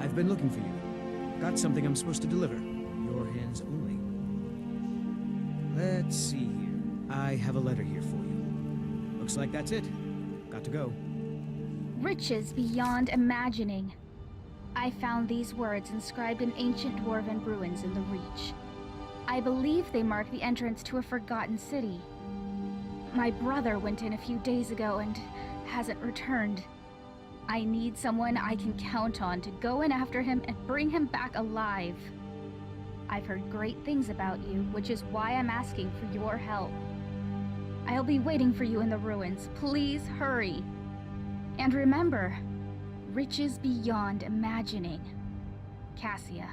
I've been looking for you. Got something I'm supposed to deliver. Your hands only. Let's see here. I have a letter here for you. Looks like that's it. Got to go. Riches beyond imagining. I found these words inscribed in ancient dwarven ruins in the Reach. I believe they mark the entrance to a forgotten city. My brother went in a few days ago and hasn't returned. I need someone I can count on to go in after him and bring him back alive. I've heard great things about you, which is why I'm asking for your help. I'll be waiting for you in the ruins. Please hurry. And remember, riches beyond imagining. Cassia.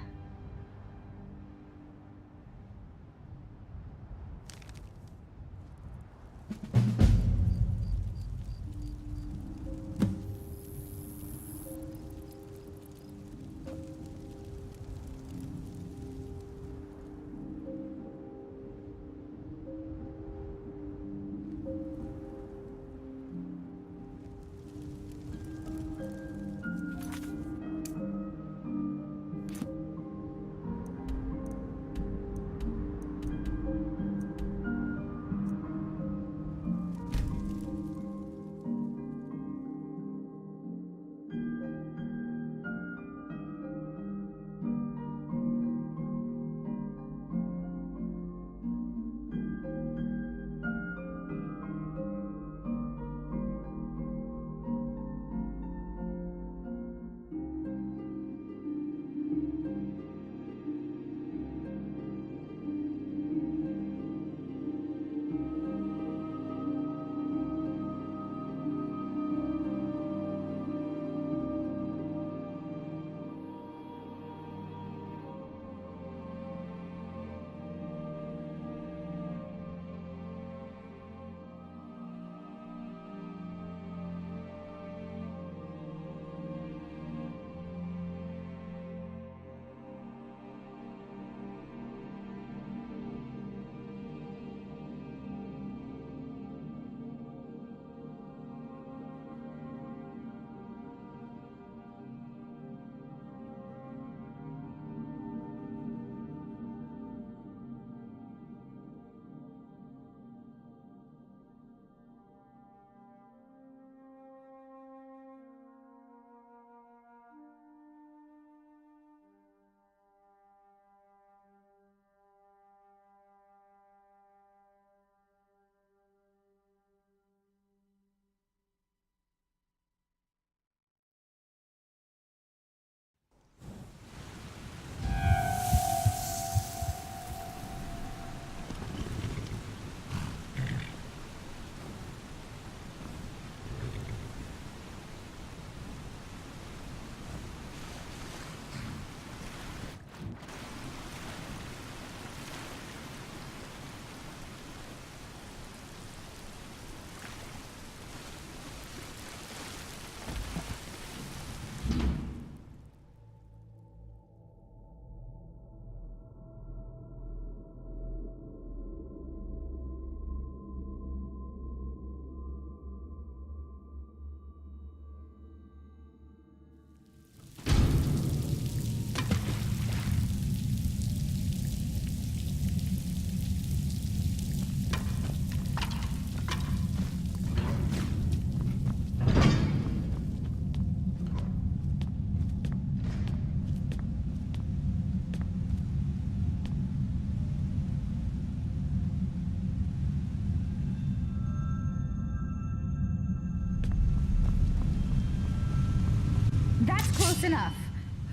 That's close enough.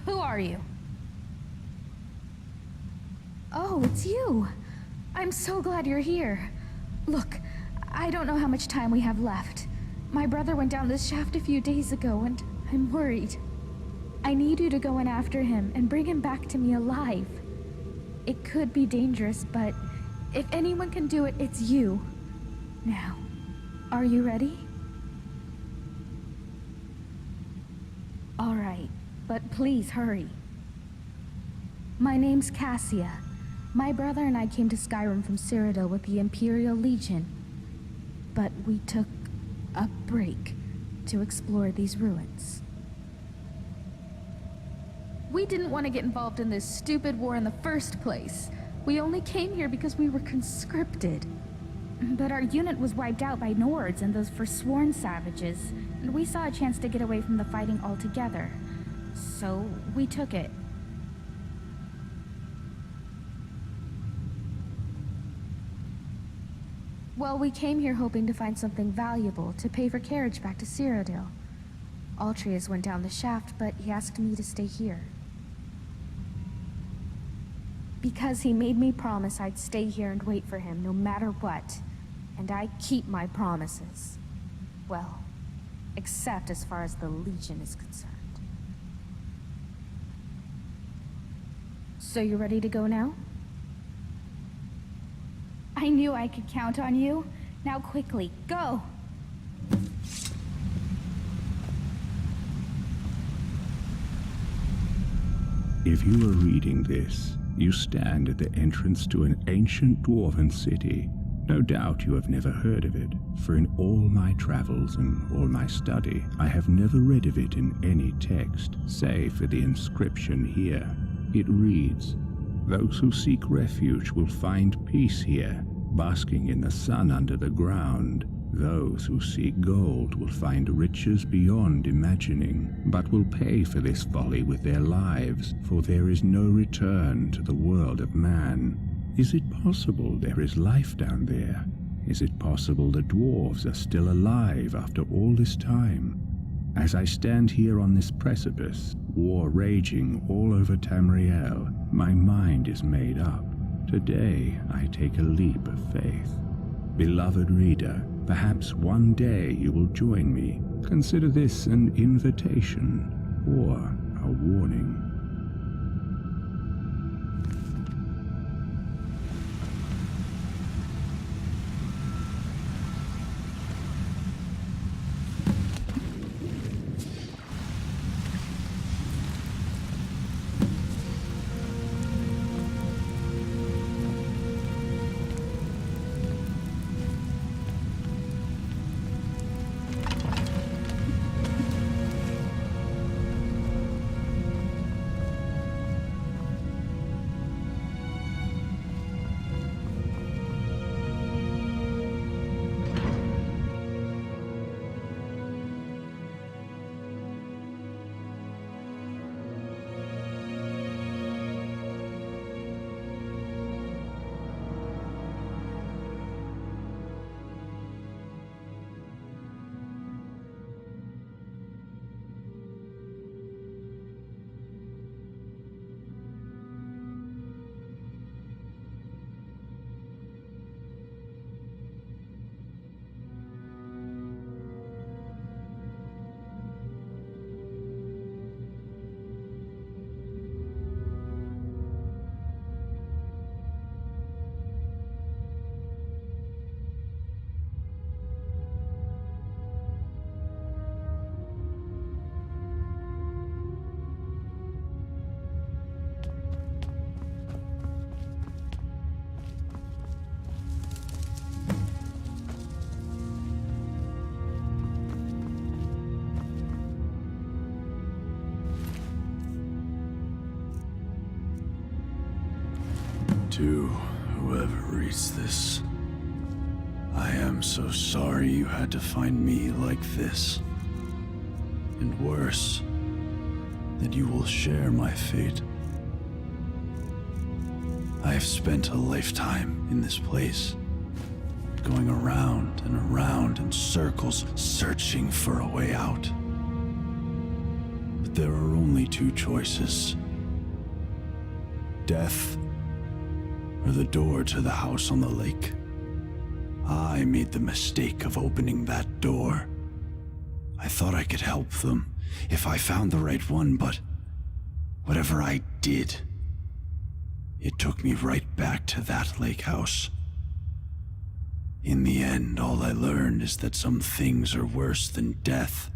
Who are you? Oh, it's you. I'm so glad you're here. Look, I don't know how much time we have left. My brother went down this shaft a few days ago, and I'm worried. I need you to go in after him and bring him back to me alive. It could be dangerous, but if anyone can do it, it's you. Now, are you ready? All right, but please hurry. My name's Cassia. My brother and I came to Skyrim from Cyrodiil with the Imperial Legion, but we took a break to explore these ruins. We didn't want to get involved in this stupid war in the first place. We only came here because we were conscripted. But our unit was wiped out by Nords and those forsworn savages, and we saw a chance to get away from the fighting altogether. So we took it. Well, we came here hoping to find something valuable to pay for carriage back to Cyrodiil. Altreus went down the shaft, but he asked me to stay here. Because he made me promise I'd stay here and wait for him no matter what. And I keep my promises. Well, except as far as the Legion is concerned. So you ready to go now? I knew I could count on you. Now quickly, go! If you are reading this, you stand at the entrance to an ancient dwarven city. No doubt you have never heard of it, for in all my travels and all my study, I have never read of it in any text, save for the inscription here. It reads, "Those who seek refuge will find peace here, basking in the sun under the ground. Those who seek gold will find riches beyond imagining, but will pay for this folly with their lives, for there is no return to the world of man." Is it possible there is life down there? Is it possible the dwarves are still alive after all this time? As I stand here on this precipice, war raging all over Tamriel, my mind is made up. Today I take a leap of faith. Beloved reader, perhaps one day you will join me. Consider this an invitation or a warning. To whoever reads this, I am so sorry you had to find me like this. And worse, that you will share my fate. I have spent a lifetime in this place, going around and around in circles, searching for a way out. But there are only two choices: death or the door to the house on the lake. I made the mistake of opening that door. I thought I could help them if I found the right one, but whatever I did, it took me right back to that lake house. In the end, all I learned is that some things are worse than death.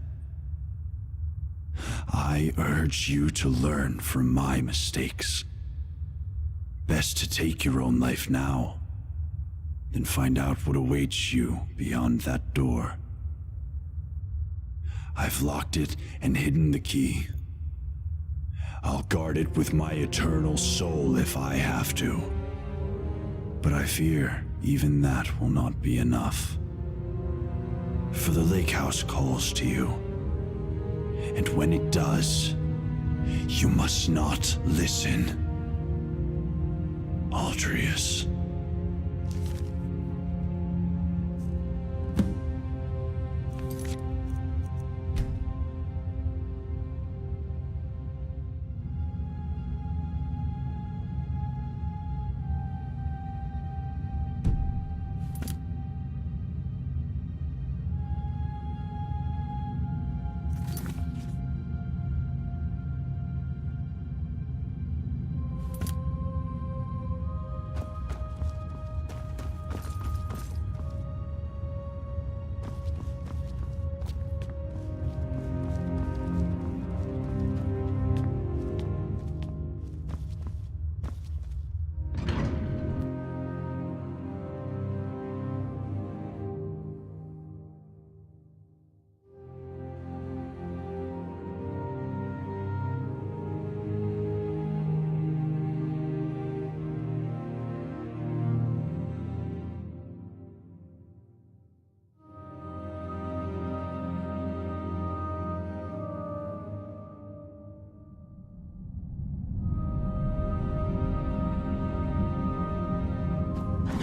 I urge you to learn from my mistakes. Best to take your own life now, than find out what awaits you beyond that door. I've locked it and hidden the key. I'll guard it with my eternal soul if I have to. But I fear even that will not be enough. For the lake house calls to you. And when it does, you must not listen. Aldrius.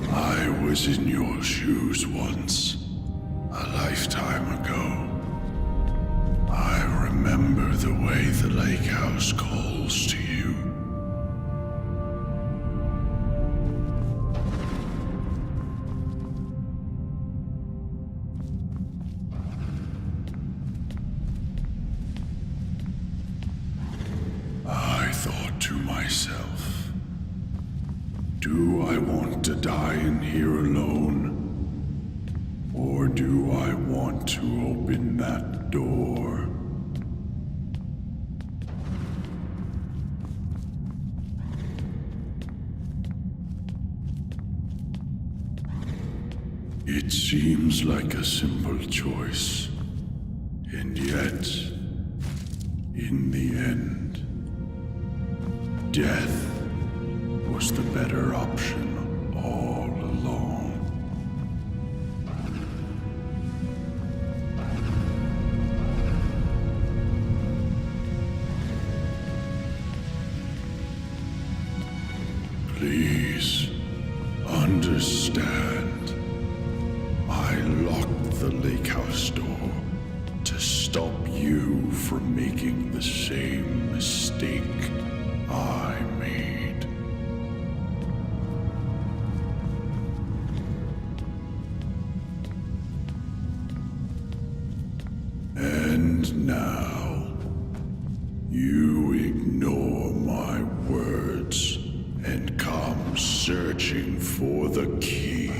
I was in your shoes once, a lifetime ago. I remember the way the lake house calls to you. I thought to myself, do I want to die in here alone? Or do I want to open that door? It seems like a simple choice. And yet, in the end, death was the better option all along. Please understand. I locked the lake house door to stop you from making the same mistake I made. And now, you ignore my words and come searching for the key.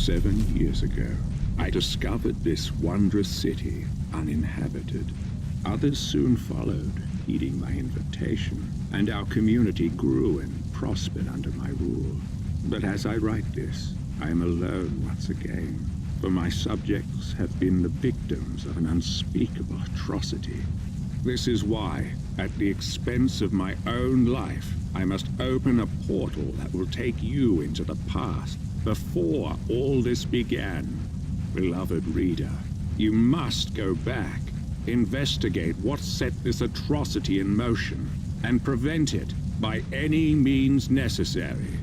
7 years ago, I discovered this wondrous city uninhabited. Others soon followed, heeding my invitation, and our community grew and prospered under my rule. But as I write this, I am alone once again, for my subjects have been the victims of an unspeakable atrocity. This is why, at the expense of my own life, I must open a portal that will take you into the past, before all this began. Beloved reader, you must go back, investigate what set this atrocity in motion, and prevent it by any means necessary.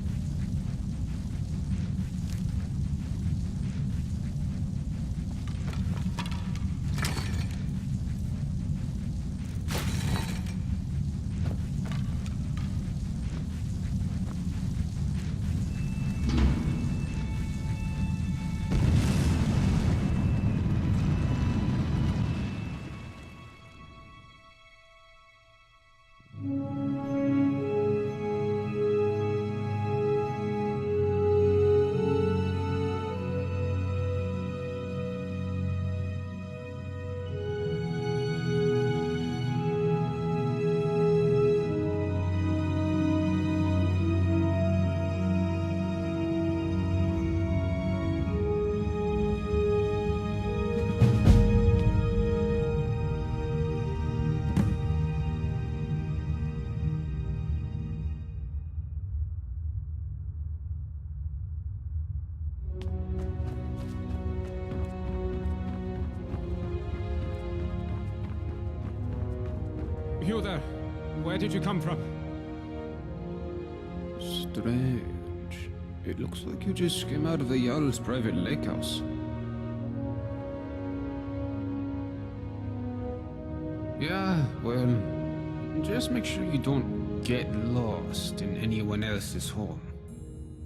You there? Where did you come from? Strange. It looks like you just came out of the Jarl's private lake house. Yeah, well, just make sure you don't get lost in anyone else's home.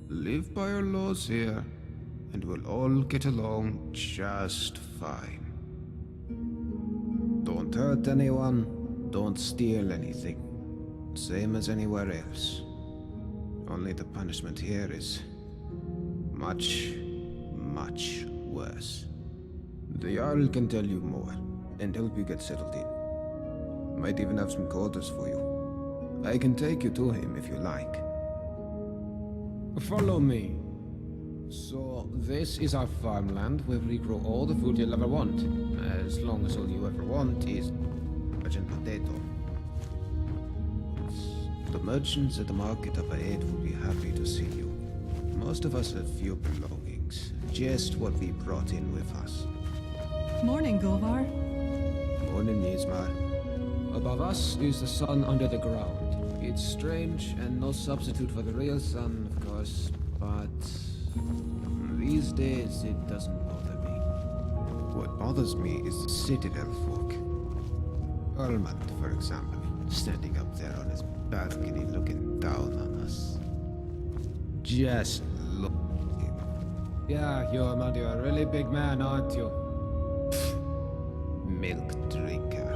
Live by our laws here, and we'll all get along just fine. Don't hurt anyone. Don't steal anything. Same as anywhere else. Only the punishment here is much, much worse. The Jarl can tell you more and help you get settled in. Might even have some quarters for you. I can take you to him if you like. Follow me. So, this is our farmland where we grow all the food you'll ever want. As long as all you ever want is and potato. The merchants at the market up ahead will be happy to see you. Most of us have few belongings, just what we brought in with us. Morning, Golvar. Morning, Yzmar. Above us is the sun under the ground. It's strange and no substitute for the real sun, of course, but these days it doesn't bother me. What bothers me is the citadel folk. Ormond, for example, standing up there on his balcony looking down on us. Just look at him. Yeah, Ormond, you're a really big man, aren't you? Milk drinker.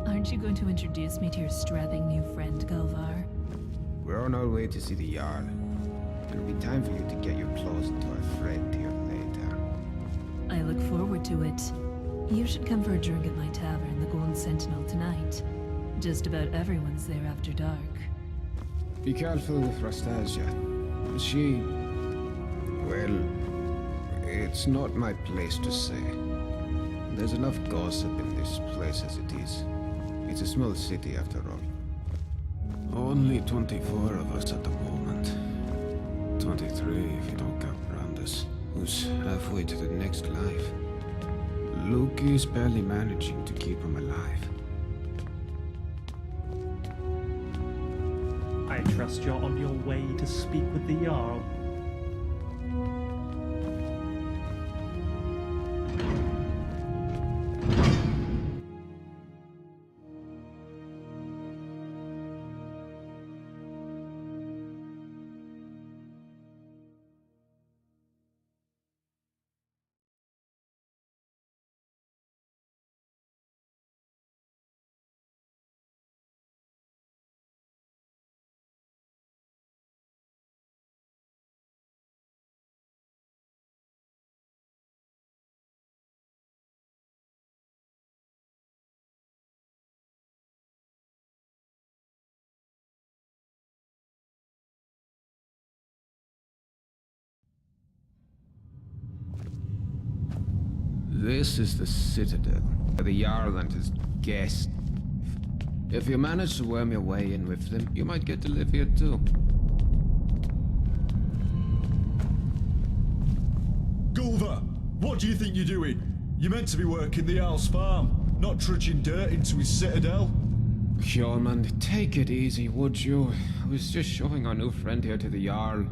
Aren't you going to introduce me to your strapping new friend, Golvar? We're on our way to see the Jarl. There'll be time for you to get your clothes into our friend here later. I look forward to it. You should come for a drink at my tavern, the Golden Sentinel, tonight. Just about everyone's there after dark. Be careful with Rastasia. She... well... it's not my place to say. There's enough gossip in this place as it is. It's a small city after all. Only 24 of us at the moment. 23 if you don't count Brandis, who's halfway to the next life. Luke is barely managing to keep him alive. I trust you're on your way to speak with the Jarl. This is the Citadel, where the Jarl and his guest. If you manage to worm your way in with them, you might get to live here too. Gulver, what do you think you're doing? You're meant to be working the Jarl's farm, not trudging dirt into his citadel. Hjormund, take it easy, would you? I was just showing our new friend here to the Jarl.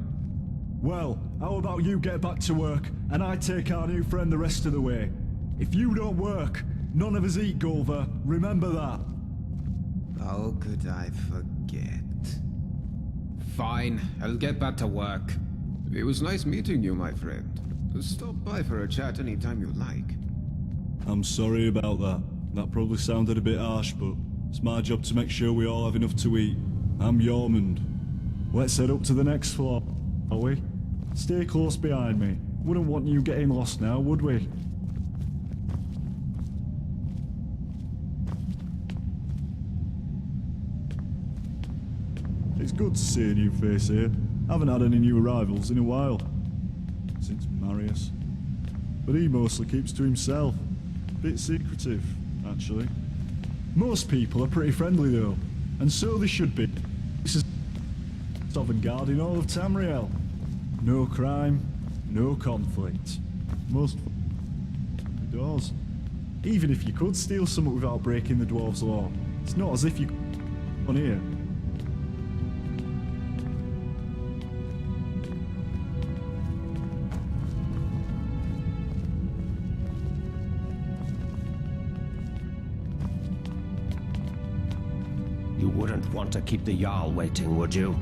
Well, how about you get back to work, and I take our new friend the rest of the way? If you don't work, none of us eat, Gulver. Remember that. How could I forget? Fine, I'll get back to work. It was nice meeting you, my friend. Stop by for a chat anytime you like. I'm sorry about that. That probably sounded a bit harsh, but it's my job to make sure we all have enough to eat. I'm Jormund. Let's head up to the next floor, shall we? Stay close behind me. Wouldn't want you getting lost now, would we? It's good to see a new face here. Haven't had any new arrivals in a while. Since Marius. But he mostly keeps to himself. Bit secretive, actually. Most people are pretty friendly though, and so they should be. This is Sovngarde in all of Tamriel. No crime, no conflict. Most doors. Even if you could steal something without breaking the dwarves' law, it's not as if you on here. You wouldn't want to keep the Jarl waiting, would you?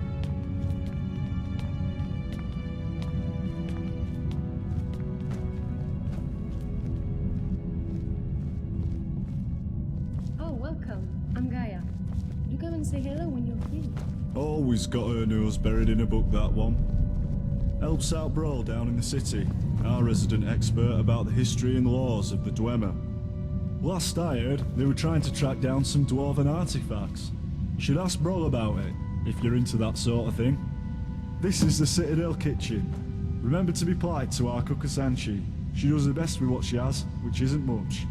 Oh, welcome. I'm Gaia. You come and say hello when you're free. Always got her nose buried in a book, that one. Helps out Brawl down in the city, our resident expert about the history and laws of the Dwemer. Last I heard, they were trying to track down some dwarven artifacts. You should ask Brawl about it, if you're into that sort of thing. This is the Citadel kitchen. Remember to be polite to our cook Asanchi. She does the best with what she has, which isn't much.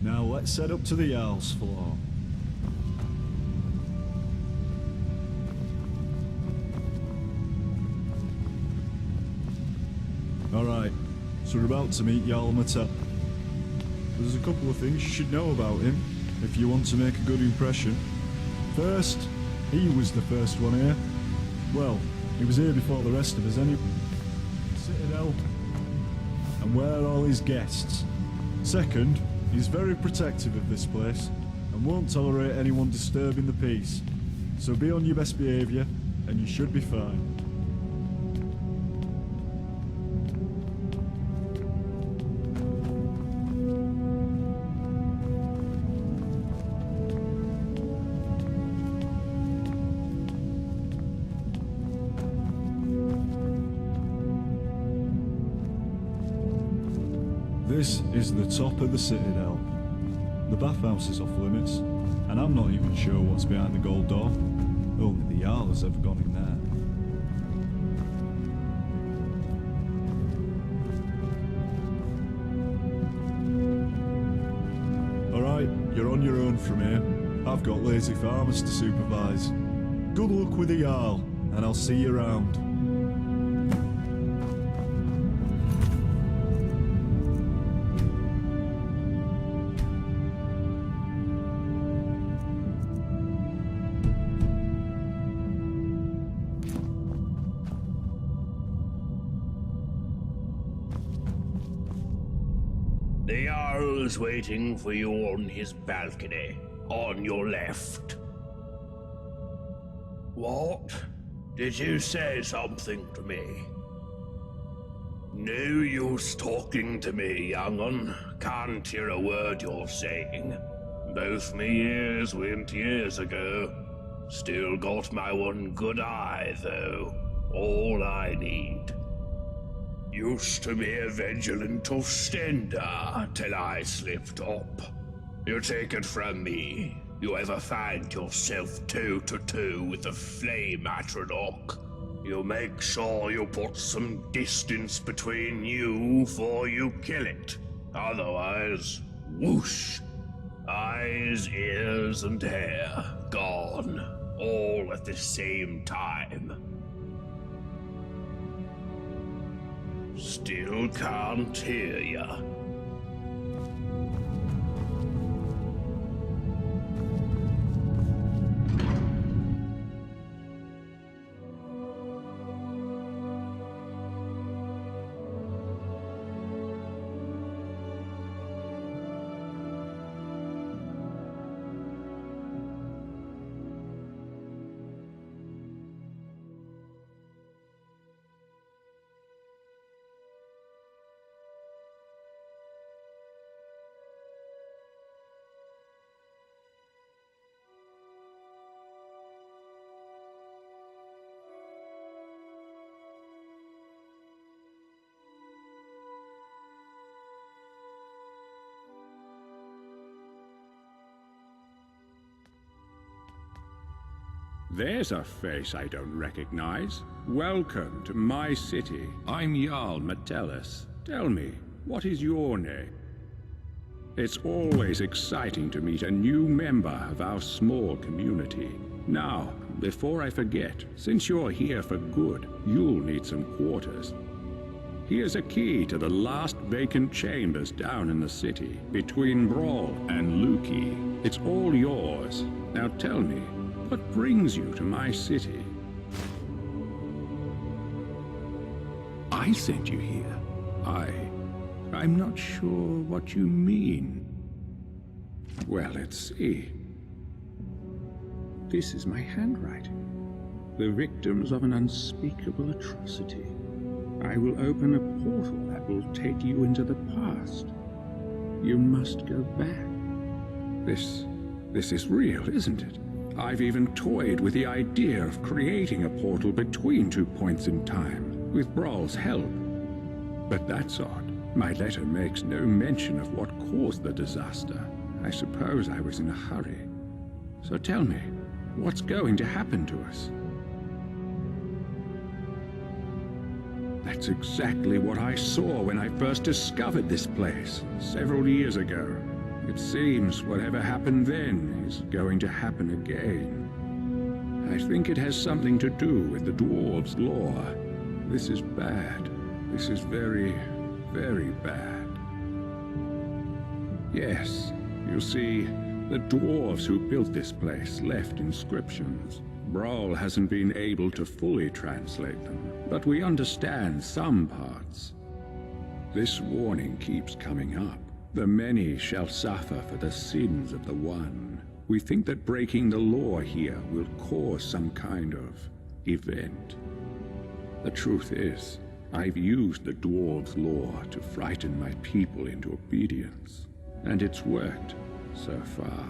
Now let's head up to the Jarl's floor. Alright, so we're about to meet Jarl Mattel. There's a couple of things you should know about him, if you want to make a good impression. First, he was the first one here. Well, he was here before the rest of us anyway. Citadel, and we're all his guests. Second, he's very protective of this place, and won't tolerate anyone disturbing the peace. So be on your best behaviour, and you should be fine. This is the top of the Citadel. The bathhouse is off limits, and I'm not even sure what's behind the gold door. Only the Jarl has ever gone in there. Alright, you're on your own from here. I've got lazy farmers to supervise. Good luck with the Jarl, and I'll see you around. The Jarl's waiting for you on his balcony, on your left. What? Did you say something to me? No use talking to me, young'un. Can't hear a word you're saying. Both me ears went years ago. Still got my one good eye, though. All I need. Used to be a vigilant Ostender till I slipped up. You take it from me. You ever find yourself toe to toe with the flame Atronach, You make sure you put some distance between you before you kill it. Otherwise, whoosh. Eyes, ears, and hair gone, all at the same time. Still can't hear ya. There's a face I don't recognize. Welcome to my city. I'm Jarl Metellus. Tell me, what is your name? It's always exciting to meet a new member of our small community. Now, before I forget, since you're here for good, you'll need some quarters. Here's a key to the last vacant chambers down in the city, between Brawl and Luki. It's all yours. Now tell me, what brings you to my city? I sent you here. I'm not sure what you mean. Well, let's see. This is my handwriting. The victims of an unspeakable atrocity. I will open a portal that will take you into the past. You must go back. This is real, isn't it? I've even toyed with the idea of creating a portal between 2 points in time, with Brawl's help. But that's odd. My letter makes no mention of what caused the disaster. I suppose I was in a hurry. So tell me, what's going to happen to us? That's exactly what I saw when I first discovered this place, several years ago. It seems whatever happened then is going to happen again. I think it has something to do with the dwarves' law. This is bad. This is very, very bad. Yes, you see, the dwarves who built this place left inscriptions. Brawl hasn't been able to fully translate them, but we understand some parts. This warning keeps coming up. The many shall suffer for the sins of the one. We think that breaking the law here will cause some kind of event. The truth is, I've used the dwarves' law to frighten my people into obedience, and it's worked so far.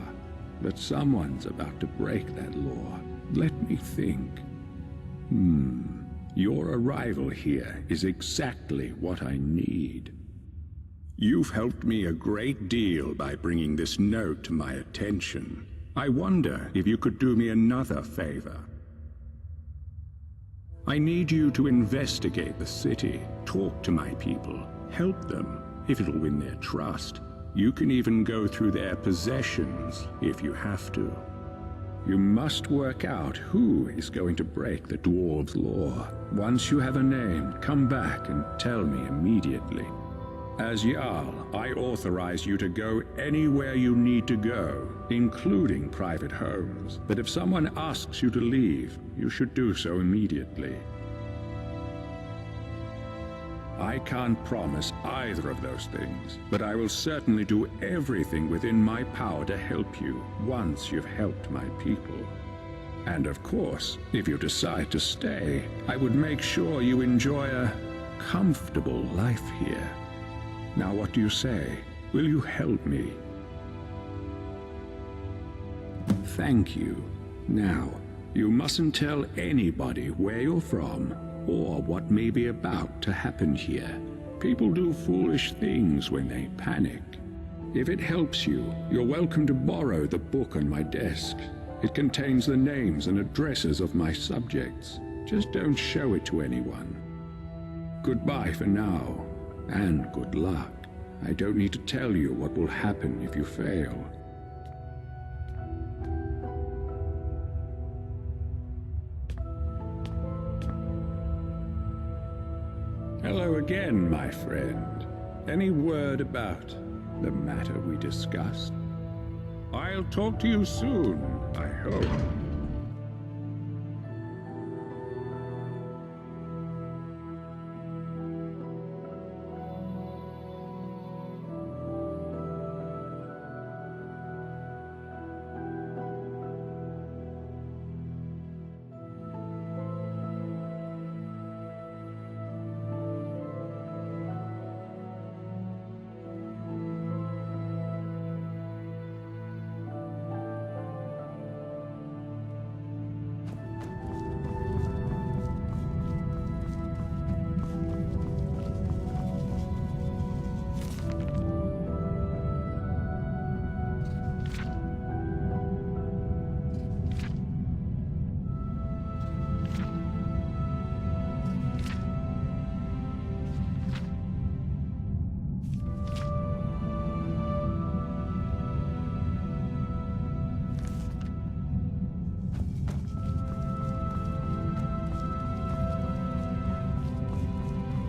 But someone's about to break that law. Let me think. Your arrival here is exactly what I need. You've helped me a great deal by bringing this note to my attention. I wonder if you could do me another favor. I need you to investigate the city, talk to my people, help them, if it'll win their trust. You can even go through their possessions, if you have to. You must work out who is going to break the dwarves' law. Once you have a name, come back and tell me immediately. As Jarl, I authorize you to go anywhere you need to go, including private homes. But if someone asks you to leave, you should do so immediately. I can't promise either of those things, but I will certainly do everything within my power to help you once you've helped my people. And of course, if you decide to stay, I would make sure you enjoy a comfortable life here. Now what do you say? Will you help me? Thank you. Now, you mustn't tell anybody where you're from or what may be about to happen here. People do foolish things when they panic. If it helps you, you're welcome to borrow the book on my desk. It contains the names and addresses of my subjects. Just don't show it to anyone. Goodbye for now, and good luck. I don't need to tell you what will happen if you fail. Hello again, my friend. Any word about the matter we discussed? I'll talk to you soon, I hope.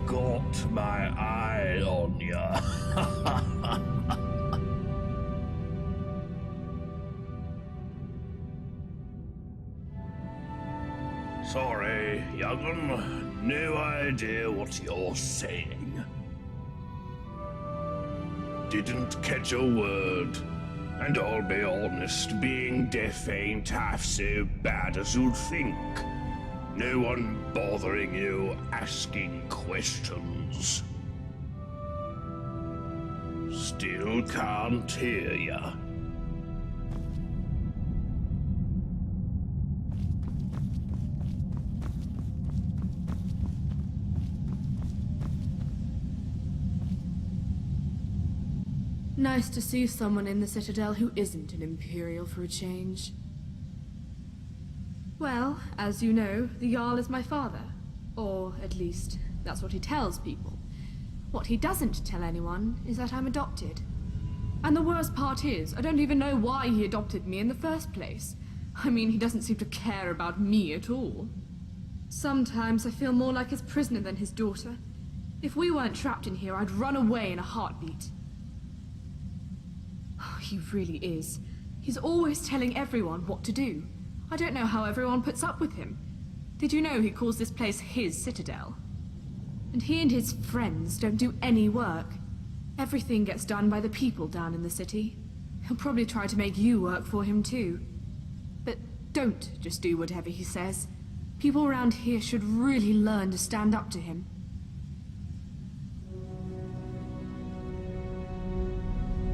Got my eye on ya. Sorry, young'un. No idea what you're saying. Didn't catch a word. And I'll be honest, being deaf ain't half so bad as you'd think. No one bothering you, asking questions. Still can't hear ya. Nice to see someone in the Citadel who isn't an Imperial for a change. Well, as you know, the Jarl is my father. Or, at least, that's what he tells people. What he doesn't tell anyone is that I'm adopted. And the worst part is, I don't even know why he adopted me in the first place. I mean, he doesn't seem to care about me at all. Sometimes I feel more like his prisoner than his daughter. If we weren't trapped in here, I'd run away in a heartbeat. He really is. He's always telling everyone what to do. I don't know how everyone puts up with him. Did you know he calls this place his citadel? And he and his friends don't do any work. Everything gets done by the people down in the city. He'll probably try to make you work for him too. But don't just do whatever he says. People around here should really learn to stand up to him.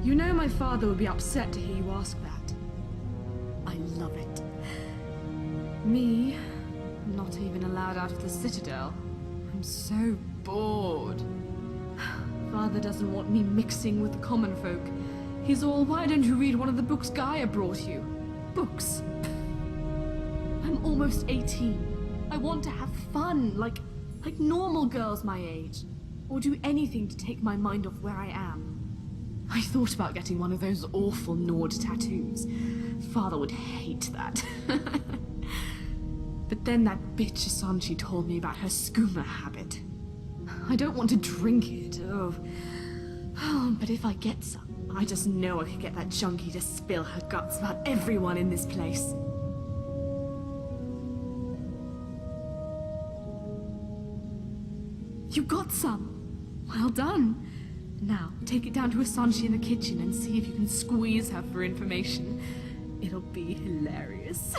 You know my father would be upset to hear you ask that. I love it. Me, not even allowed out of the Citadel. I'm so bored. Father doesn't want me mixing with the common folk. He's all, why don't you read one of the books Gaia brought you? Books. I'm almost 18. I want to have fun, like normal girls my age. Or do anything to take my mind off where I am. I thought about getting one of those awful Nord tattoos. Father would hate that. But then that bitch Asanchi told me about her skooma habit. I don't want to drink it, oh, but if I get some, I just know I could get that junkie to spill her guts about everyone in this place. You got some! Well done! Now, take it down to Asanchi in the kitchen and see if you can squeeze her for information. It'll be hilarious.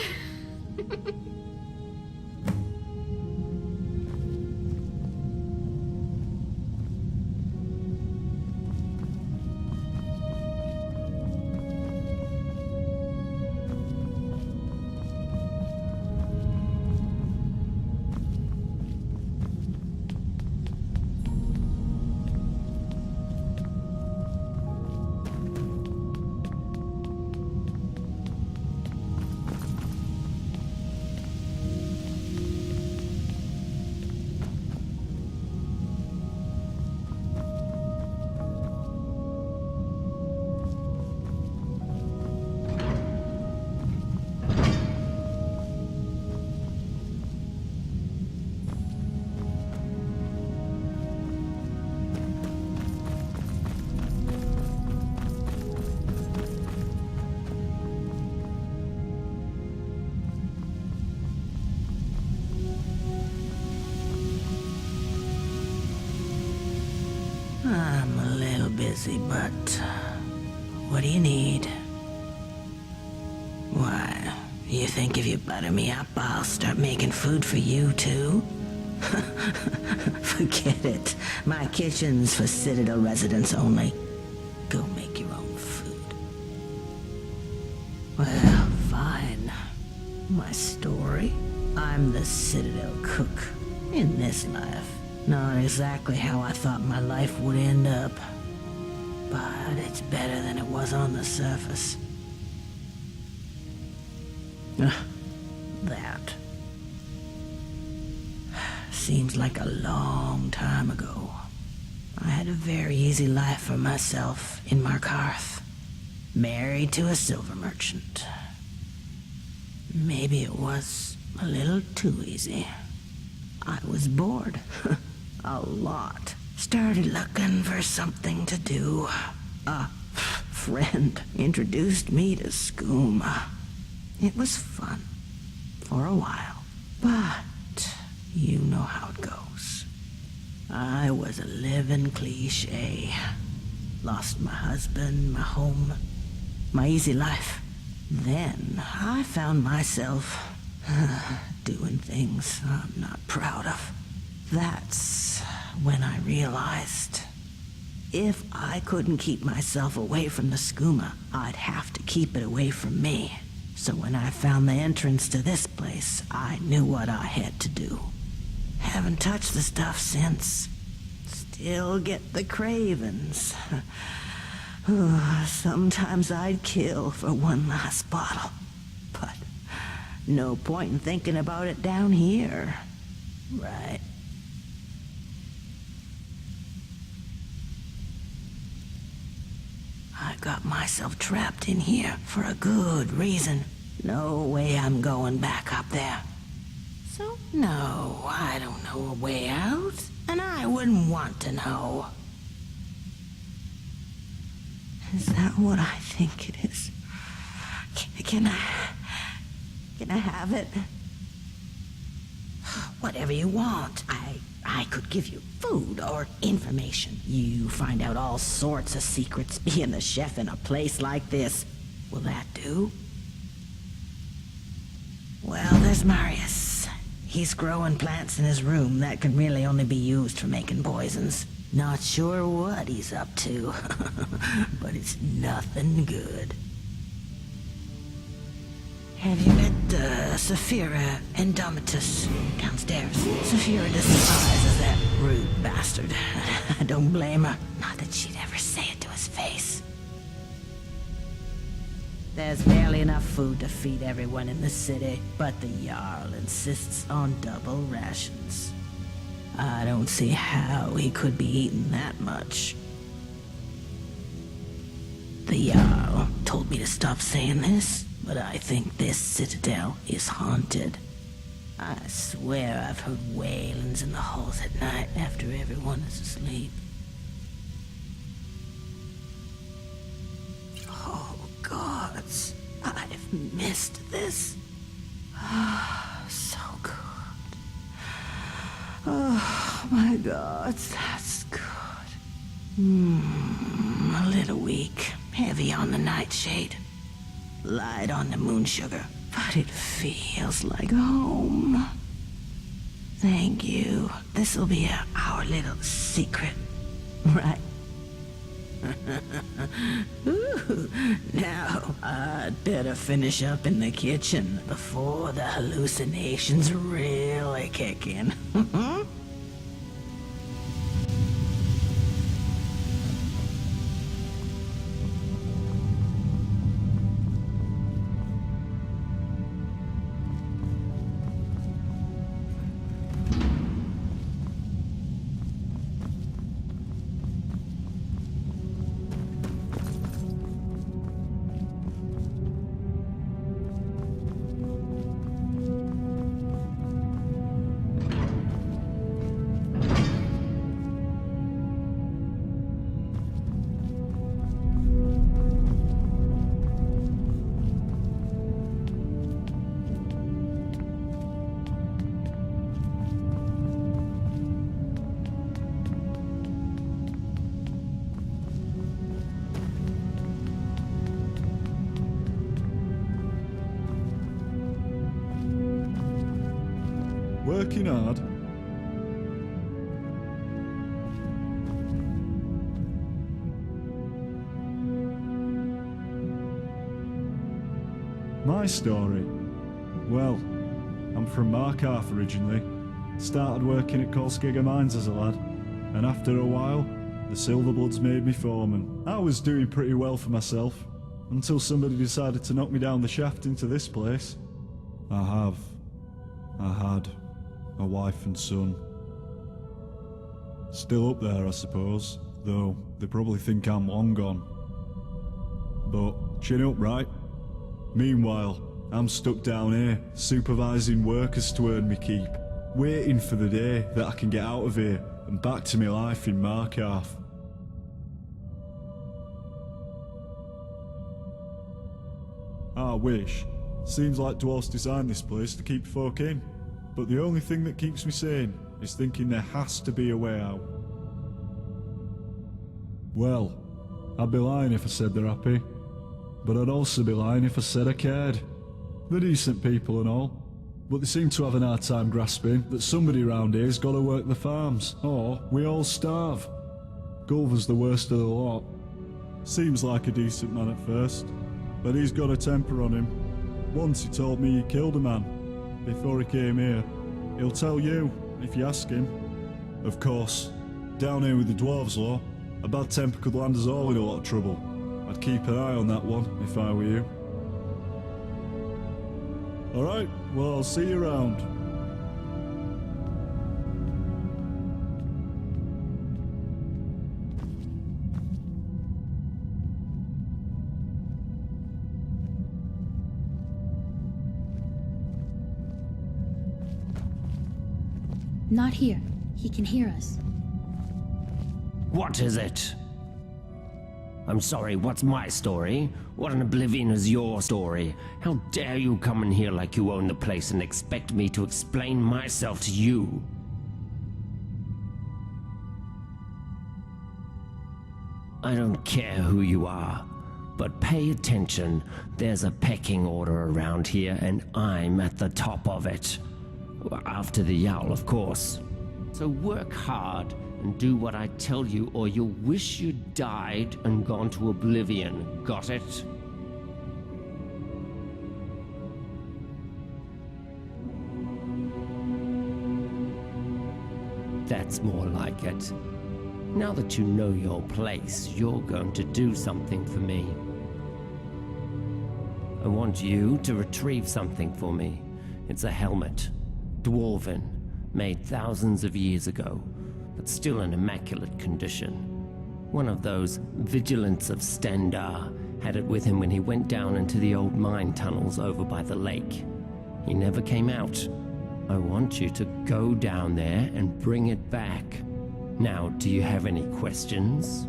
busy, but what do you need? Why, you think if you butter me up, I'll start making food for you too? Forget it. My kitchen's for Citadel residents only. Go make your own food. Well, fine. My story? I'm the Citadel cook. In this life. Not exactly how I thought my life would end up. But it's better than it was on the surface. That. Seems like a long time ago. I had a very easy life for myself in Markarth. Married to a silver merchant. Maybe it was a little too easy. I was bored. A lot. Started looking for something to do. A friend introduced me to skooma. It was fun. For a while. But you know how it goes. I was a living cliche. Lost my husband, my home, my easy life. Then I found myself doing things I'm not proud of. That's when I realized if I couldn't keep myself away from the skooma, I'd have to keep it away from me. So when I found the entrance to this place, I knew what I had to do. Haven't touched the stuff since. Still get the cravings. Sometimes I'd kill for one last bottle. But no point in thinking about it down here. Right. I got myself trapped in here for a good reason. No way I'm going back up there. So, no, I don't know a way out, and I wouldn't want to know. Is that what I think it is? Can I have it? Whatever you want. I could give you food or information. You find out all sorts of secrets being the chef in a place like this. Will that do? Well, there's Marius. He's growing plants in his room that can really only be used for making poisons. Not sure what he's up to, but it's nothing good. Have you met Saphira Indomitus downstairs? Saphira despises that rude bastard. I don't blame her. Not that she'd ever say it to his face. There's barely enough food to feed everyone in the city, but the Jarl insists on double rations. I don't see how he could be eating that much. The Jarl told me to stop saying this, but I think this citadel is haunted. I swear I've heard wailings in the halls at night after everyone is asleep. Oh, gods, I've missed this. So good. Oh, my God, that's good. A little weak, heavy on the nightshade. Light on the moon sugar, but it feels like home. Thank you. This'll be our little secret, right? Ooh, now, I'd better finish up in the kitchen before the hallucinations really kick in. working hard? My story? Well, I'm from Markarth originally. Started working at Kolskegga Mines as a lad, and after a while, the Silverbloods made me foreman. I was doing pretty well for myself, until somebody decided to knock me down the shaft into this place. I had a wife and son. Still up there, I suppose, though they probably think I'm long gone. But chin up, right? Meanwhile, I'm stuck down here, supervising workers to earn me keep, waiting for the day that I can get out of here and back to my life in Markarth. I wish. Seems like dwarves designed this place to keep folk in, but the only thing that keeps me sane is thinking there has to be a way out. Well, I'd be lying if I said they're happy, but I'd also be lying if I said I cared. They're decent people and all, but they seem to have an hard time grasping that somebody around here's got to work the farms, or we all starve. Gulver's the worst of the lot. Seems like a decent man at first, but he's got a temper on him. Once he told me he killed a man before he came here. He'll tell you, if you ask him. Of course, down here with the dwarves law, a bad temper could land us all in a lot of trouble. I'd keep an eye on that one, if I were you. Alright, well, I'll see you around. Not here. He can hear us. What is it? I'm sorry, what's my story? What in oblivion is your story? How dare you come in here like you own the place and expect me to explain myself to you? I don't care who you are, but pay attention. There's a pecking order around here, and I'm at the top of it. After the Yowl, of course. So work hard and do what I tell you, or you'll wish you'd died and gone to oblivion. Got it? That's more like it. Now that you know your place, you're going to do something for me. I want you to retrieve something for me. It's a helmet. Dwarven, made thousands of years ago, but still in immaculate condition. One of those vigilants of Stendar had it with him when he went down into the old mine tunnels over by the lake. He never came out. I want you to go down there and bring it back. Now, do you have any questions?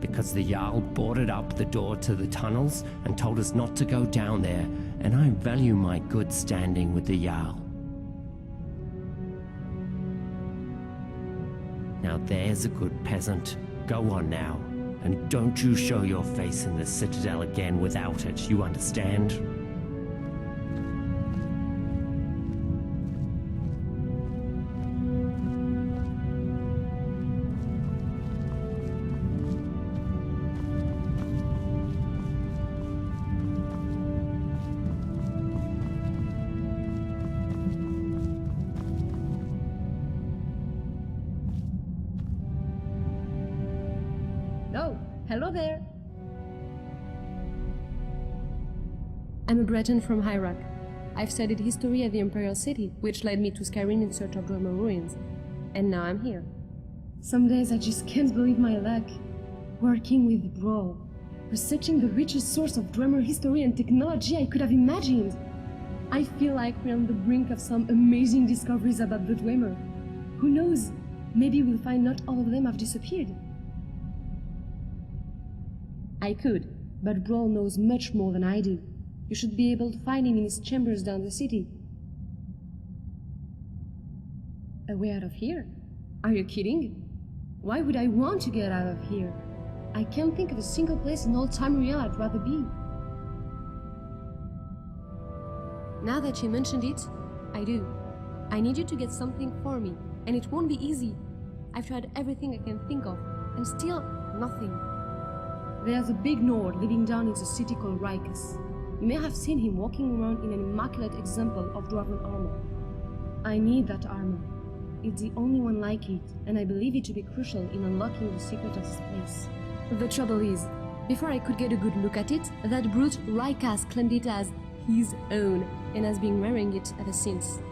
Because the Jarl boarded up the door to the tunnels and told us not to go down there, and I value my good standing with the Jarl. Now there's a good peasant. Go on now, and don't you show your face in the citadel again without it, you understand? Oh, hello there. I'm a Breton from Hyrak. I've studied history at the Imperial City, which led me to Skyrim in search of Dwemer ruins. And now I'm here. Some days I just can't believe my luck. Working with Brawl, researching the richest source of Dwemer history and technology I could have imagined. I feel like we're on the brink of some amazing discoveries about the Dwemer. Who knows? Maybe we'll find not all of them have disappeared. I could, but Brawl knows much more than I do. You should be able to find him in his chambers down the city. A way out of here? Are you kidding? Why would I want to get out of here? I can't think of a single place in all Tamriel I'd rather be. Now that you mentioned it, I do. I need you to get something for me, and it won't be easy. I've tried everything I can think of, and still nothing. There's a big Nord living down in the city called Rikus. You may have seen him walking around in an immaculate example of dwarven armor. I need that armor. It's the only one like it, and I believe it to be crucial in unlocking the secret of this place. The trouble is, before I could get a good look at it, that brute Rikas claimed it as his own, and has been wearing it ever since.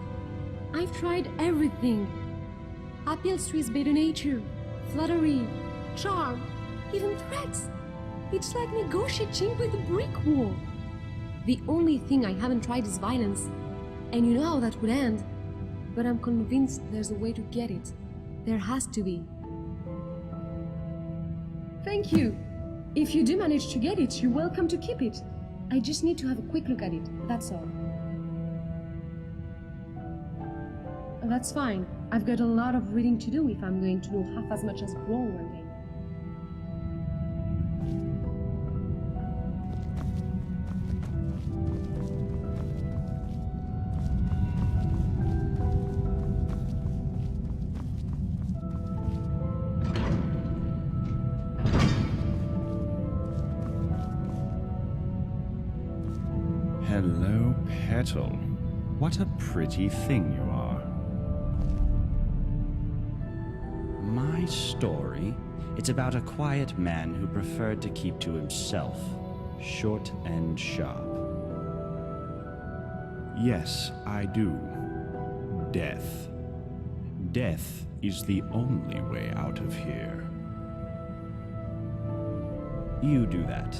I've tried everything. Appeals to his better nature, flattery, charm, even threats. It's like negotiating with a brick wall. The only thing I haven't tried is violence, and you know how that would end. But I'm convinced there's a way to get it. There has to be. Thank you. If you do manage to get it, you're welcome to keep it. I just need to have a quick look at it, that's all. That's fine. I've got a lot of reading to do if I'm going to know half as much as Brawl one day. Hello, Petal. What a pretty thing you are. My story? It's about a quiet man who preferred to keep to himself, short and sharp. Yes, I do. Death. Death is the only way out of here. You do that.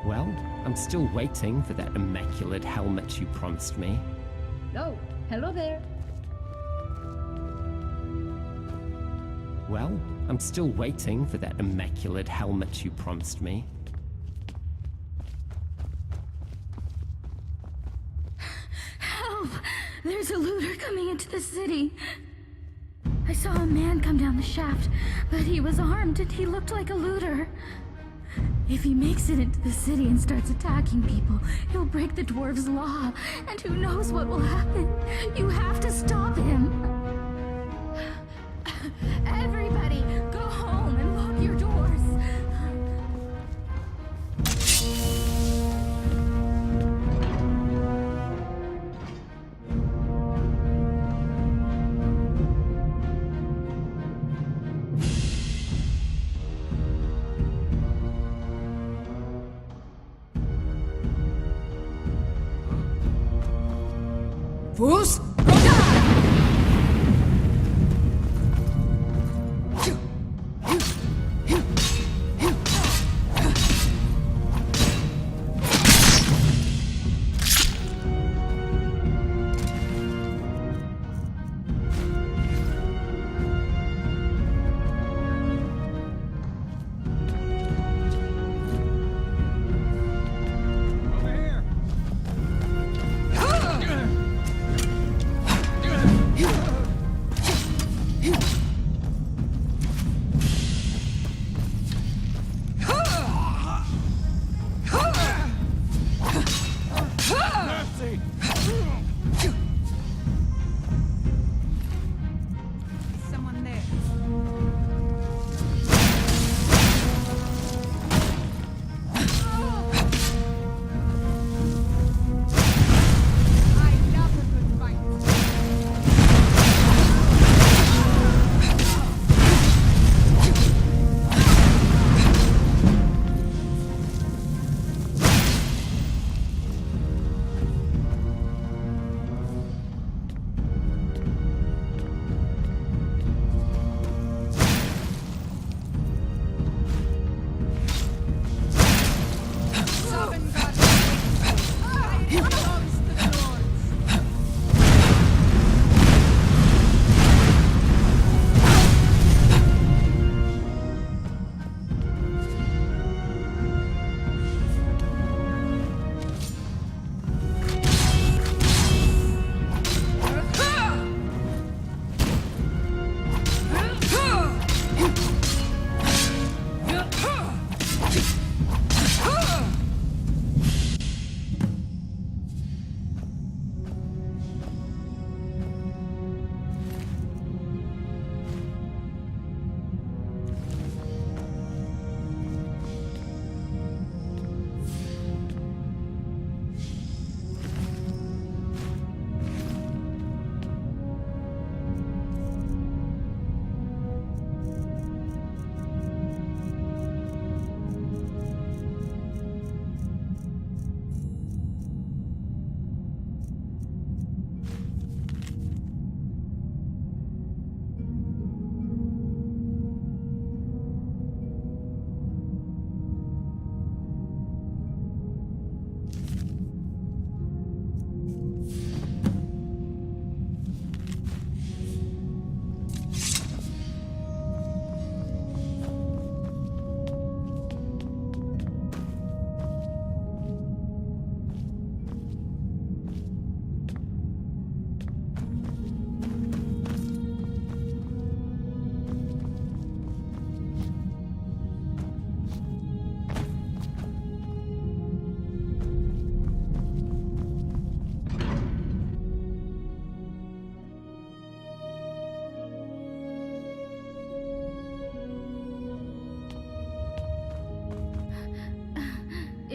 Well, I'm still waiting for that immaculate helmet you promised me. Oh, hello there. Well, I'm still waiting for that immaculate helmet you promised me. Help! There's a looter coming into the city. I saw a man come down the shaft, but he was armed and he looked like a looter. If he makes it into the city and starts attacking people, he'll break the dwarves' law, and who knows what will happen. You have to stop him. Everybody, go home and lock your doors. Fools!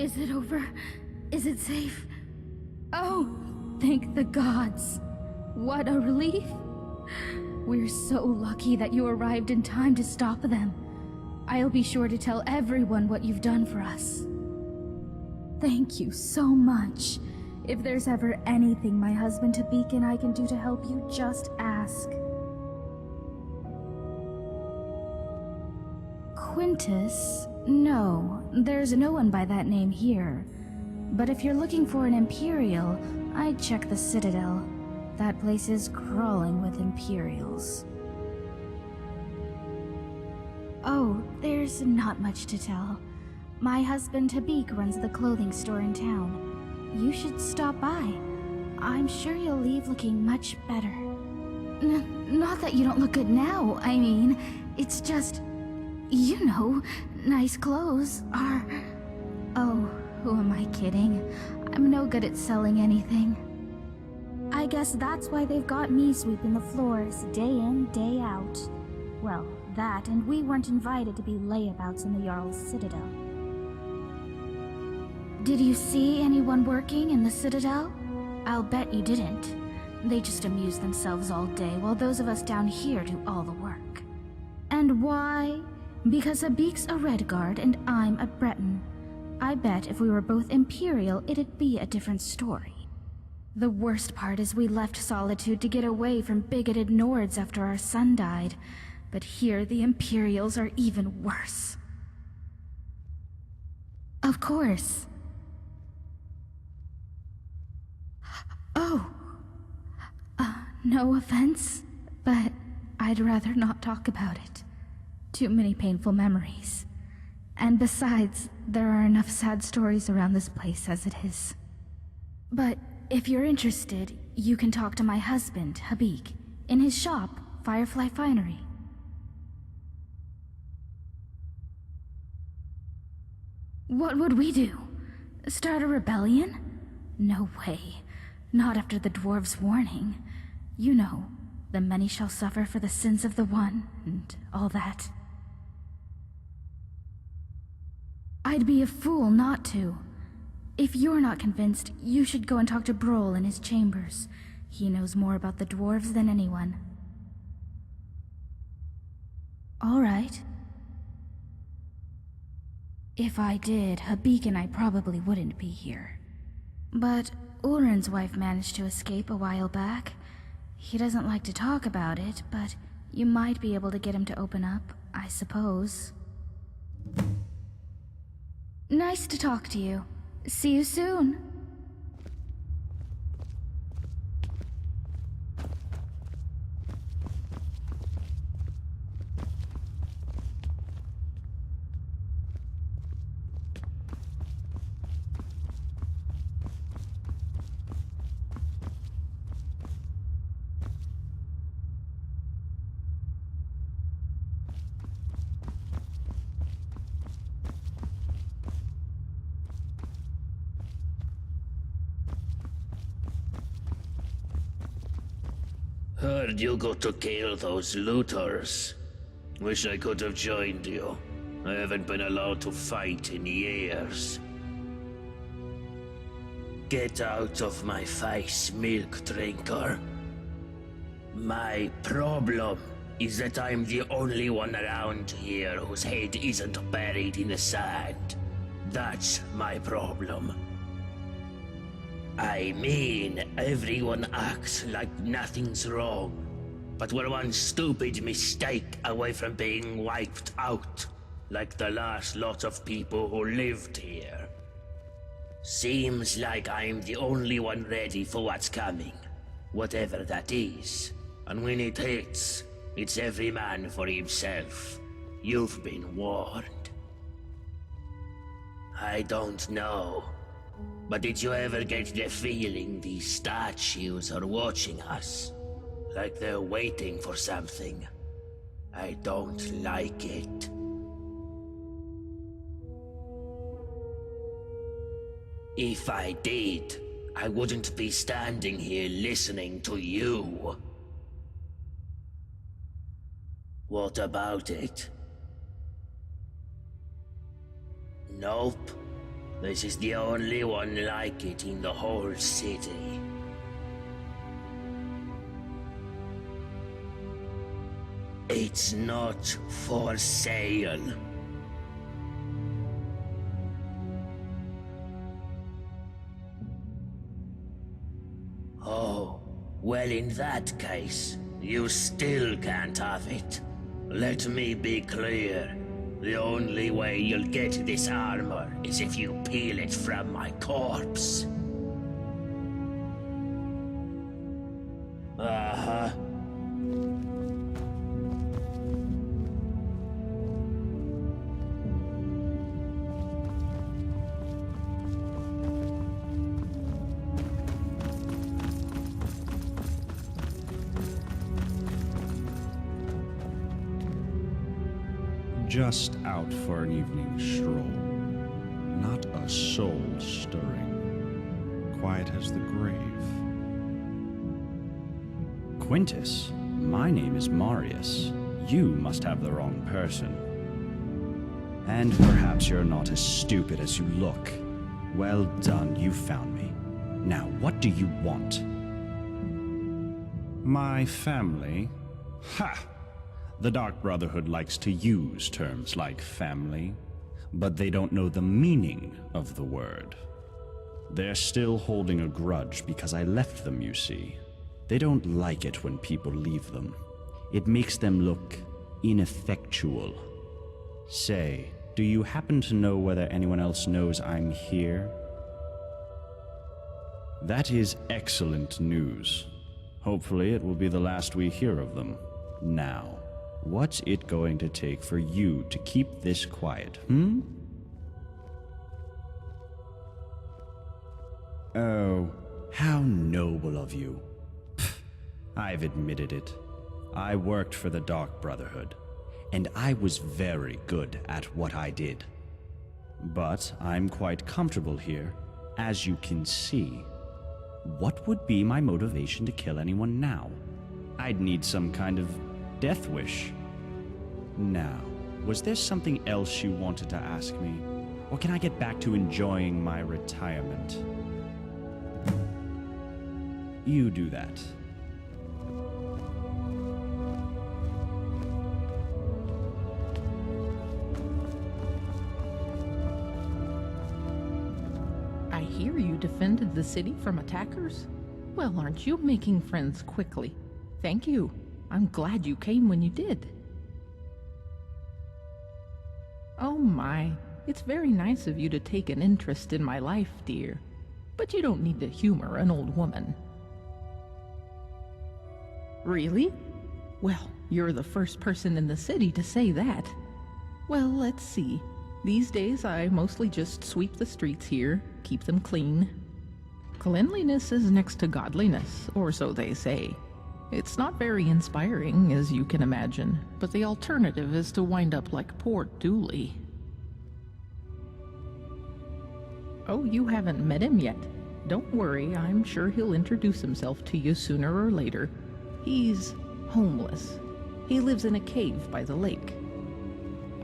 Is it over? Is it safe? Oh, thank the gods. What a relief. We're so lucky that you arrived in time to stop them. I'll be sure to tell everyone what you've done for us. Thank you so much. If there's ever anything my husband Tabik and I can do to help you, just ask. Quintus? No, there's no one by that name here. But if you're looking for an Imperial, I'd check the Citadel. That place is crawling with Imperials. Oh, there's not much to tell. My husband Tabik runs the clothing store in town. You should stop by. I'm sure you'll leave looking much better. Not that you don't look good now, I mean, it's just... You know, nice clothes are... Oh, who am I kidding? I'm no good at selling anything. I guess that's why they've got me sweeping the floors day in, day out. Well, that, and we weren't invited to be layabouts in the Jarl's Citadel. Did you see anyone working in the Citadel? I'll bet you didn't. They just amuse themselves all day while those of us down here do all the work. And why? Because Habik's a Redguard and I'm a Breton. I bet if we were both Imperial, it'd be a different story. The worst part is we left Solitude to get away from bigoted Nords after our son died. But here the Imperials are even worse. Of course. Oh. No offense, but I'd rather not talk about it. Too many painful memories. And besides, there are enough sad stories around this place as it is. But if you're interested, you can talk to my husband, Habik, in his shop, Firefly Finery. What would we do? Start a rebellion? No way. Not after the dwarves' warning. You know, the many shall suffer for the sins of the one, and all that. I'd be a fool not to. If you're not convinced, you should go and talk to Brohl in his chambers. He knows more about the dwarves than anyone. All right. If I did, Habik and I probably wouldn't be here. But Ulrin's wife managed to escape a while back. He doesn't like to talk about it, but you might be able to get him to open up, I suppose. Nice to talk to you. See you soon. Heard you got to kill those looters. Wish I could have joined you. I haven't been allowed to fight in years. Get out of my face, milk drinker. My problem is that I'm the only one around here whose head isn't buried in the sand. That's my problem. I mean, everyone acts like nothing's wrong, but we're one stupid mistake away from being wiped out, like the last lot of people who lived here. Seems like I'm the only one ready for what's coming, whatever that is. And when it hits, it's every man for himself. You've been warned. I don't know. But did you ever get the feeling these statues are watching us? Like they're waiting for something? I don't like it. If I did, I wouldn't be standing here listening to you. What about it? Nope. This is the only one like it in the whole city. It's not for sale. Oh, well, in that case, you still can't have it. Let me be clear. The only way you'll get this armor is if you peel it from my corpse. Uh-huh. Just out for an evening stroll. Not a soul stirring. Quiet as the grave. Quintus, my name is Marius. You must have the wrong person. And perhaps you're not as stupid as you look. Well done, you found me. Now, what do you want? My family? Ha! The Dark Brotherhood likes to use terms like family, but they don't know the meaning of the word. They're still holding a grudge because I left them, you see. They don't like it when people leave them. It makes them look ineffectual. Say, do you happen to know whether anyone else knows I'm here? That is excellent news. Hopefully it will be the last we hear of them. Now, what's it going to take for you to keep this quiet, Oh, how noble of you. I've admitted it. I worked for the Dark Brotherhood, and I was very good at what I did. But I'm quite comfortable here, as you can see. What would be my motivation to kill anyone now? I'd need some kind of death wish. Now, was there something else you wanted to ask me? Or can I get back to enjoying my retirement? You do that. I hear you defended the city from attackers? Well, aren't you making friends quickly? Thank you. I'm glad you came when you did. Oh my, it's very nice of you to take an interest in my life, dear. But you don't need to humor an old woman. Really? Well, you're the first person in the city to say that. Well, let's see. These days I mostly just sweep the streets here, keep them clean. Cleanliness is next to godliness, or so they say. It's not very inspiring, as you can imagine, but the alternative is to wind up like poor Dooley. Oh, you haven't met him yet? Don't worry, I'm sure he'll introduce himself to you sooner or later. He's homeless. He lives in a cave by the lake.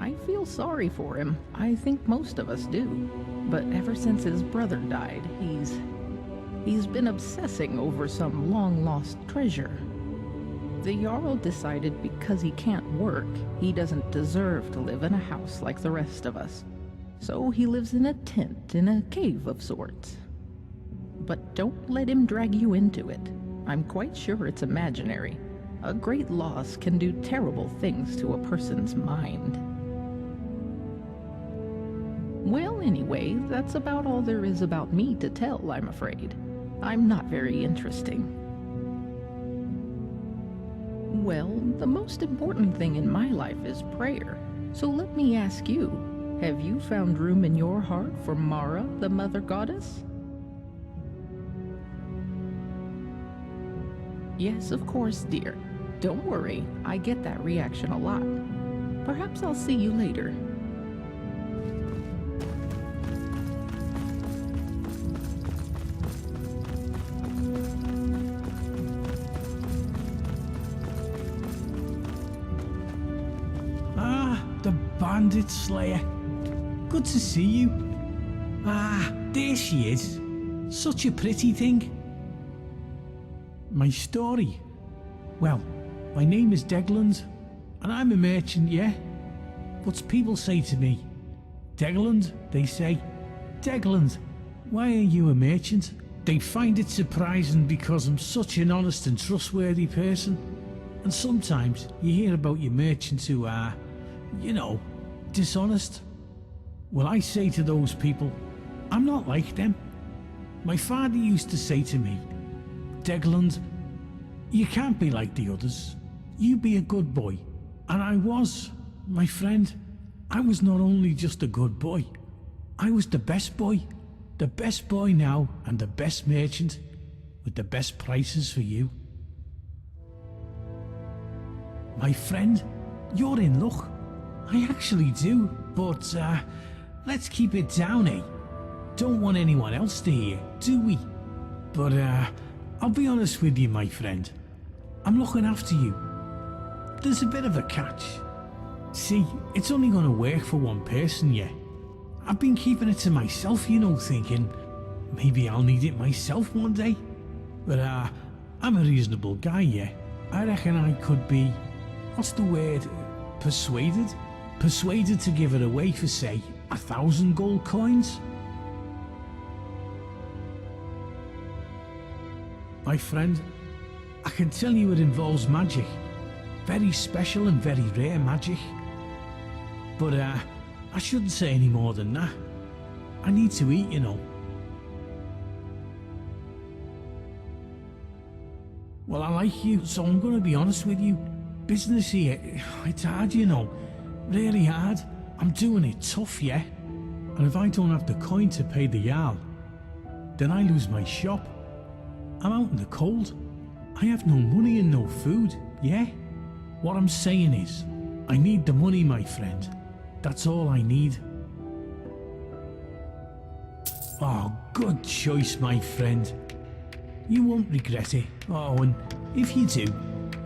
I feel sorry for him. I think most of us do. But ever since his brother died, he's been obsessing over some long-lost treasure. The Jarl decided because he can't work, he doesn't deserve to live in a house like the rest of us. So he lives in a tent in a cave of sorts. But don't let him drag you into it. I'm quite sure it's imaginary. A great loss can do terrible things to a person's mind. Well, anyway, that's about all there is about me to tell, I'm afraid. I'm not very interesting. Well, the most important thing in my life is prayer. So let me ask you, have you found room in your heart for Mara, the Mother Goddess? Yes, of course, dear. Don't worry, I get that reaction a lot. Perhaps I'll see you later. Ah, the Bandit Slayer. Good to see you. Ah, there she is. Such a pretty thing. My story. Well, my name is Degland, and I'm a merchant, yeah? But people say to me, Degland, they say, Degland, why are you a merchant? They find it surprising because I'm such an honest and trustworthy person. And sometimes you hear about your merchants who are, you know, dishonest. Well, I say to those people, I'm not like them. My father used to say to me, Degland, you can't be like the others. You be a good boy. And I was, my friend. I was not only just a good boy, I was the best boy. The best boy now and the best merchant with the best prices for you. My friend, you're in luck. I actually do, but let's keep it down, eh? Don't want anyone else to hear, do we? But I'll be honest with you, my friend. I'm looking after you. There's a bit of a catch. See, it's only gonna work for one person, yeah? I've been keeping it to myself, you know, thinking maybe I'll need it myself one day. But I'm a reasonable guy, yeah? I reckon I could be, what's the word, persuaded? Persuaded to give it away for, say, 1,000 gold coins? My friend, I can tell you it involves magic. Very special and very rare magic. But I shouldn't say any more than that. I need to eat, you know. Well, I like you, so I'm gonna be honest with you. Business here, it's hard, you know. Really hard. I'm doing it tough, yeah? And if I don't have the coin to pay the Jarl, then I lose my shop. I'm out in the cold. I have no money and no food, yeah? What I'm saying is, I need the money, my friend. That's all I need. Oh, good choice, my friend. You won't regret it. Oh, and if you do,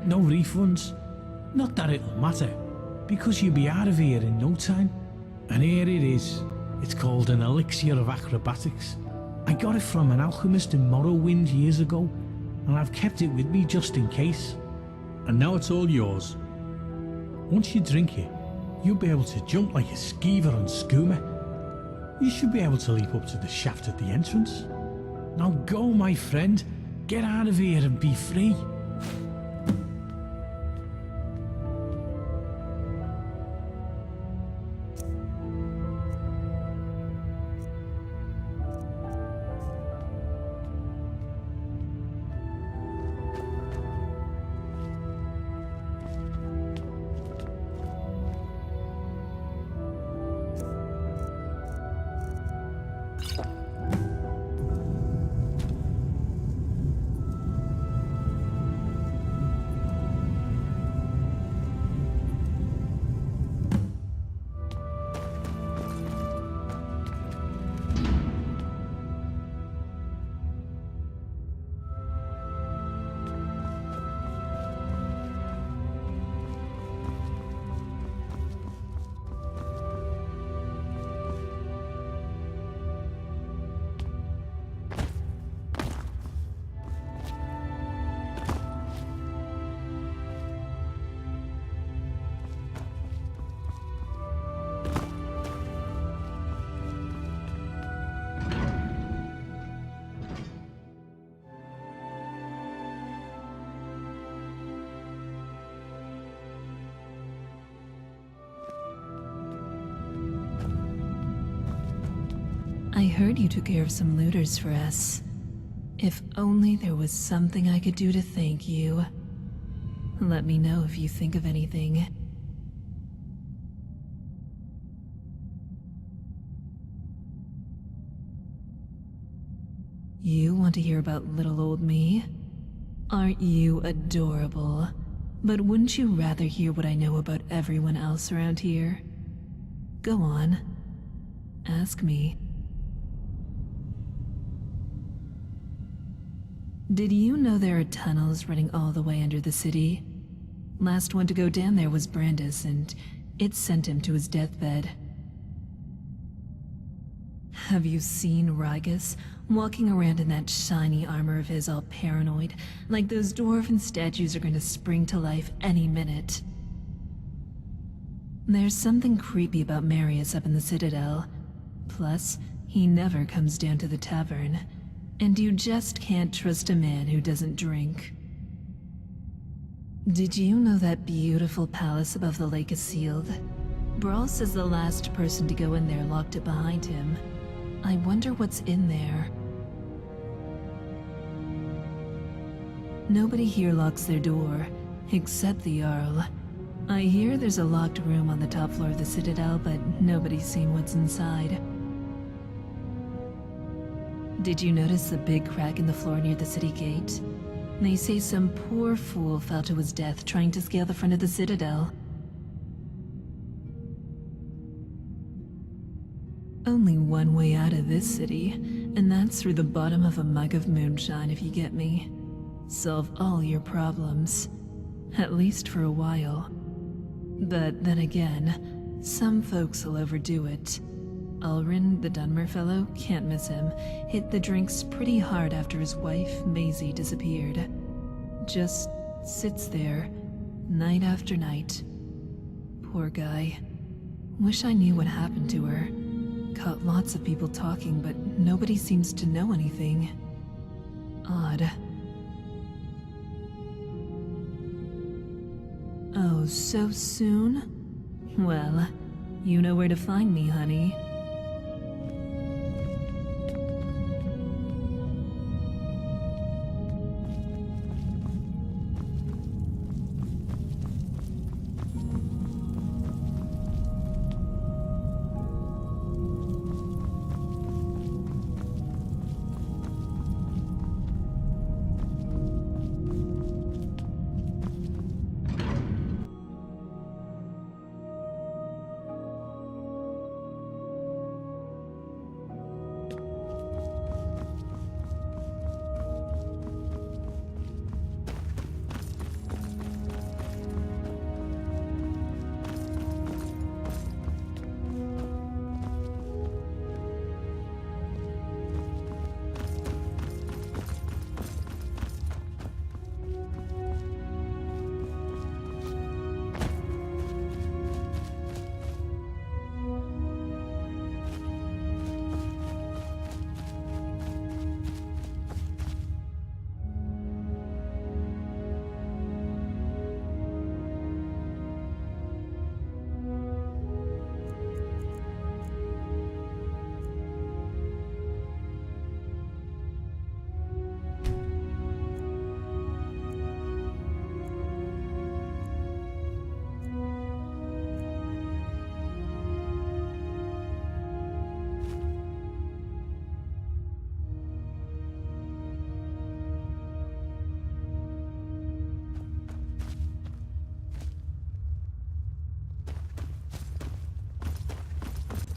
no refunds. Not that it'll matter, because you'll be out of here in no time. And here it is. It's called an elixir of acrobatics. I got it from an alchemist in Morrowind years ago, and I've kept it with me just in case. And now it's all yours. Once you drink it, you'll be able to jump like a skeever on skooma. You should be able to leap up to the shaft at the entrance. Now go, my friend. Get out of here and be free. I heard you took care of some looters for us. If only there was something I could do to thank you. Let me know if you think of anything. You want to hear about little old me? Aren't you adorable? But wouldn't you rather hear what I know about everyone else around here? Go on. Ask me. Did you know there are tunnels running all the way under the city? Last one to go down there was Brandis, and it sent him to his deathbed. Have you seen Rygus walking around in that shiny armor of his all paranoid, like those dwarven statues are going to spring to life any minute? There's something creepy about Marius up in the Citadel. Plus, he never comes down to the tavern. And you just can't trust a man who doesn't drink. Did you know that beautiful palace above the lake is sealed? Brawl says the last person to go in there locked it behind him. I wonder what's in there. Nobody here locks their door, except the Jarl. I hear there's a locked room on the top floor of the Citadel, but nobody's seen what's inside. Did you notice the big crack in the floor near the city gate? They say some poor fool fell to his death trying to scale the front of the Citadel. Only one way out of this city, and that's through the bottom of a mug of moonshine, if you get me. Solve all your problems. At least for a while. But then again, some folks will overdo it. Ulrin, the Dunmer fellow, can't miss him, hit the drinks pretty hard after his wife, Maisie, disappeared. Just sits there, night after night. Poor guy. Wish I knew what happened to her. Caught lots of people talking, but nobody seems to know anything. Odd. Oh, so soon? Well, you know where to find me, honey.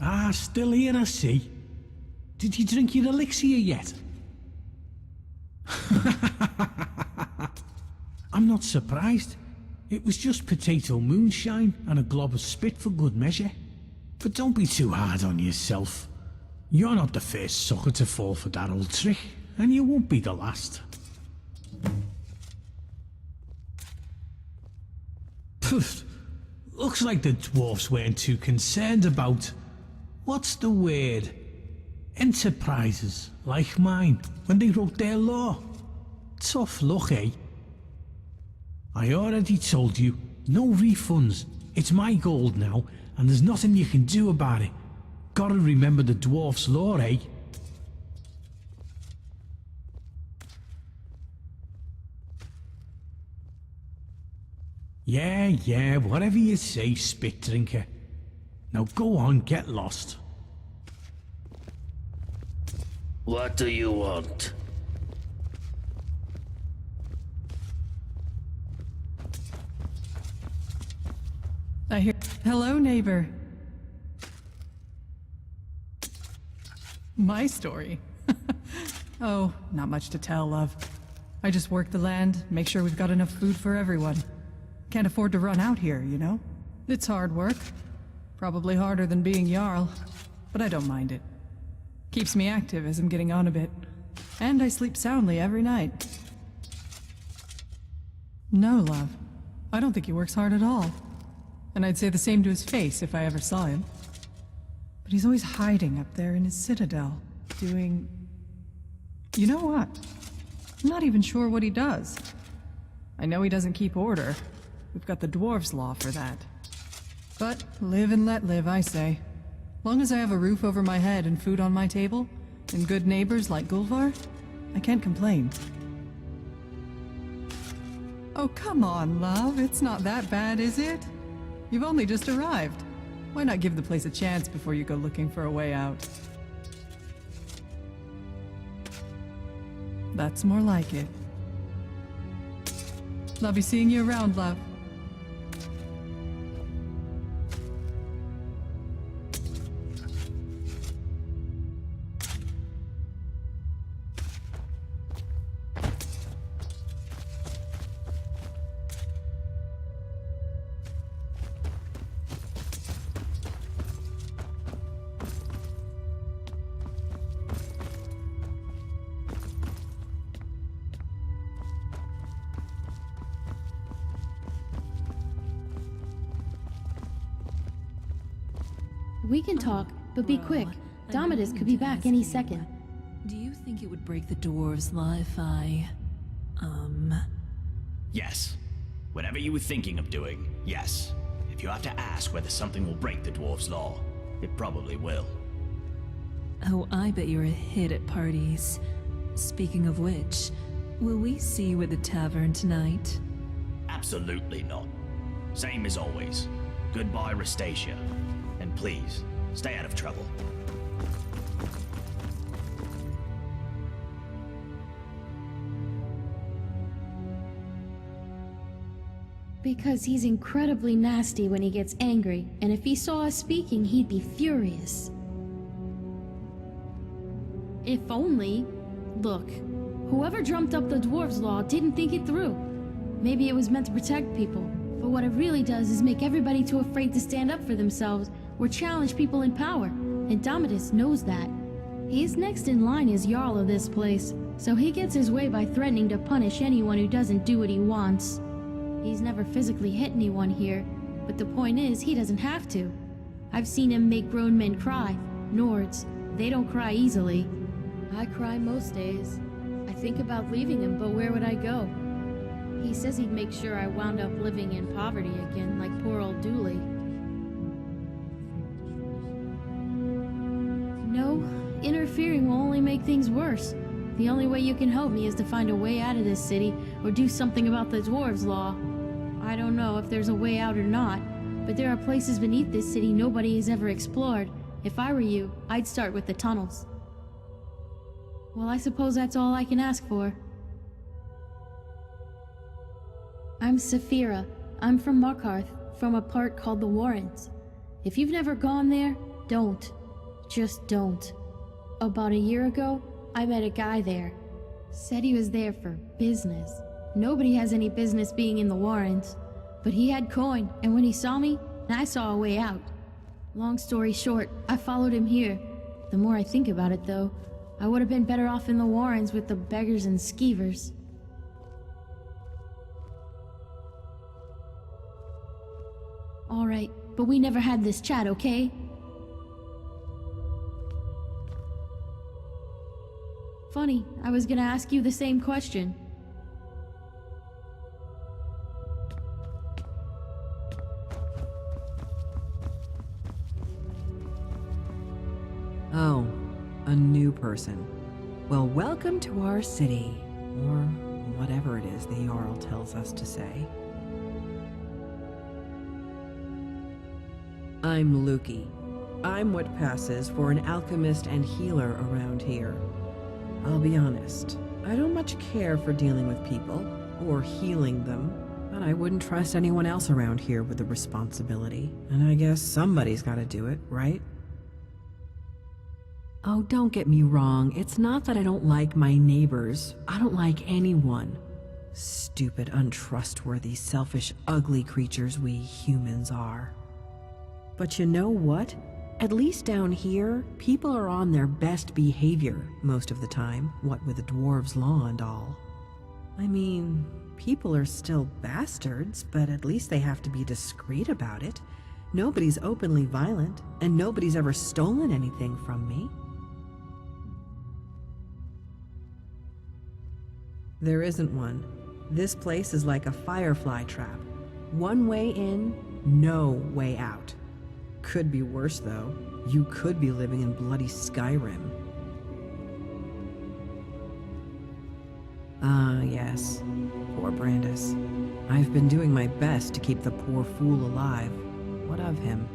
Ah, still here, I see. Did you drink your elixir yet? I'm not surprised. It was just potato moonshine and a glob of spit for good measure. But don't be too hard on yourself. You're not the first sucker to fall for that old trick, and you won't be the last. Pfft. Looks like the dwarfs weren't too concerned about... what's the word? Enterprises, like mine, when they wrote their law. Tough luck, eh? I already told you, no refunds. It's my gold now, and there's nothing you can do about it. Gotta remember the dwarf's law, eh? Yeah, whatever you say, spit drinker. Now go on, get lost. What do you want? I hear... Hello, neighbor. My story? Oh, not much to tell, love. I just work the land, make sure we've got enough food for everyone. Can't afford to run out here, you know? It's hard work. Probably harder than being Jarl, but I don't mind it. Keeps me active as I'm getting on a bit. And I sleep soundly every night. No, love. I don't think he works hard at all. And I'd say the same to his face if I ever saw him. But he's always hiding up there in his citadel, doing... You know what? I'm not even sure what he does. I know he doesn't keep order. We've got the dwarves' law for that. But live and let live, I say. Long as I have a roof over my head and food on my table, and good neighbors like Gulvar, I can't complain. Oh, come on, love. It's not that bad, is it? You've only just arrived. Why not give the place a chance before you go looking for a way out? That's more like it. Love you seeing you around, love. We can talk, but be quick. Domitus could be back any second. Do you think it would break the dwarves' law if I... Yes. Whatever you were thinking of doing, yes. If you have to ask whether something will break the dwarves' law, it probably will. Oh, I bet you're a hit at parties. Speaking of which, will we see you at the tavern tonight? Absolutely not. Same as always. Goodbye, Rastasia. And please, stay out of trouble. Because he's incredibly nasty when he gets angry, and if he saw us speaking, he'd be furious. If only... Look, whoever dreamt up the dwarves' law didn't think it through. Maybe it was meant to protect people, but what it really does is make everybody too afraid to stand up for themselves or challenge people in power, and Domitus knows that. He's next in line as Jarl of this place, so he gets his way by threatening to punish anyone who doesn't do what he wants. He's never physically hit anyone here, but the point is, he doesn't have to. I've seen him make grown men cry. Nords, they don't cry easily. I cry most days. I think about leaving him, but where would I go? He says he'd make sure I wound up living in poverty again, like poor old Dooley. No, interfering will only make things worse. The only way you can help me is to find a way out of this city, or do something about the dwarves' law. I don't know if there's a way out or not, but there are places beneath this city nobody has ever explored. If I were you, I'd start with the tunnels. Well, I suppose that's all I can ask for. I'm Saphira. I'm from Markarth, from a part called the Warrens. If you've never gone there, don't. Just don't. About a year ago, I met a guy there. Said he was there for business. Nobody has any business being in the Warrens. But he had coin, and when he saw me, I saw a way out. Long story short, I followed him here. The more I think about it, though, I would have been better off in the Warrens with the beggars and skeevers. Alright, but we never had this chat, okay? Funny, I was gonna ask you the same question. Oh, a new person. Well, welcome to our city, or whatever it is the Jarl tells us to say. I'm Luki. I'm what passes for an alchemist and healer around here. I'll be honest, I don't much care for dealing with people, or healing them, but I wouldn't trust anyone else around here with the responsibility, and I guess somebody's gotta do it, right? Oh, don't get me wrong, it's not that I don't like my neighbors. I don't like anyone. Stupid, untrustworthy, selfish, ugly creatures we humans are. But you know what? At least down here, people are on their best behavior most of the time, what with the dwarves' law and all. I mean, people are still bastards, but at least they have to be discreet about it. Nobody's openly violent, and nobody's ever stolen anything from me. There isn't one. This place is like a firefly trap. One way in, no way out. Could be worse, though. You could be living in bloody Skyrim. Ah, yes. Poor Brandis. I've been doing my best to keep the poor fool alive. What of him?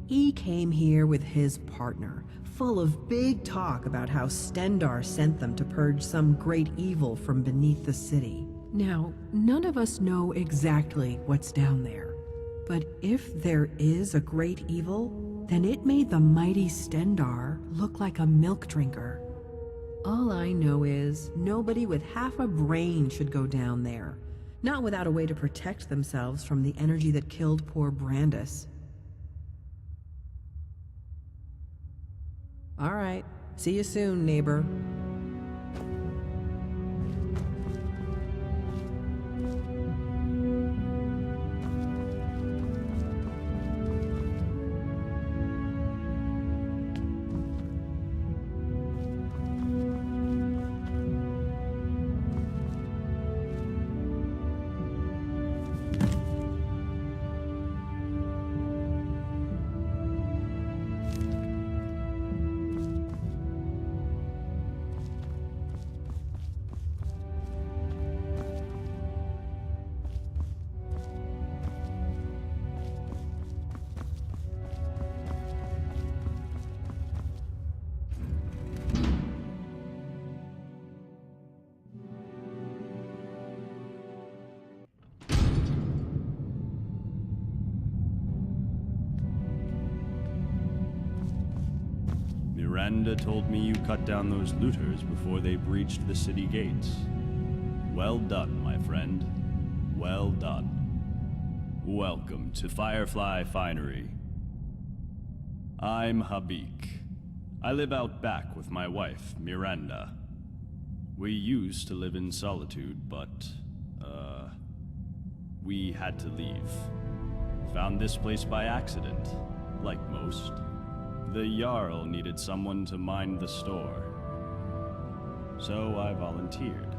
He came here with his partner, full of big talk about how Stendar sent them to purge some great evil from beneath the city. Now, none of us know exactly what's down there, but if there is a great evil, then it made the mighty Stendar look like a milk drinker. All I know is nobody with half a brain should go down there, not without a way to protect themselves from the energy that killed poor Brandis. All right. See you soon, neighbor. Miranda told me you cut down those looters before they breached the city gates. Well done, my friend. Well done. Welcome to Firefly Finery. I'm Habik. I live out back with my wife, Miranda. We used to live in solitude, but, we had to leave. Found this place by accident, like most. The Jarl needed someone to mind the store. So I volunteered.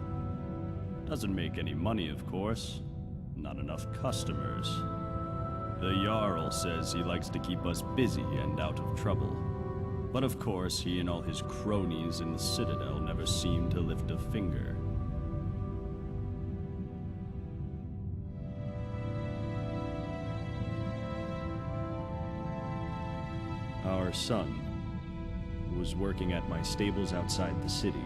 Doesn't make any money, of course. Not enough customers. The Jarl says he likes to keep us busy and out of trouble. But of course, he and all his cronies in the Citadel never seem to lift a finger. Our son was working at my stables outside the city.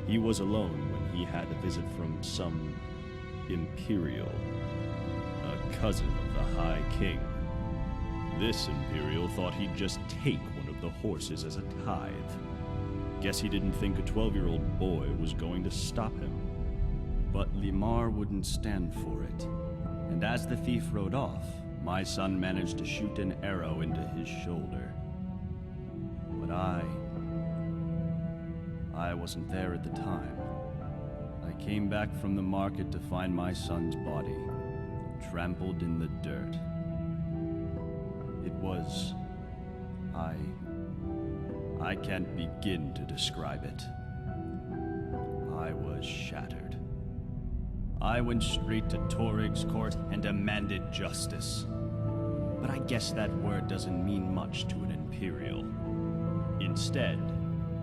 He was alone when he had a visit from some Imperial, a cousin of the High King. This Imperial thought he'd just take one of the horses as a tithe. Guess he didn't think a 12-year-old boy was going to stop him. But Limar wouldn't stand for it. And as the thief rode off, my son managed to shoot an arrow into his shoulder. But I wasn't there at the time. I came back from the market to find my son's body, trampled in the dirt. It was... I can't begin to describe it. I was shattered. I went straight to Torig's court and demanded justice. But I guess that word doesn't mean much to an Imperial. Instead,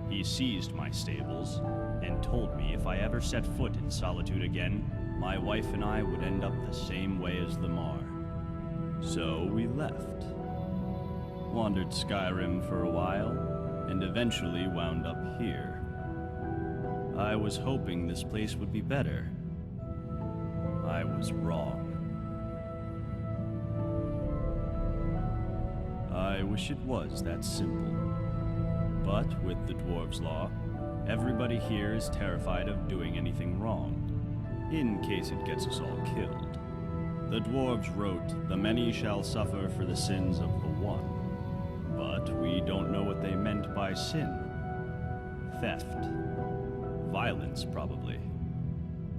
he seized my stables and told me if I ever set foot in Solitude again, my wife and I would end up the same way as Limar. So we left. Wandered Skyrim for a while, and eventually wound up here. I was hoping this place would be better. I was wrong. I wish it was that simple. But with the Dwarves' Law, Everybody here is terrified of doing anything wrong, in case it gets us all killed. The dwarves wrote, "The many shall suffer for the sins of the one." But we don't know what they meant by sin. Theft. Violence, probably.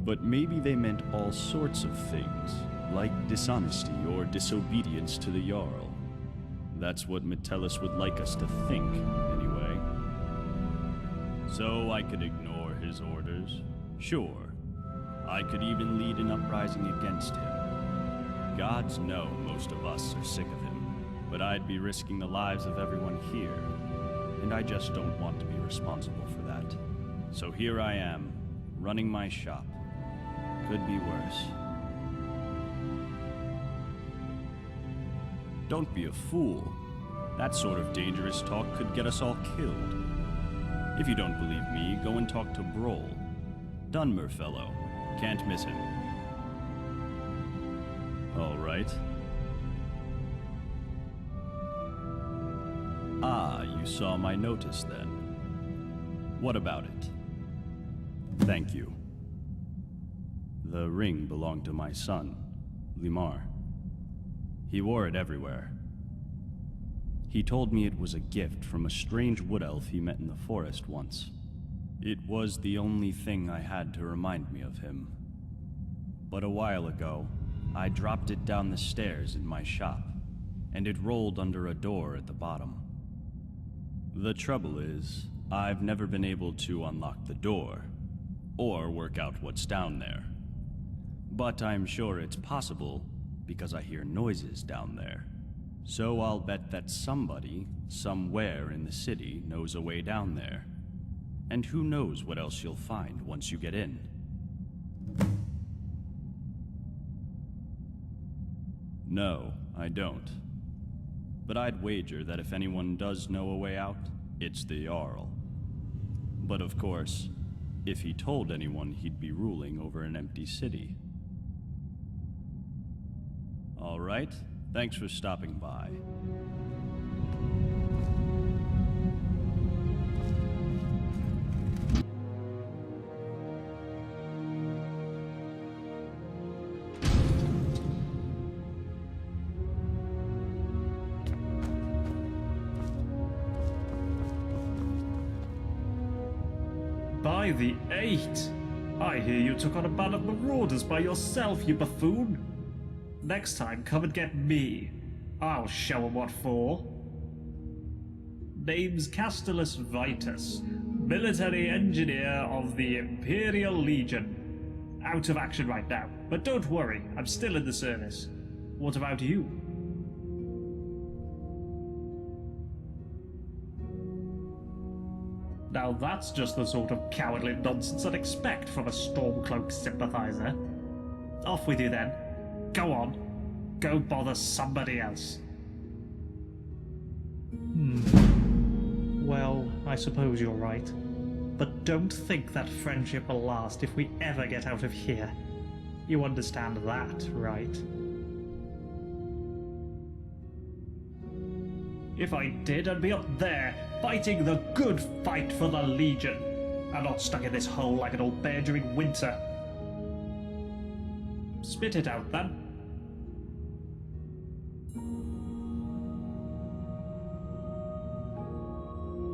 But maybe they meant all sorts of things, like dishonesty or disobedience to the Jarl. That's what Metellus would like us to think, anyway. So I could ignore his orders. Sure. I could even lead an uprising against him. Gods know most of us are sick of him, but I'd be risking the lives of everyone here, and I just don't want to be responsible for that. So here I am, running my shop. Could be worse. Don't be a fool. That sort of dangerous talk could get us all killed. If you don't believe me, go and talk to Broll. Dunmer fellow. Can't miss him. All right. Ah, you saw my notice then. What about it? Thank you. The ring belonged to my son, Limar. He wore it everywhere. He told me it was a gift from a strange wood elf he met in the forest once. It was the only thing I had to remind me of him. But a while ago, I dropped it down the stairs in my shop, and it rolled under a door at the bottom. The trouble is, I've never been able to unlock the door, or work out what's down there. But I'm sure it's possible, because I hear noises down there. So I'll bet that somebody, somewhere in the city, knows a way down there. And who knows what else you'll find once you get in. No, I don't. But I'd wager that if anyone does know a way out, it's the Jarl. But of course, if he told anyone, he'd be ruling over an empty city. All right, thanks for stopping by. By the 8! I hear you took on a band of marauders by yourself, you buffoon! Next time, come and get me. I'll show 'em what for. Name's Castellus Vitus, military engineer of the Imperial Legion. Out of action right now, but don't worry, I'm still in the service. What about you? Now that's just the sort of cowardly nonsense I'd expect from a Stormcloak sympathizer. Off with you then. Go on. Go bother somebody else. Well, I suppose you're right. But don't think that friendship will last if we ever get out of here. You understand that, right? If I did, I'd be up there, fighting the good fight for the Legion. I'm not stuck in this hole like an old bear during winter. Spit it out, then.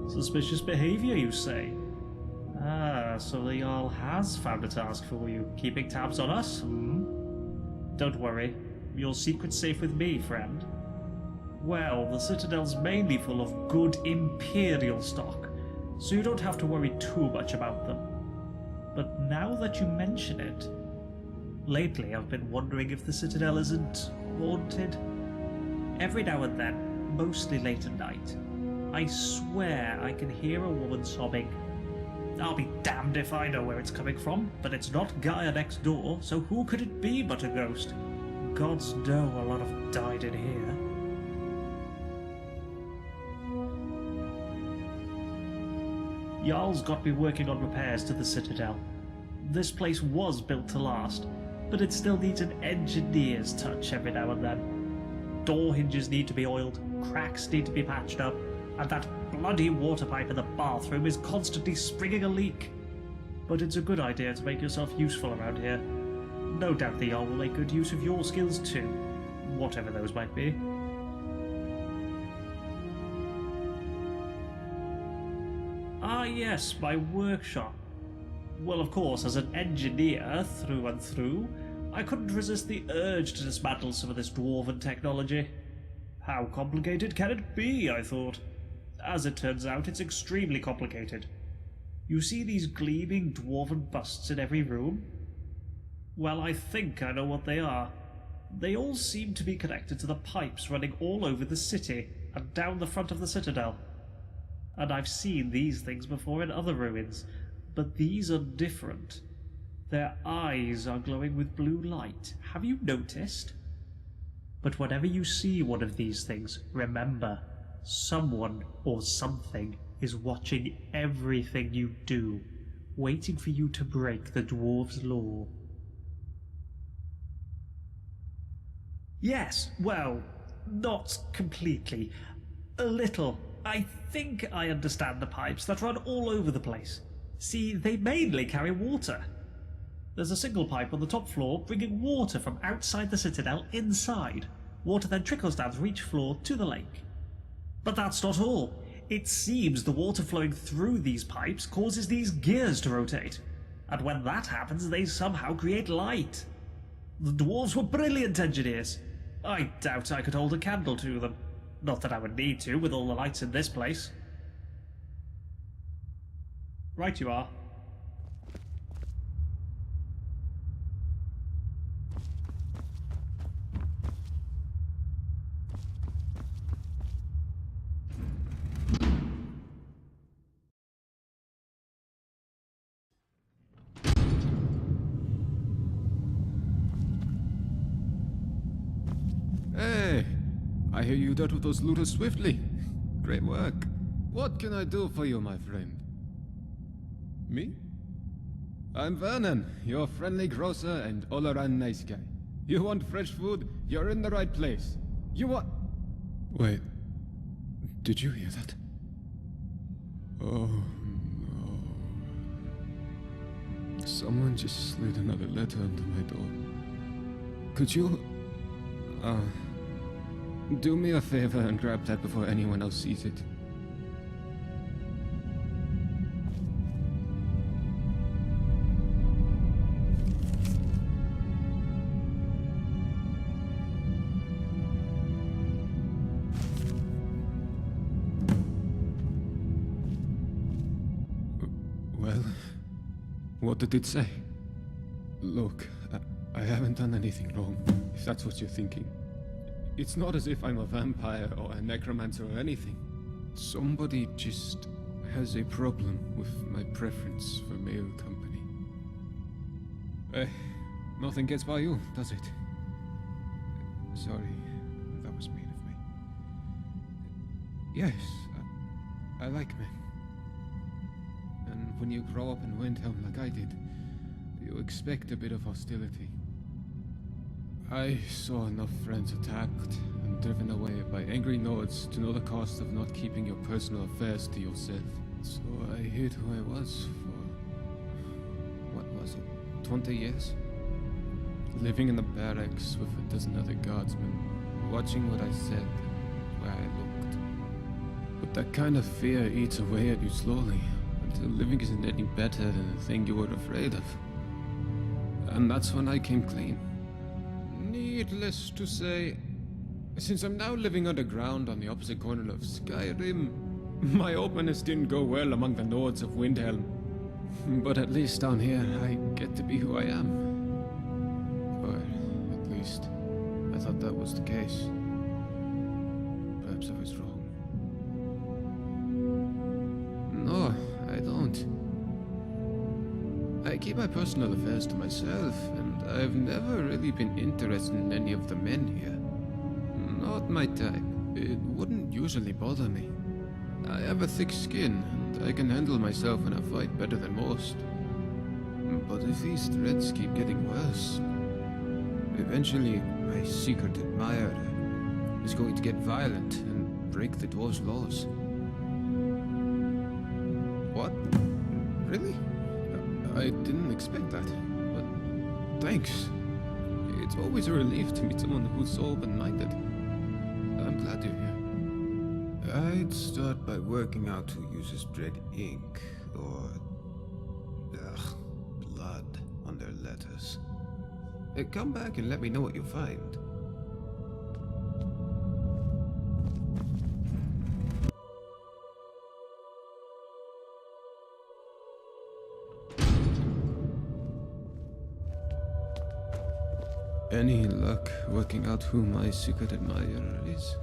Suspicious behavior, you say? Ah, so the Jarl has found a task for you, keeping tabs on us, Don't worry, your secret's safe with me, friend. Well, the Citadel's mainly full of good Imperial stock, so you don't have to worry too much about them. But now that you mention it, lately I've been wondering if the Citadel isn't haunted. Every now and then, mostly late at night, I swear I can hear a woman sobbing. I'll be damned if I know where it's coming from, but it's not Gaia next door, so who could it be but a ghost? Gods know a lot have died in here. Jarl's got me working on repairs to the Citadel. This place was built to last, but it still needs an engineer's touch every now and then. Door hinges need to be oiled, cracks need to be patched up, and that bloody water pipe in the bathroom is constantly springing a leak. But it's a good idea to make yourself useful around here. No doubt the Jarl will make good use of your skills too, whatever those might be. Ah yes, my workshop. Well, of course, as an engineer through and through, I couldn't resist the urge to dismantle some of this dwarven technology. How complicated can it be, I thought. As it turns out, it's extremely complicated. You see these gleaming dwarven busts in every room? Well, I think I know what they are. They all seem to be connected to the pipes running all over the city and down the front of the citadel. And I've seen these things before in other ruins, but these are different. Their eyes are glowing with blue light. Have you noticed? But whenever you see one of these things, remember, someone or something is watching everything you do, waiting for you to break the dwarves' law. Yes, well, not completely. A little. I think I understand the pipes that run all over the place. See, they mainly carry water. There's a single pipe on the top floor bringing water from outside the citadel inside. Water then trickles down through each floor to the lake. But that's not all. It seems the water flowing through these pipes causes these gears to rotate. And when that happens, they somehow create light. The dwarves were brilliant engineers. I doubt I could hold a candle to them. Not that I would need to, with all the lights in this place. Right you are. Hey, I hear you dealt with those looters swiftly. Great work. What can I do for you, my friend? Me? I'm Vernon, your friendly grocer and all-around nice guy. You want fresh food? You're in the right place. You want... Wait, did you hear that? Oh, no. Someone just slid another letter under my door. Could you... do me a favor and grab that before anyone else sees it. Well, what did it say? Look, I haven't done anything wrong, if that's what you're thinking. It's not as if I'm a vampire or a necromancer or anything. Somebody just has a problem with my preference for male company. Nothing gets by you, does it? Sorry, that was mean of me. Yes, I like men. And when you grow up in Windhelm like I did, you expect a bit of hostility. I saw enough friends attacked and driven away by angry Nords to know the cost of not keeping your personal affairs to yourself. So I hid who I was for... what was it? 20 years? Living in the barracks with a dozen other guardsmen, watching what I said and where I looked. But that kind of fear eats away at you slowly, until living isn't any better than the thing you were afraid of. And that's when I came clean. Needless to say, since I'm now living underground on the opposite corner of Skyrim, my openness didn't go well among the Nords of Windhelm. But at least down here, I get to be who I am. Or at least, I thought that was the case. Perhaps I was wrong. No, I don't. I keep my personal affairs to myself, and I've never really been interested in any of the men here. Not my type. It wouldn't usually bother me. I have a thick skin, and I can handle myself in a fight better than most. But if these threats keep getting worse, eventually my secret admirer is going to get violent and break the dwarves' laws. I didn't expect that, but thanks. It's always a relief to meet someone who's so open-minded. I'm glad you're here. I'd start by working out who uses red ink, or blood on their letters. Come back and let me know what you find. Any luck working out who my secret admirer is?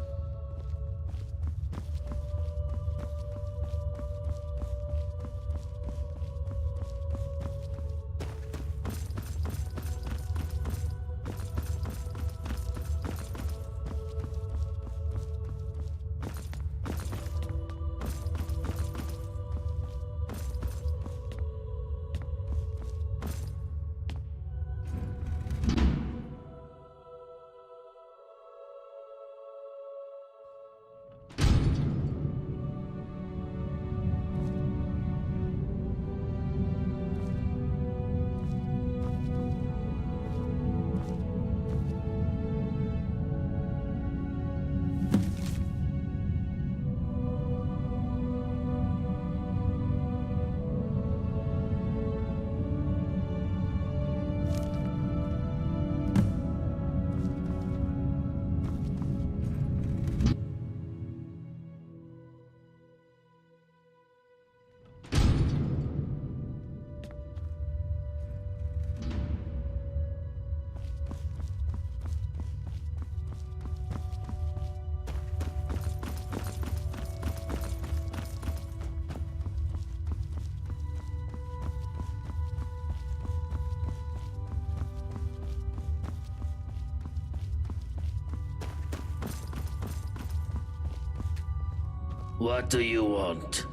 What do you want?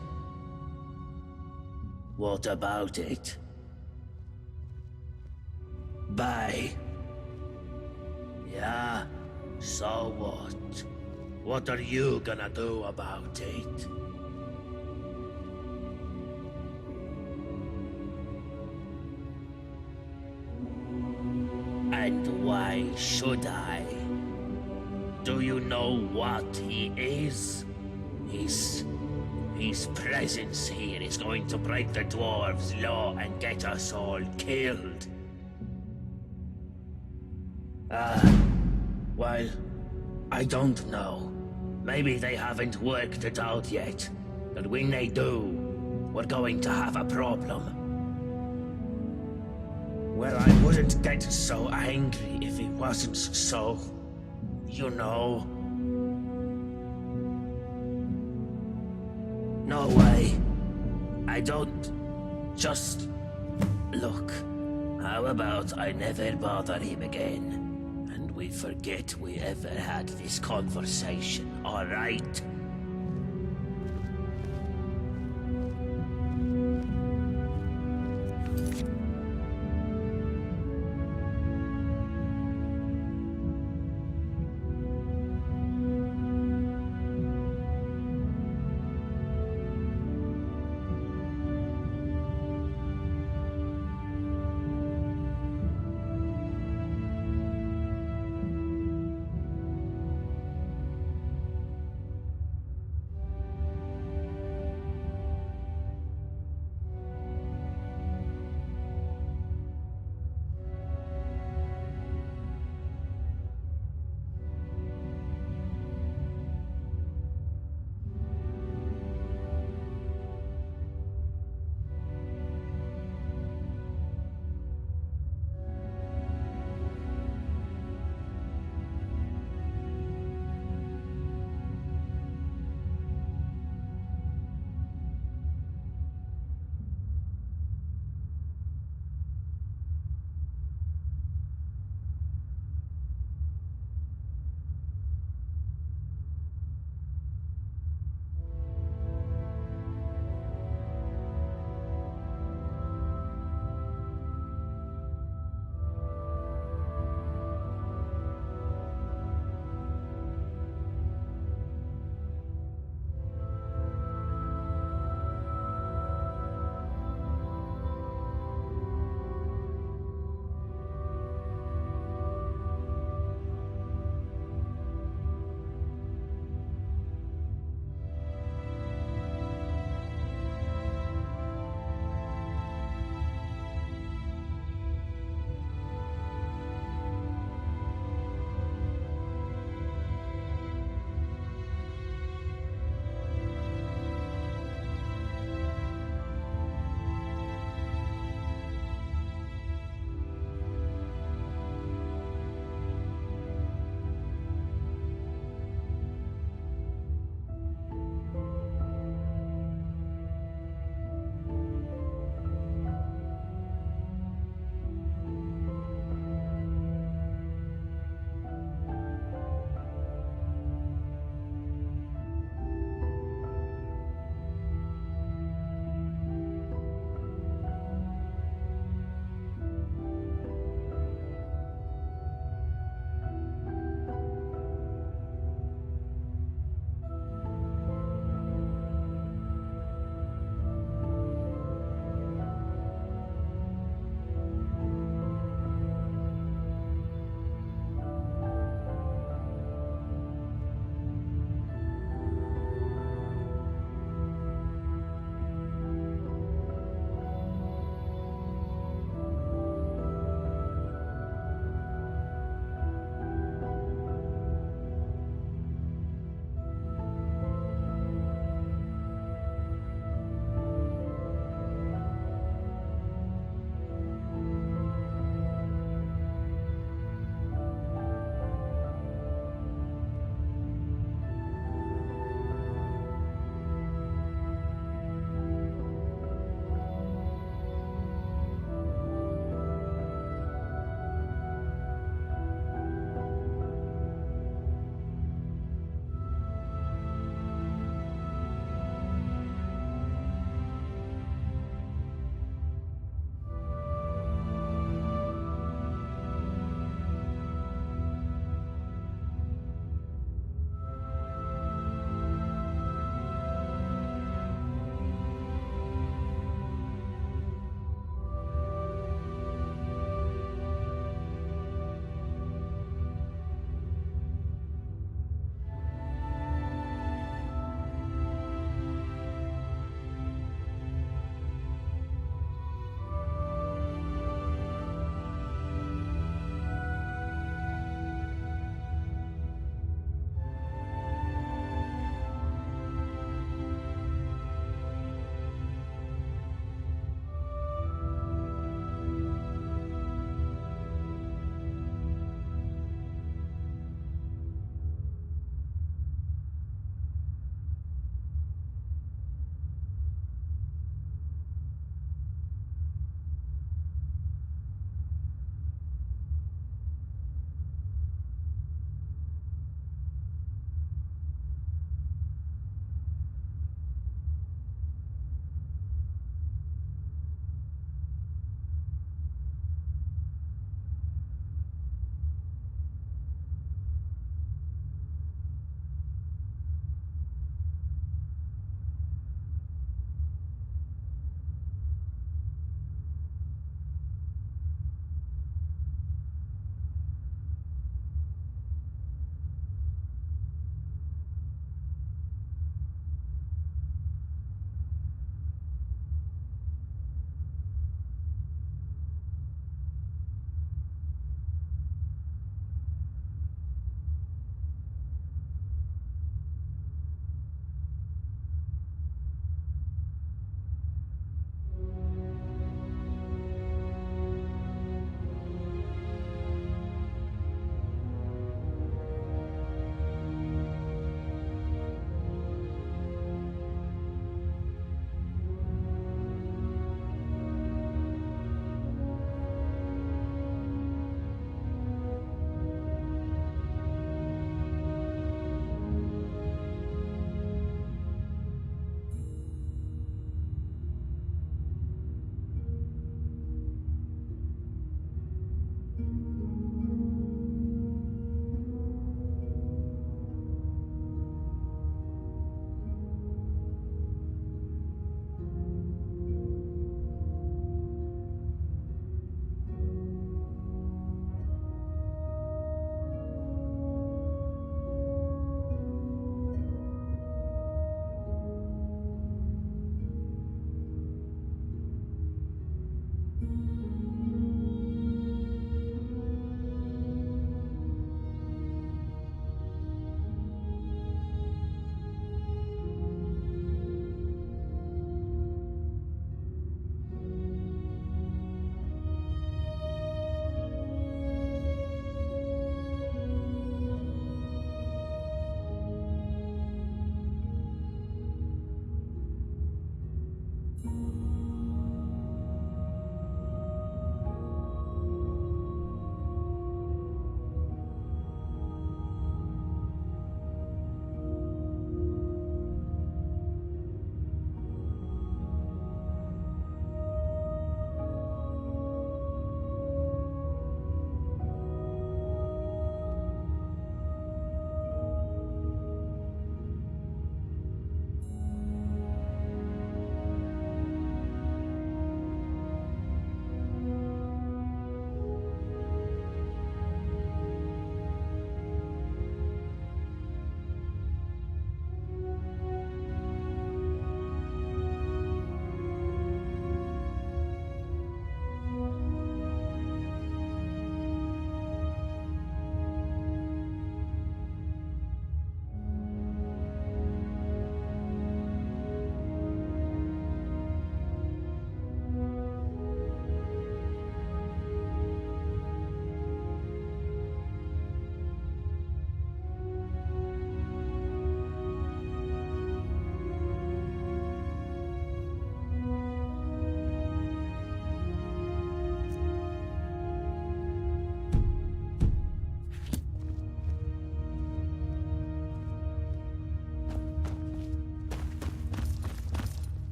What about it? Buy. Yeah? So what? What are you gonna do about it? And why should I? Do you know what he is? His presence here is going to break the dwarves' law and get us all killed. Well, I don't know. Maybe they haven't worked it out yet. And when they do, we're going to have a problem. Well, I wouldn't get so angry if it wasn't so, you know. No way. I don't. Just look. How about I never bother him again? And we forget we ever had this conversation, alright?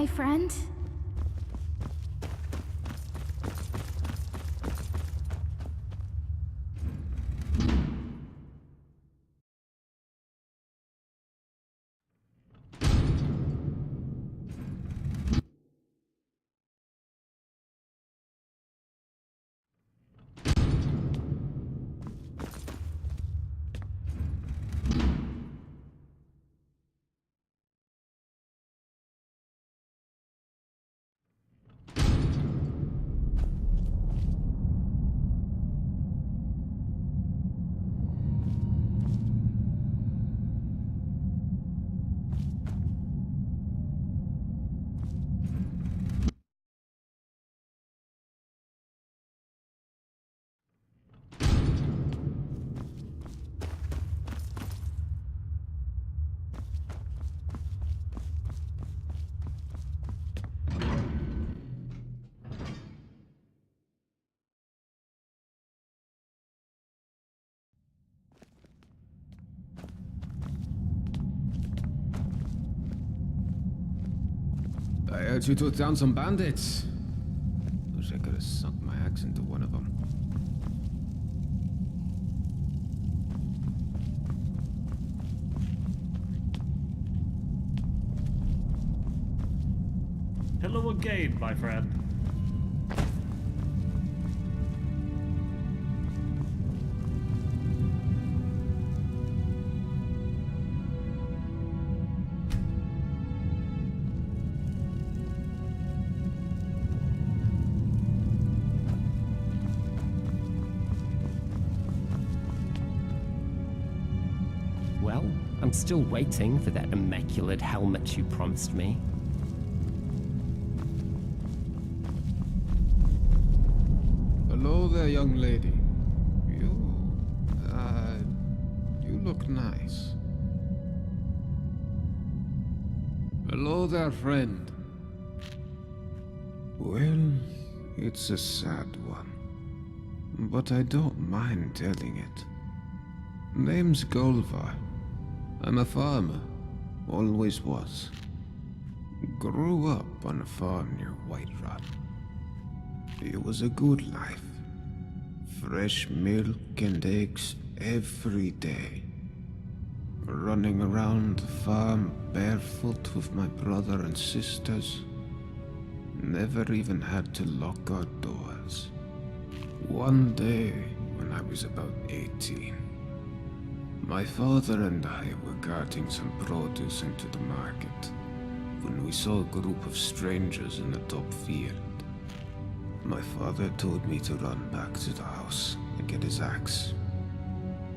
my friend. I heard you took down some bandits. Wish I could have sunk my axe into one of them. Hello again, my friend. Well, I'm still waiting for that immaculate helmet you promised me. Hello there, young lady. You look nice. Hello there, friend. Well, it's a sad one, but I don't mind telling it. Name's Golvar. I'm a farmer. Always was. Grew up on a farm near Whiterun. It was a good life. Fresh milk and eggs every day. Running around the farm barefoot with my brother and sisters. Never even had to lock our doors. One day, when I was about 18, my father and I were carting some produce into the market when we saw a group of strangers in the top field. My father told me to run back to the house and get his axe.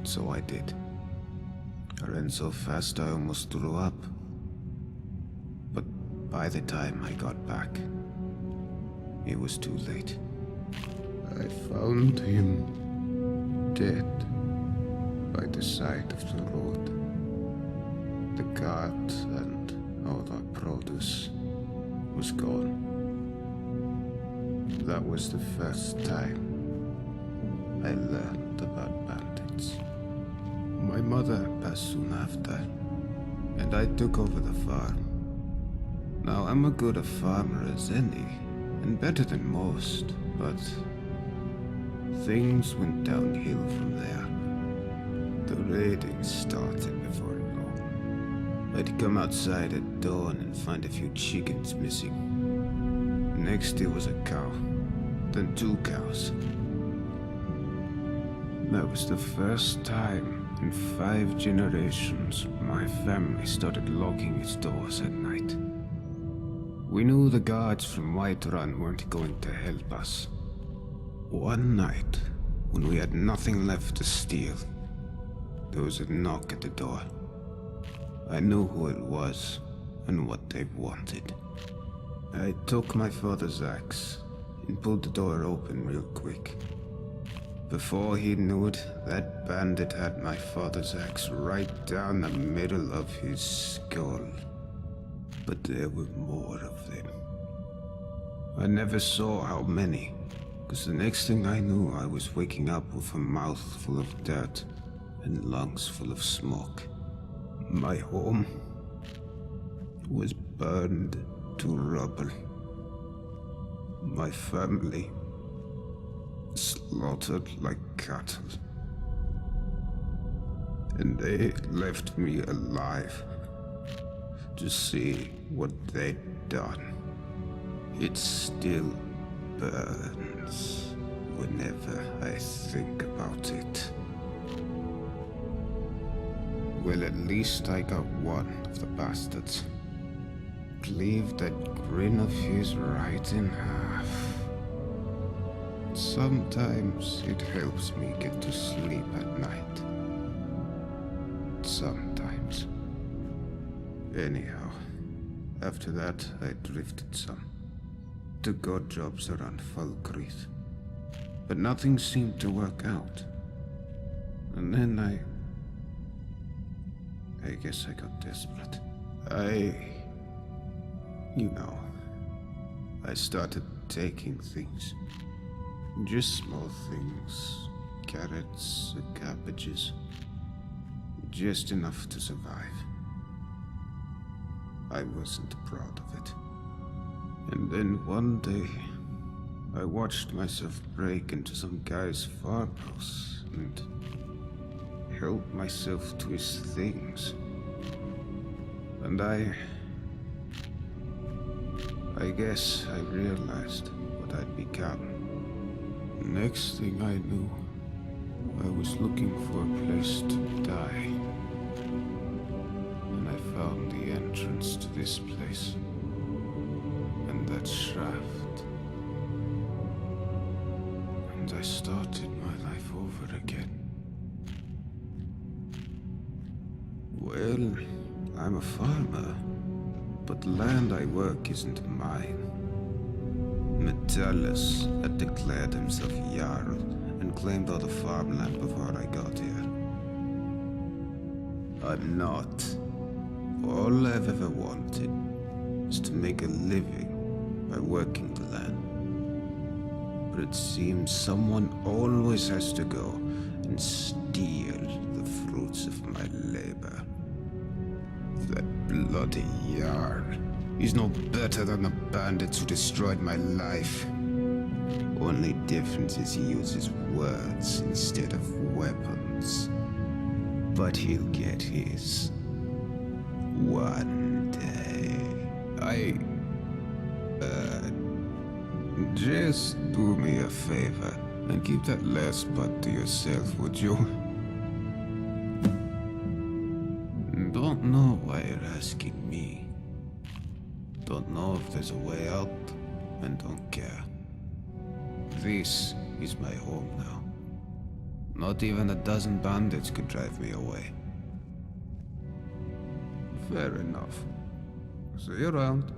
So I did. I ran so fast I almost threw up. But by the time I got back, it was too late. I found him dead by the side of the road. The cart and all our produce was gone. That was the first time I learned about bandits. My mother passed soon after, and I took over the farm. Now I'm as good a farmer as any, and better than most, but things went downhill from there. The raiding started before long. I'd come outside at dawn and find a few chickens missing. Next it was a cow, then 2 cows. That was the first time in 5 generations my family started locking its doors at night. We knew the guards from Whiterun weren't going to help us. One night, when we had nothing left to steal, there was a knock at the door. I knew who it was and what they wanted. I took my father's axe and pulled the door open real quick. Before he knew it, that bandit had my father's axe right down the middle of his skull. But there were more of them. I never saw how many, because the next thing I knew I was waking up with a mouth full of dirt and lungs full of smoke. My home was burned to to rubble. My family slaughtered like cattle. And they left me alive to see what they'd done. It still burns whenever I think about it. Well, at least I got one of the bastards. Cleaved that grin of his right in half. Sometimes it helps me get to sleep at night. Sometimes. Anyhow, after that I drifted some. Took odd jobs around Falkreath. But nothing seemed to work out. And then I guess I got desperate. I started taking things. Just small things. Carrots, cabbages. Just enough to survive. I wasn't proud of it. And then one day, I watched myself break into some guy's farmhouse and help myself to his things. And I guess I realized what I'd become. Next thing I knew, I was looking for a place to die. And I found the entrance to this place. And that shaft. And I started my life over again. Well, I'm a farmer, but the land I work isn't mine. Metellus had declared himself Jarl and claimed all the farmland before I got here. I'm not. All I've ever wanted is to make a living by working the land. But it seems someone always has to go and steal the fruits of my labor. That bloody Jarl. He's no better than the bandits who destroyed my life. Only difference is he uses words instead of weapons. But he'll get his. One day. Just do me a favor and keep that last part to yourself, would you? Don't know why you're asking me. Don't know if there's a way out, and don't care. This is my home now. Not even a dozen bandits could drive me away. Fair enough. See you around.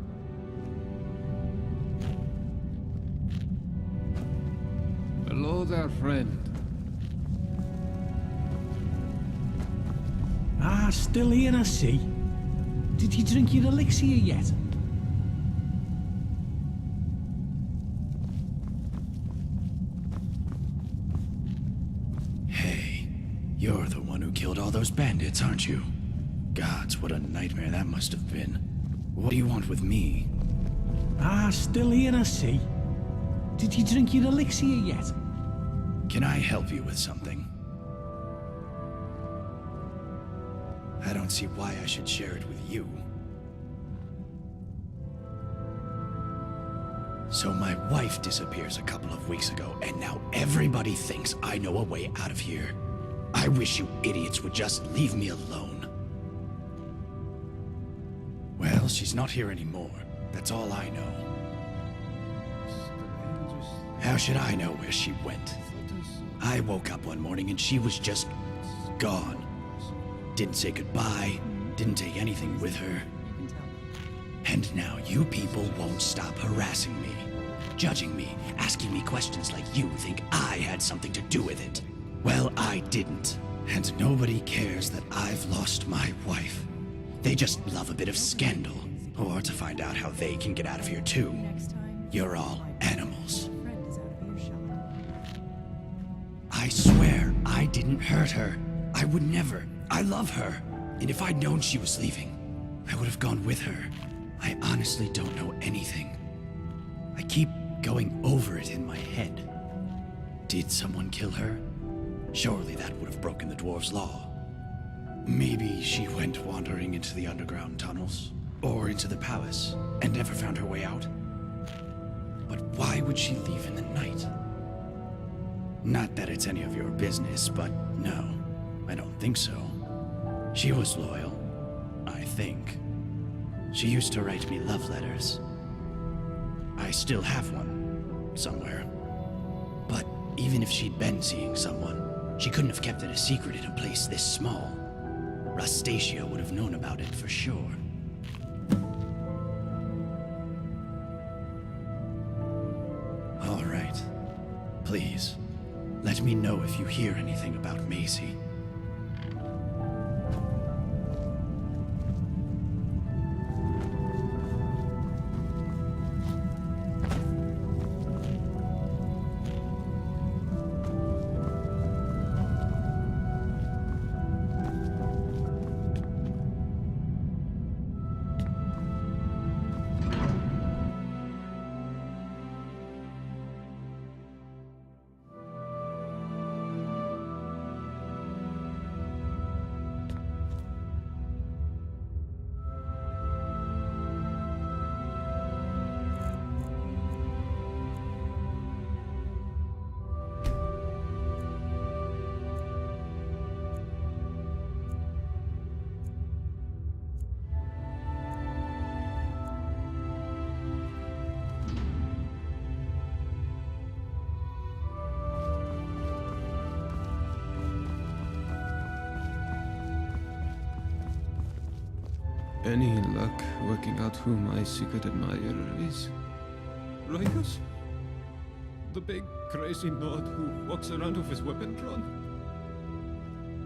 Hello there, friend. Ah, still here, I see. Did you drink your elixir yet? Hey, you're the one who killed all those bandits, aren't you? Gods, what a nightmare that must have been. What do you want with me? Ah, still here, I see. Did you drink your elixir yet? Can I help you with something? I don't see why I should share it with you. So my wife disappears a couple of weeks ago, and now everybody thinks I know a way out of here. I wish you idiots would just leave me alone. Well, she's not here anymore. That's all I know. How should I know where she went? I woke up one morning and she was just gone. Didn't say goodbye, didn't take anything with her. And now you people won't stop harassing me, judging me, asking me questions like you think I had something to do with it. Well, I didn't. And nobody cares that I've lost my wife. They just love a bit of scandal, or to find out how they can get out of here too. You're all animals. I swear I didn't hurt her. I would never. I love her. And if I'd known she was leaving, I would have gone with her. I honestly don't know anything. I keep going over it in my head. Did someone kill her? Surely that would have broken the dwarves' law. Maybe she went wandering into the underground tunnels, or into the palace, and never found her way out. But why would she leave in the night? Not that it's any of your business, but no, I don't think so. She was loyal, I think. She used to write me love letters. I still have one, somewhere. But even if she'd been seeing someone, she couldn't have kept it a secret in a place this small. Rustacia would have known about it for sure. All right. Please, let me know if you hear anything about Maisie. Any luck working out who my secret admirer is? Rikus? The big, crazy Nord who walks around with his weapon drawn?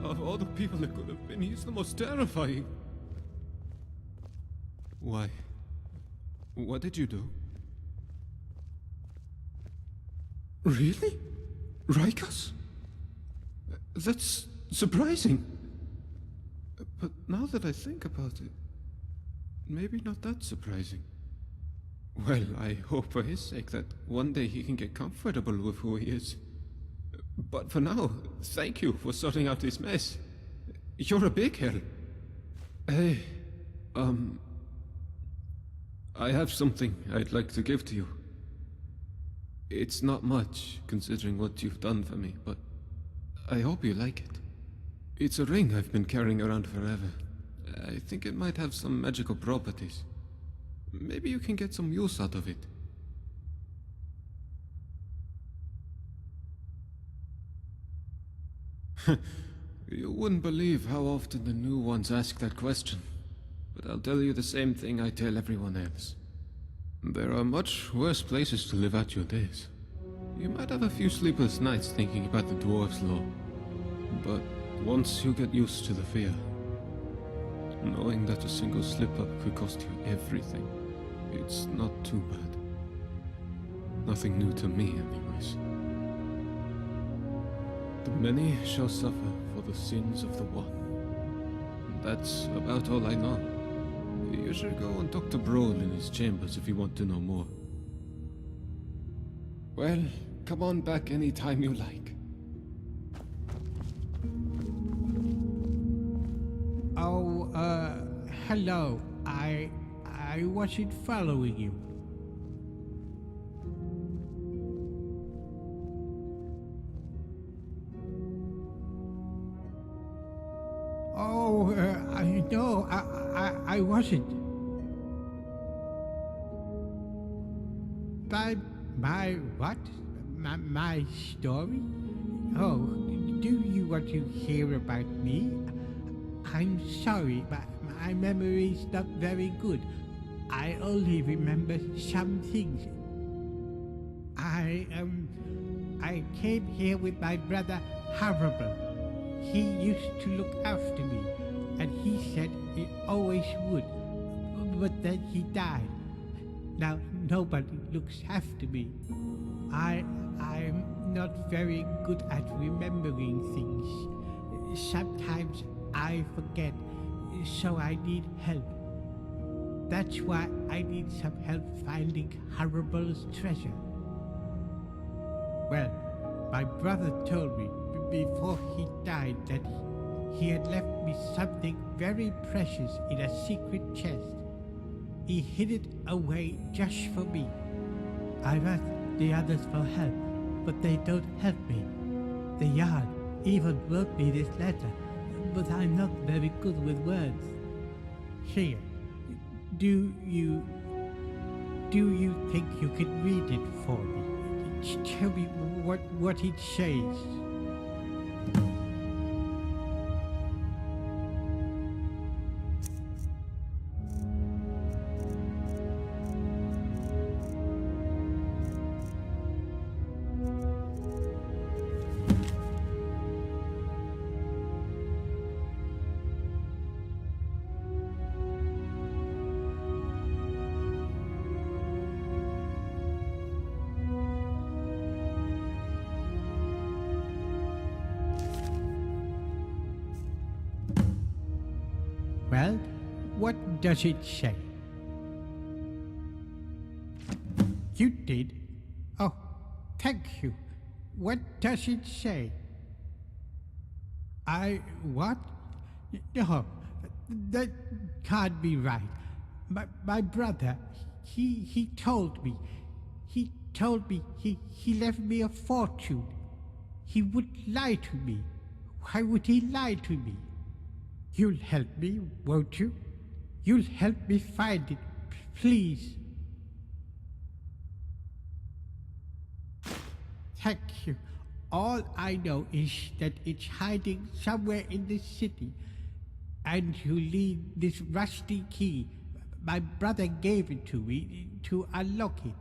Of all the people it could have been, he's the most terrifying. Why? What did you do? Really? Rikus? That's surprising. But now that I think about it, maybe not that surprising. Well, I hope for his sake that one day he can get comfortable with who he is. But for now, thank you for sorting out this mess. You're a big help. Hey, I have something I'd like to give to you. It's not much, considering what you've done for me, but I hope you like it. It's a ring I've been carrying around forever. I think it might have some magical properties. Maybe you can get some use out of it. You wouldn't believe how often the new ones ask that question. But I'll tell you the same thing I tell everyone else. There are much worse places to live out your days. You might have a few sleepless nights thinking about the dwarves' law. But once you get used to the fear, knowing that a single slip-up could cost you everything, it's not too bad. Nothing new to me, anyways. The many shall suffer for the sins of the one. That's about all I know. You should go and talk to Brawl in his chambers if you want to know more. Well, come on back anytime you like. Oh, hello. I wasn't following you. Oh, no, I wasn't. My what? My story? Oh, do you want to hear about me? I'm sorry, but my memory's not very good. I only remember some things. I came here with my brother Horrible. He used to look after me, and he said he always would. But then he died. Now nobody looks after me. I'm not very good at remembering things. Sometimes I forget, so I need help. That's why I need some help finding Haribel's treasure. Well, my brother told me before he died that he had left me something very precious in a secret chest. He hid it away just for me. I've asked the others for help, but they don't help me. The Yard even wrote me this letter, but I'm not very good with words. Here, do you think you can read it for me? Tell me what it says. Well, what does it say? You did? Oh, thank you. What does it say? What? No, that can't be right. My brother, he told me. He told me he left me a fortune. He would lie to me. Why would he lie to me? You'll help me, won't you? You'll help me find it, please. Thank you. All I know is that it's hiding somewhere in the city, and you need this rusty key. My brother gave it to me to unlock it.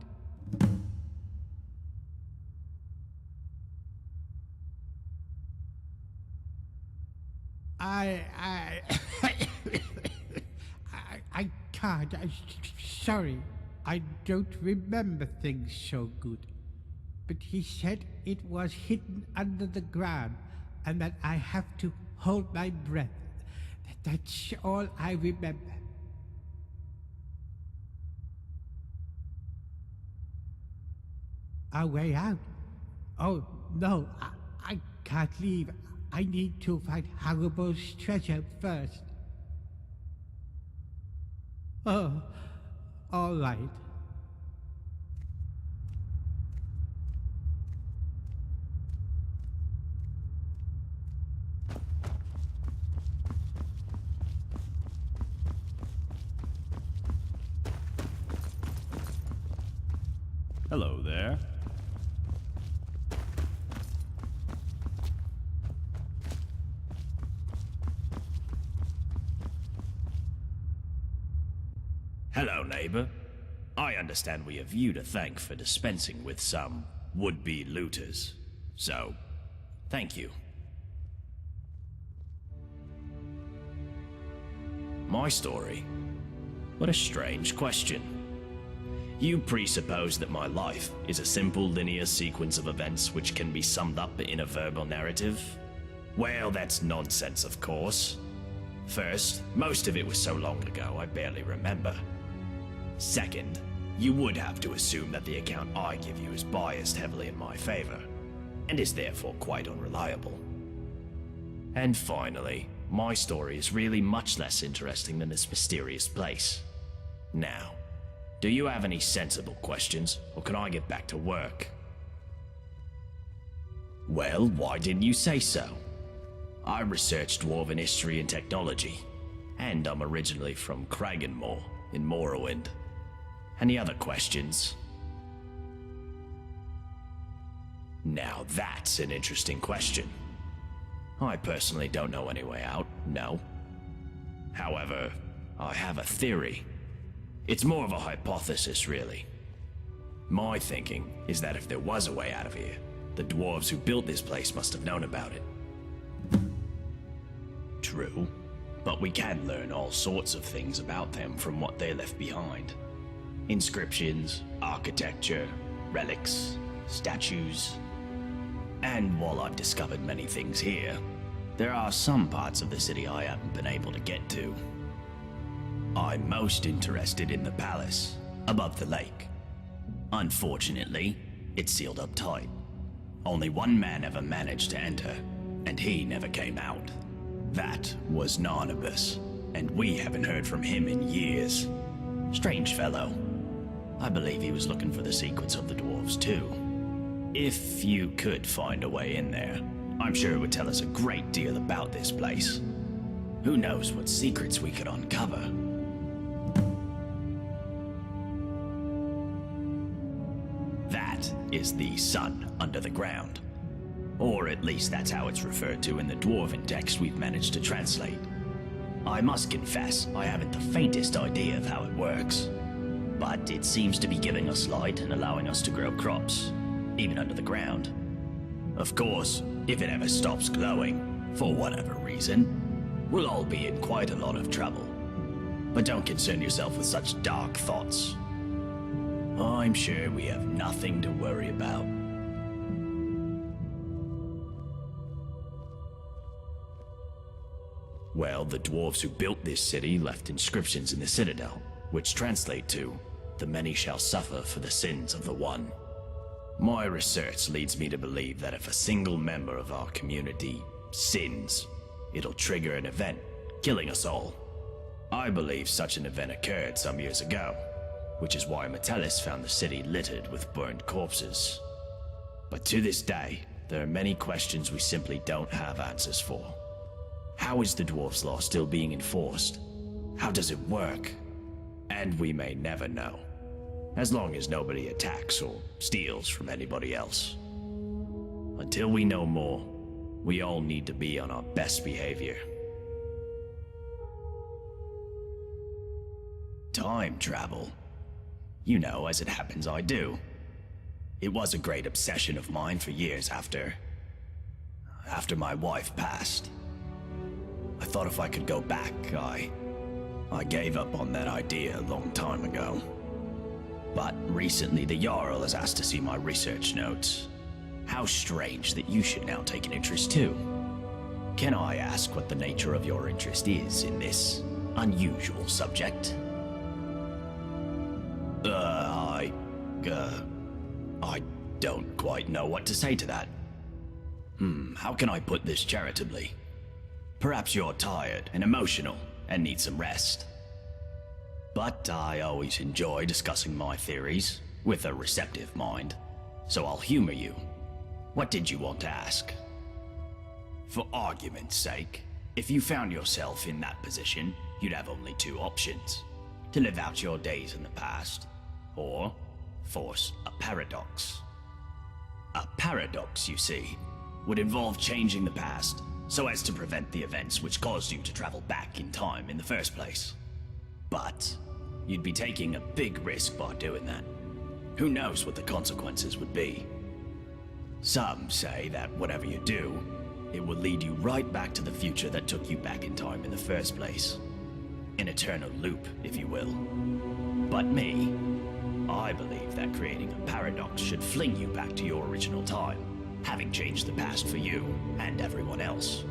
I can't. Sorry. I don't remember things so good. But he said it was hidden under the ground and that I have to hold my breath. That's all I remember. Our way out? Oh, no. I can't leave. I need to find Haribel's treasure first. Oh, all right. Hello there. Hello, neighbor. I understand we have you to thank for dispensing with some would-be looters. So, thank you. My story? What a strange question. You presuppose that my life is a simple linear sequence of events which can be summed up in a verbal narrative? Well, that's nonsense, of course. First, most of it was so long ago I barely remember. Second, you would have to assume that the account I give you is biased heavily in my favor, and is therefore quite unreliable. And finally, my story is really much less interesting than this mysterious place. Now, do you have any sensible questions, or can I get back to work? Well, why didn't you say so? I researched Dwarven history and technology, and I'm originally from Kragenmoor in Morrowind. Any other questions? Now that's an interesting question. I personally don't know any way out, no. However, I have a theory. It's more of a hypothesis, really. My thinking is that if there was a way out of here, the dwarves who built this place must have known about it. True, but we can learn all sorts of things about them from what they left behind. Inscriptions, architecture, relics, statues. And while I've discovered many things here, there are some parts of the city I haven't been able to get to. I'm most interested in the palace, above the lake. Unfortunately, it's sealed up tight. Only one man ever managed to enter, and he never came out. That was Narnabas, and we haven't heard from him in years. Strange fellow. I believe he was looking for the secrets of the dwarves too. If you could find a way in there, I'm sure it would tell us a great deal about this place. Who knows what secrets we could uncover. That is the sun under the ground. Or at least that's how it's referred to in the dwarven text we've managed to translate. I must confess, I haven't the faintest idea of how it works. But it seems to be giving us light and allowing us to grow crops, even under the ground. Of course, if it ever stops glowing, for whatever reason, we'll all be in quite a lot of trouble. But don't concern yourself with such dark thoughts. I'm sure we have nothing to worry about. Well, the dwarves who built this city left inscriptions in the citadel, which translate to, "The many shall suffer for the sins of the one." My research leads me to believe that if a single member of our community sins, it'll trigger an event, killing us all. I believe such an event occurred some years ago, which is why Metellus found the city littered with burned corpses. But to this day, there are many questions we simply don't have answers for. How is the Dwarves' Law still being enforced? How does it work? And we may never know, as long as nobody attacks or steals from anybody else. Until we know more, we all need to be on our best behavior. Time travel. You know, as it happens, I do. It was a great obsession of mine for years after my wife passed. I thought if I could go back, I gave up on that idea a long time ago. But recently the Jarl has asked to see my research notes. How strange that you should now take an interest too. Can I ask what the nature of your interest is in this unusual subject? I don't quite know what to say to that. How can I put this charitably? Perhaps you're tired and emotional and need some rest. But I always enjoy discussing my theories with a receptive mind, so I'll humor you. What did you want to ask? For argument's sake, if you found yourself in that position, you'd have only two options: to live out your days in the past, or force a paradox. A paradox, you see, would involve changing the past so as to prevent the events which caused you to travel back in time in the first place. But you'd be taking a big risk by doing that. Who knows what the consequences would be? Some say that whatever you do, it will lead you right back to the future that took you back in time in the first place. An eternal loop, if you will. But me, I believe that creating a paradox should fling you back to your original time, having changed the past for you and everyone else.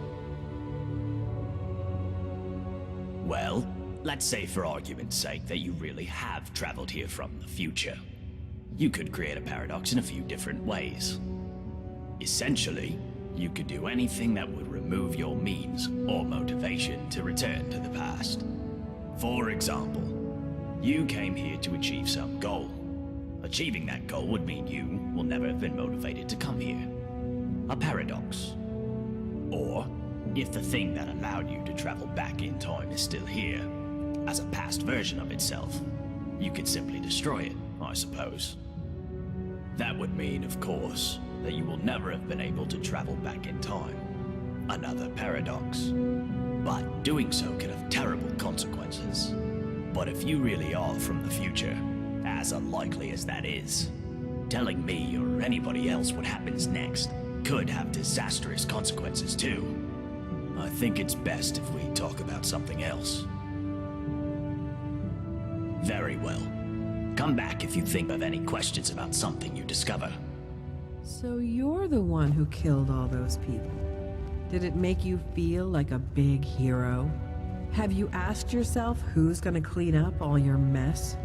Well, let's say for argument's sake that you really have traveled here from the future. You could create a paradox in a few different ways. Essentially, you could do anything that would remove your means or motivation to return to the past. For example, you came here to achieve some goal. Achieving that goal would mean you will never have been motivated to come here. A paradox. Or, if the thing that allowed you to travel back in time is still here, as a past version of itself, you could simply destroy it, I suppose. That would mean, of course, that you will never have been able to travel back in time. Another paradox. But doing so could have terrible consequences. But if you really are from the future, as unlikely as that is, telling me or anybody else what happens next could have disastrous consequences too. I think it's best if we talk about something else. Very well. Come back if you think of any questions about something you discover. So you're the one who killed all those people. Did it make you feel like a big hero? Have you asked yourself who's gonna clean up all your mess?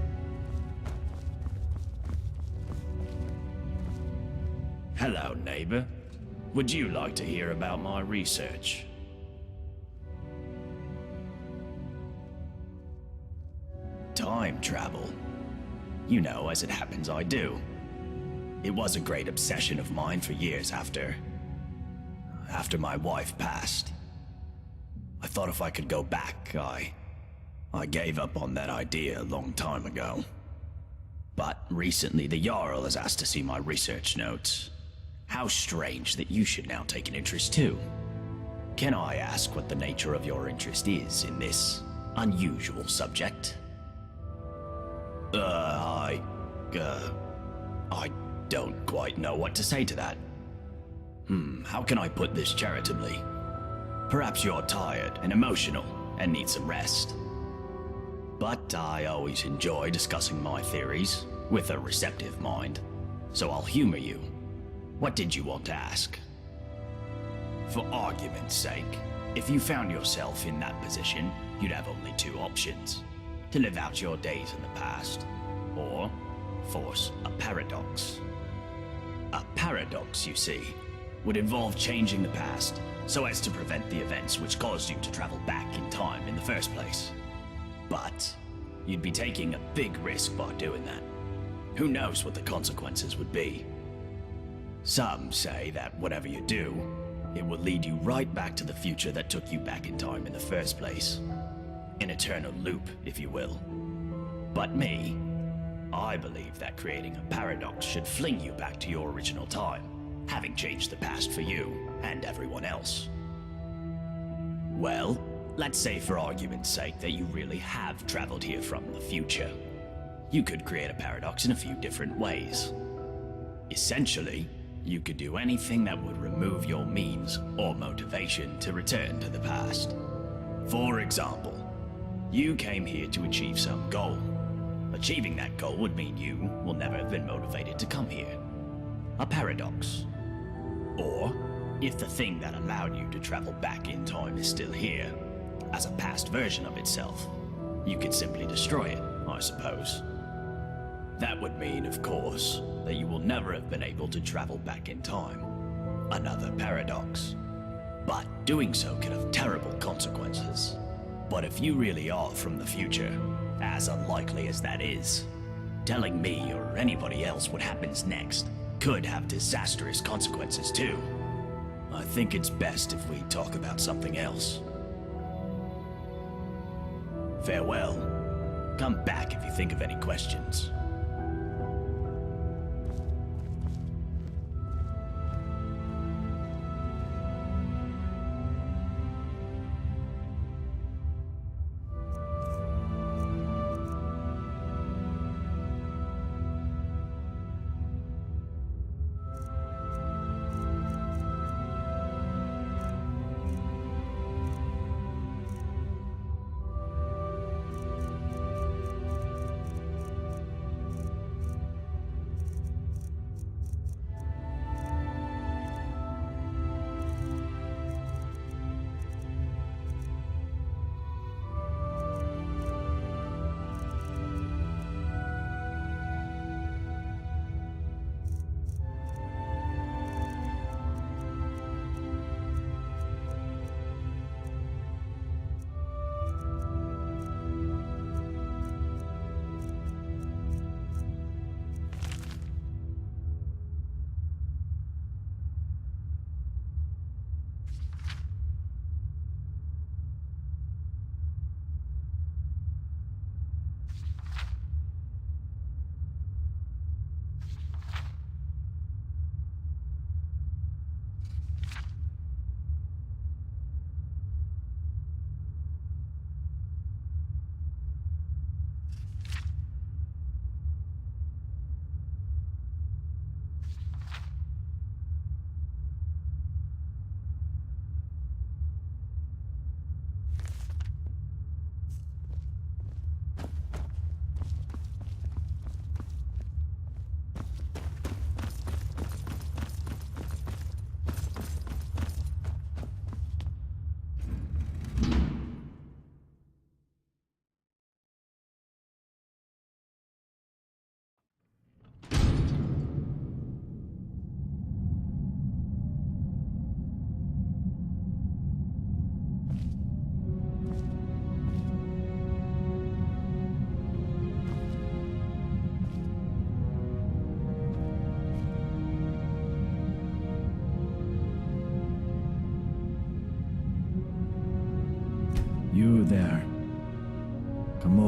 Hello, neighbor. Would you like to hear about my research? Time travel. You know, as it happens, I do. It was a great obsession of mine for years after my wife passed. I thought if I could go back, I gave up on that idea a long time ago. But recently the Jarl has asked to see my research notes. How strange that you should now take an interest too. Can I ask what the nature of your interest is in this unusual subject? I don't quite know what to say to that. How can I put this charitably? Perhaps you're tired and emotional and need some rest. But I always enjoy discussing my theories with a receptive mind, so I'll humor you. What did you want to ask? For argument's sake, if you found yourself in that position, you'd have only two options. To live out your days in the past, or force a paradox. A paradox, you see, would involve changing the past so as to prevent the events which caused you to travel back in time in the first place. But you'd be taking a big risk by doing that. Who knows what the consequences would be? Some say that whatever you do, it will lead you right back to the future that took you back in time in the first place. An eternal loop, if you will. But me, I believe that creating a paradox should fling you back to your original time, having changed the past for you and everyone else. Well, let's say for argument's sake that you really have traveled here from the future. You could create a paradox in a few different ways. Essentially, you could do anything that would remove your means or motivation to return to the past. For example, you came here to achieve some goal. Achieving that goal would mean you will never have been motivated to come here. A paradox. Or, if the thing that allowed you to travel back in time is still here, as a past version of itself, you could simply destroy it, I suppose. That would mean, of course, that you will never have been able to travel back in time. Another paradox. But doing so could have terrible consequences. But if you really are from the future, as unlikely as that is, telling me or anybody else what happens next could have disastrous consequences too. I think it's best if we talk about something else. Farewell. Come back if you think of any questions.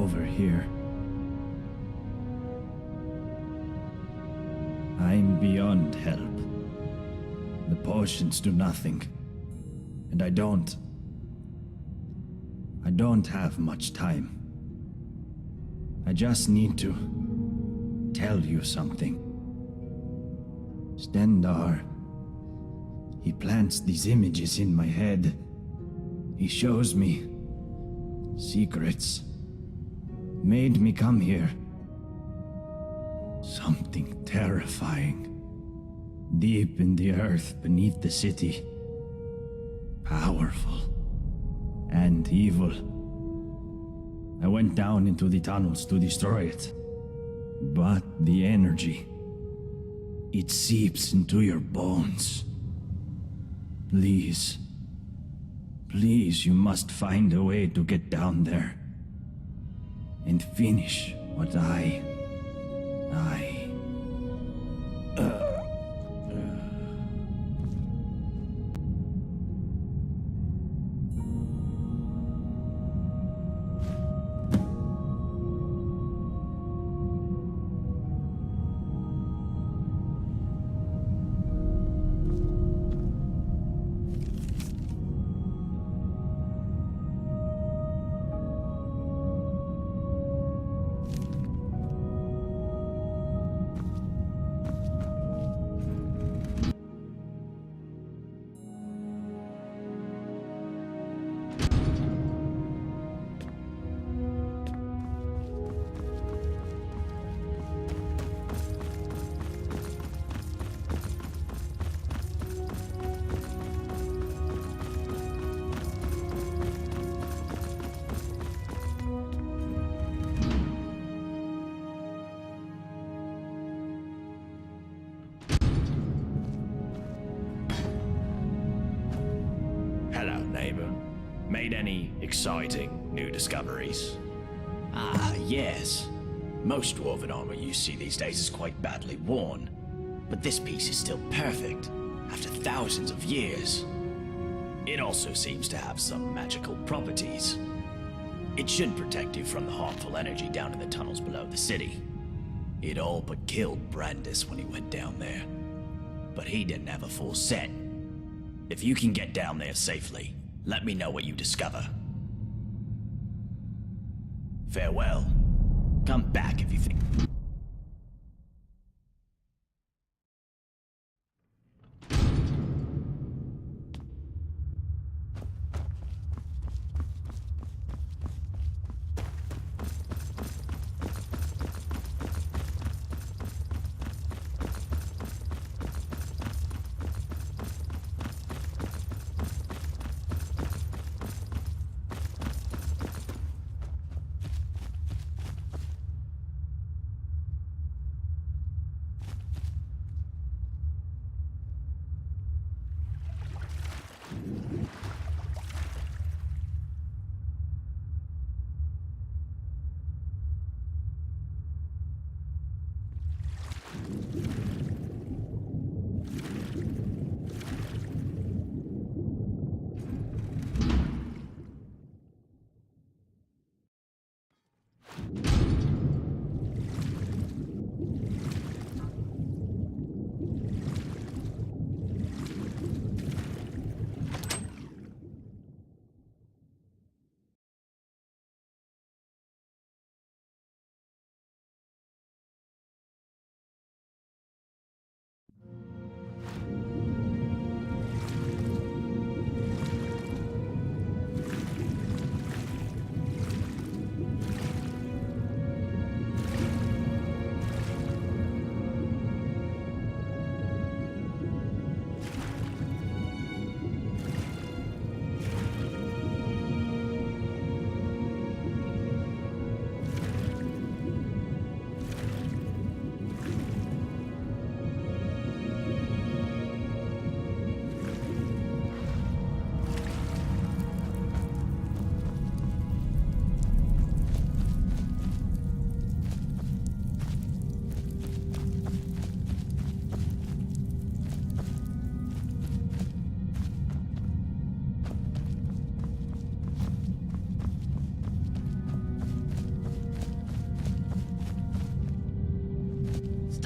over here. I'm beyond help. The potions do nothing. And I don't have much time. I just need to tell you something. Stendar, he plants these images in my head. He shows me secrets. Made me come here. Something terrifying. Deep in the earth beneath the city. Powerful. And evil. I went down into the tunnels to destroy it. But the energy, it seeps into your bones. Please. Please, you must find a way to get down there. And finish what I... Hello, neighbor. Made any exciting new discoveries? Ah, yes. Most dwarven armor you see these days is quite badly worn. But this piece is still perfect, after thousands of years. It also seems to have some magical properties. It should protect you from the harmful energy down in the tunnels below the city. It all but killed Brandis when he went down there. But he didn't have a full set. If you can get down there safely, let me know what you discover. Farewell. Come back if you think...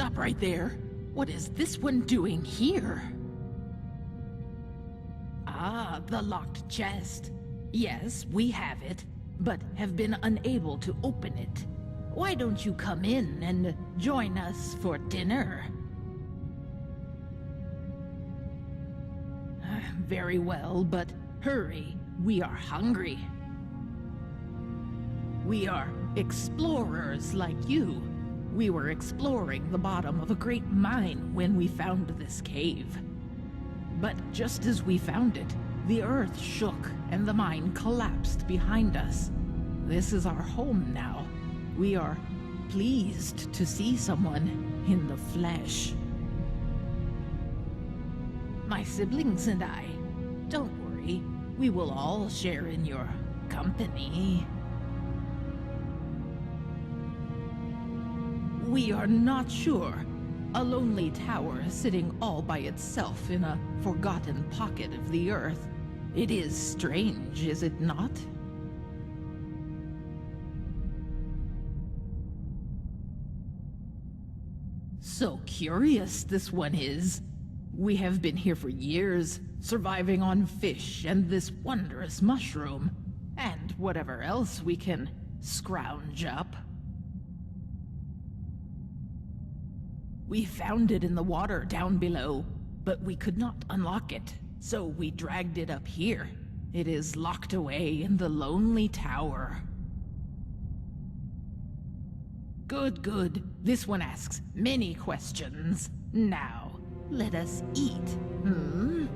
Stop right there. What is this one doing here? Ah, the locked chest. Yes, we have it, but have been unable to open it. Why don't you come in and join us for dinner? Very well, but hurry. We are hungry. We are explorers like you. We were exploring the bottom of a great mine when we found this cave. But just as we found it, the earth shook and the mine collapsed behind us. This is our home now. We are pleased to see someone in the flesh. My siblings and I. Don't worry, we will all share in your company. We are not sure. A lonely tower sitting all by itself in a forgotten pocket of the earth. It is strange, is it not? So curious this one is. We have been here for years, surviving on fish and this wondrous mushroom, and whatever else we can scrounge up. We found it in the water down below, but we could not unlock it, so we dragged it up here. It is locked away in the lonely tower. Good, good. This one asks many questions. Now, let us eat, hmm?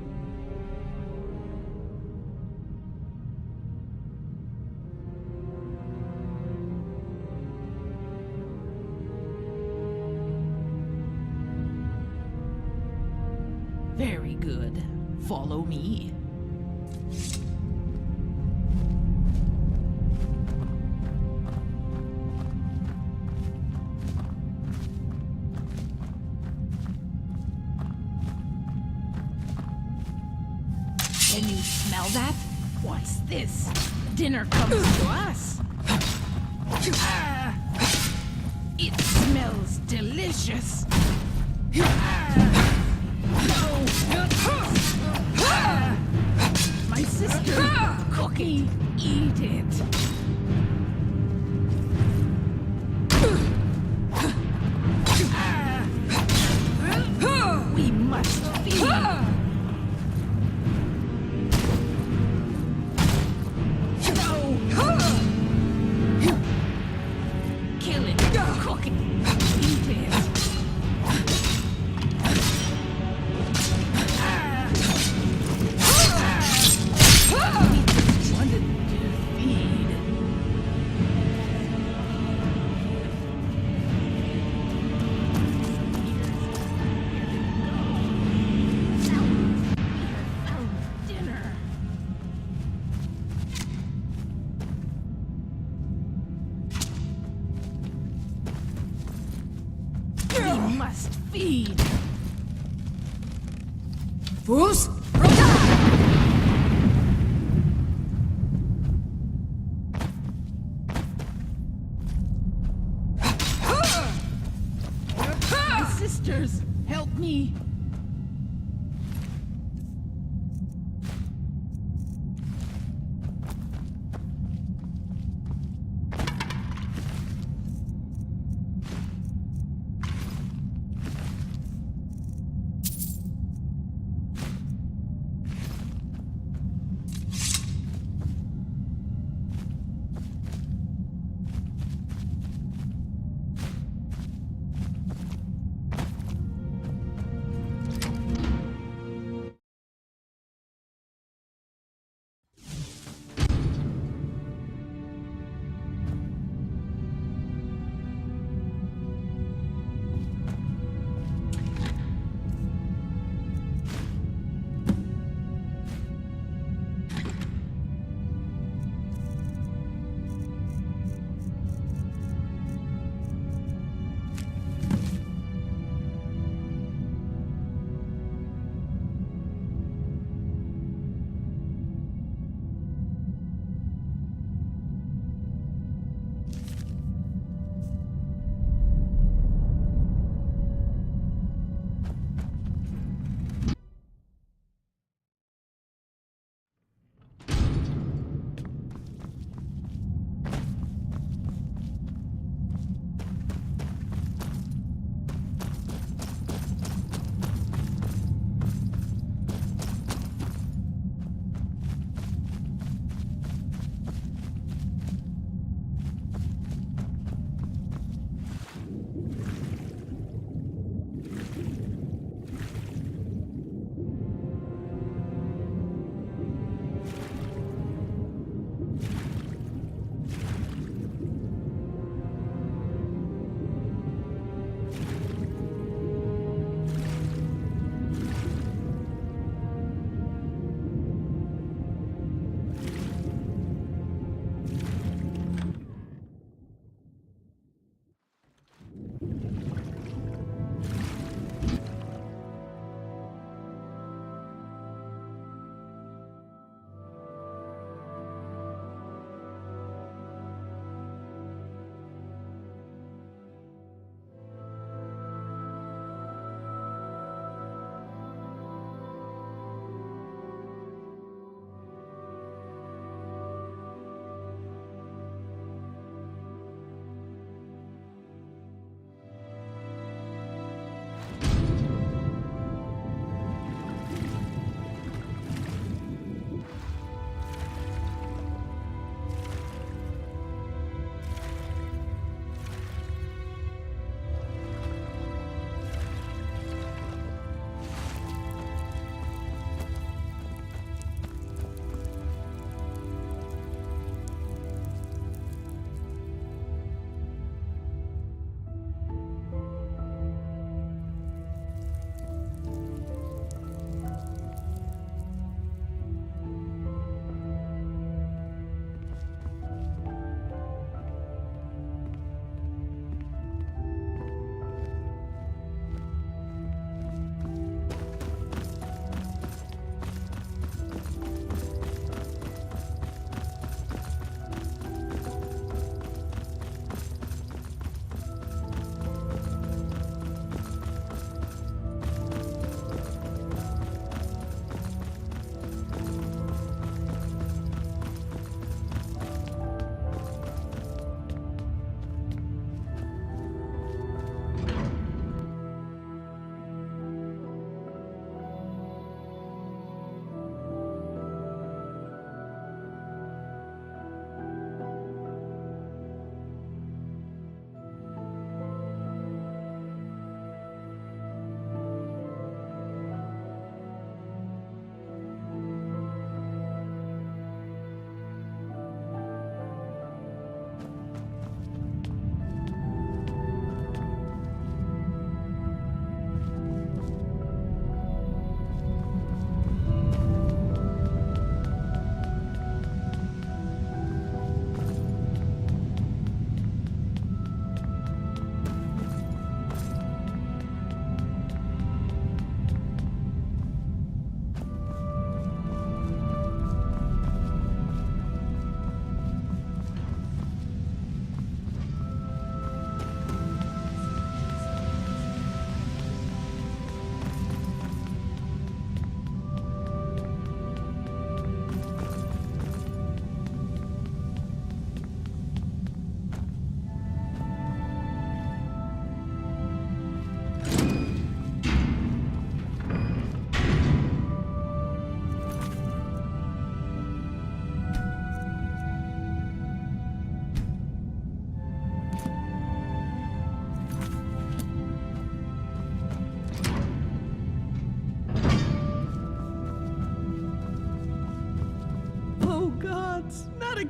Very good. Follow me. Can you smell that? What's this? Dinner comes to us. Ah! It smells delicious. Ah! My sister, Cookie, eat it. We must feed. Kill it, Cookie. Eat it. We must feed. Fools! My sisters, help me.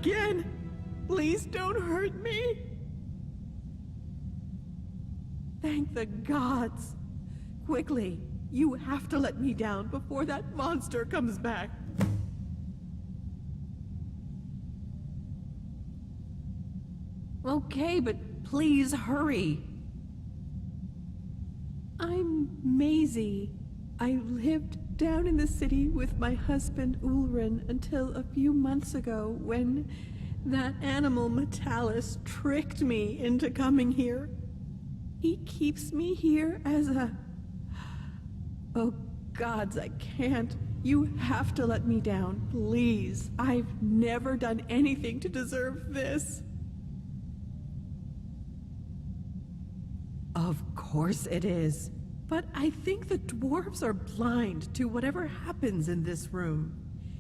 again! Please don't hurt me! Thank the gods! Quickly, you have to let me down before that monster comes back. Okay, but please hurry. I'm Maisie. I lived down in the city with my husband Ulrin until a few months ago when that animal Metalis tricked me into coming here. He keeps me here as a... Oh gods, I can't. You have to let me down, please. I've never done anything to deserve this. Of course it is. But I think the dwarves are blind to whatever happens in this room.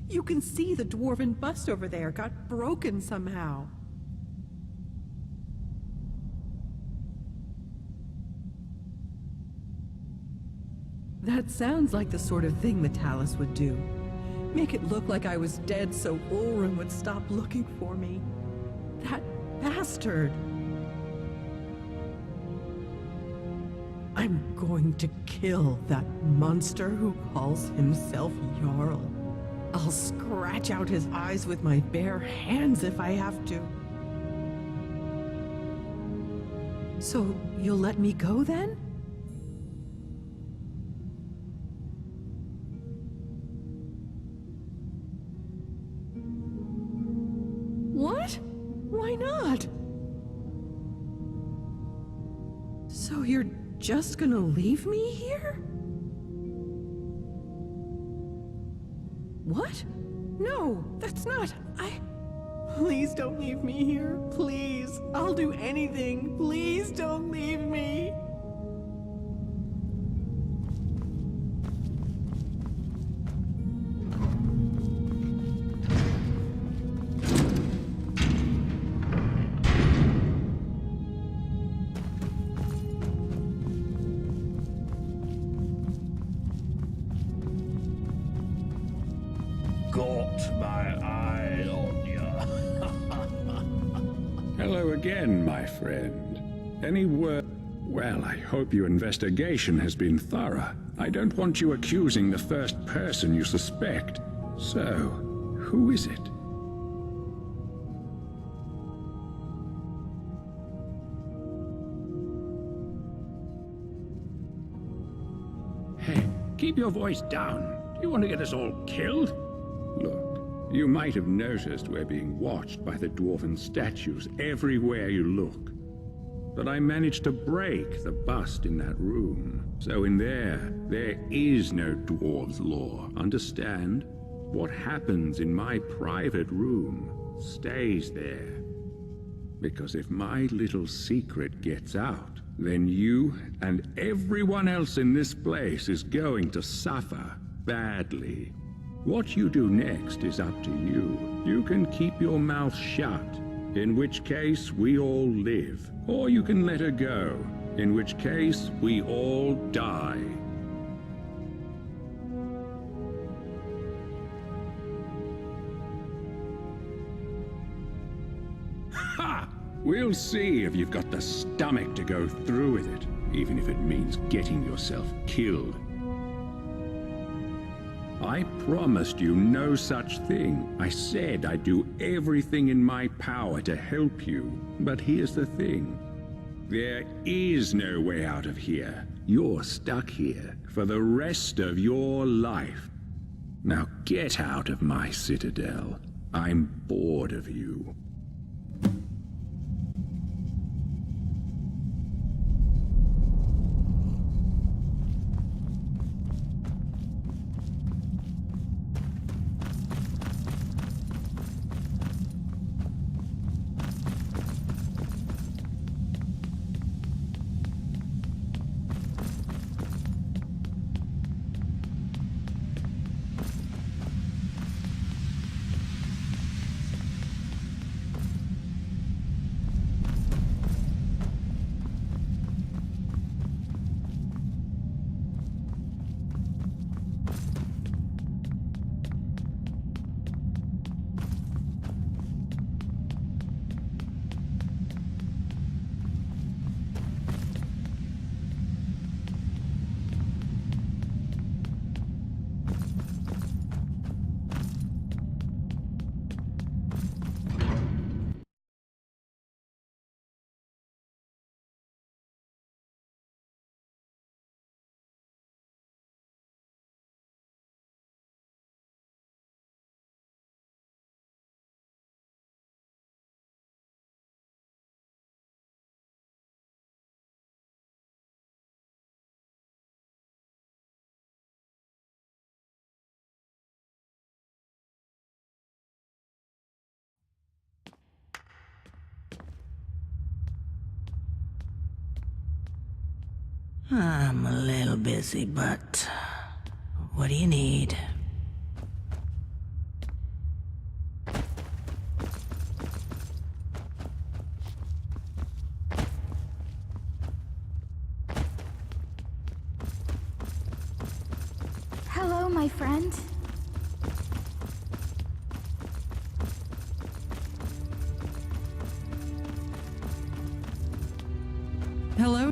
You can see the dwarven bust over there got broken somehow. That sounds like the sort of thing Metalis would do. Make it look like I was dead so Ulrin would stop looking for me. That bastard! I'm going to kill that monster who calls himself Jarl. I'll scratch out his eyes with my bare hands if I have to. So, you'll let me go then? What? Why not? So you're just gonna leave me here? What? No, that's not. Please don't leave me here. Please. I'll do anything. Please don't leave me. Got my eye on ya. Hello again, my friend. Any word? Well, I hope your investigation has been thorough. I don't want you accusing the first person you suspect. So, who is it? Hey, keep your voice down. Do you want to get us all killed? Look, you might have noticed we're being watched by the dwarven statues everywhere you look. But I managed to break the bust in that room. So in there is no dwarves' law, understand? What happens in my private room stays there. Because if my little secret gets out, then you and everyone else in this place is going to suffer badly. What you do next is up to you. You can keep your mouth shut, in which case we all live. Or you can let her go, in which case we all die. Ha! We'll see if you've got the stomach to go through with it, even if it means getting yourself killed. I promised you no such thing. I said I'd do everything in my power to help you. But here's the thing. There is no way out of here. You're stuck here for the rest of your life. Now get out of my citadel. I'm bored of you. I'm a little busy, but what do you need? Hello, my friend. Hello?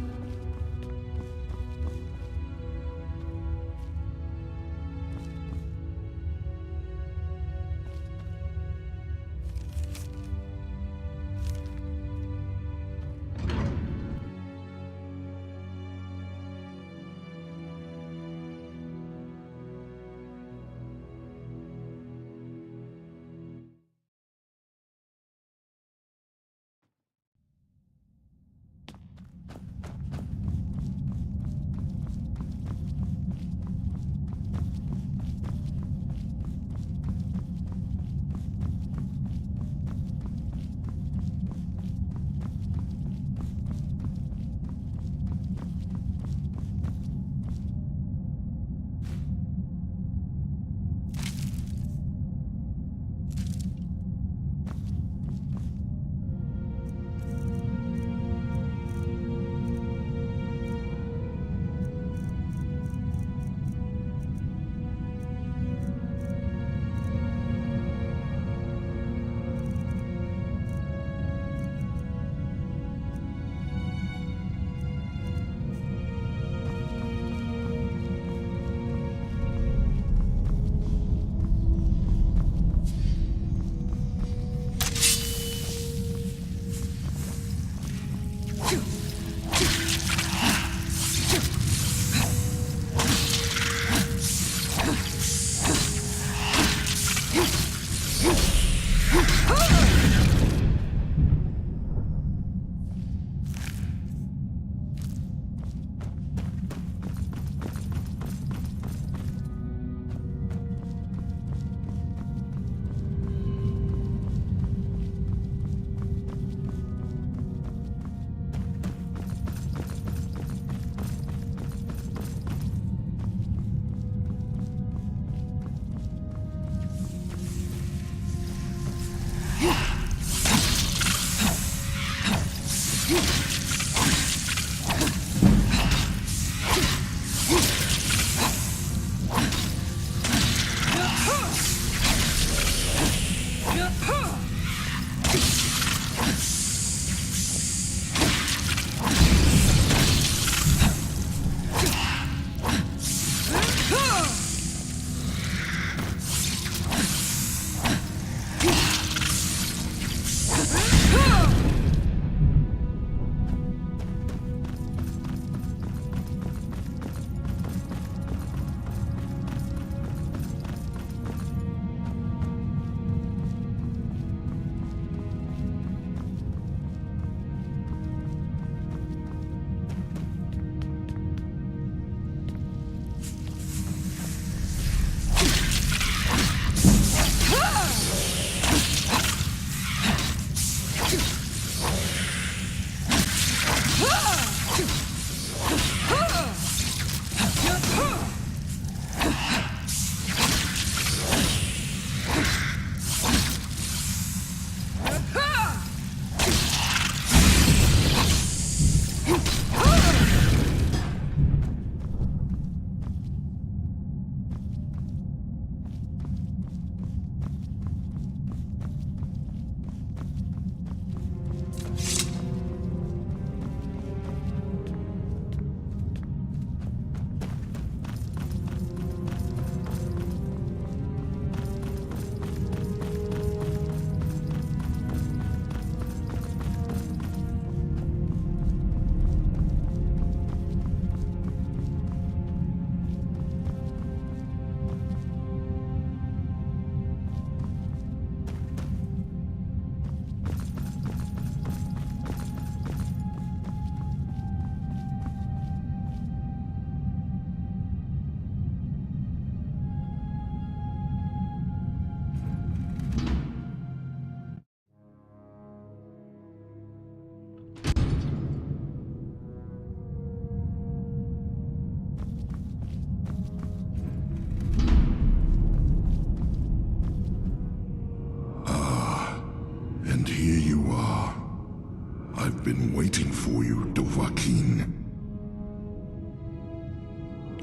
been waiting for you, Dovahkiin.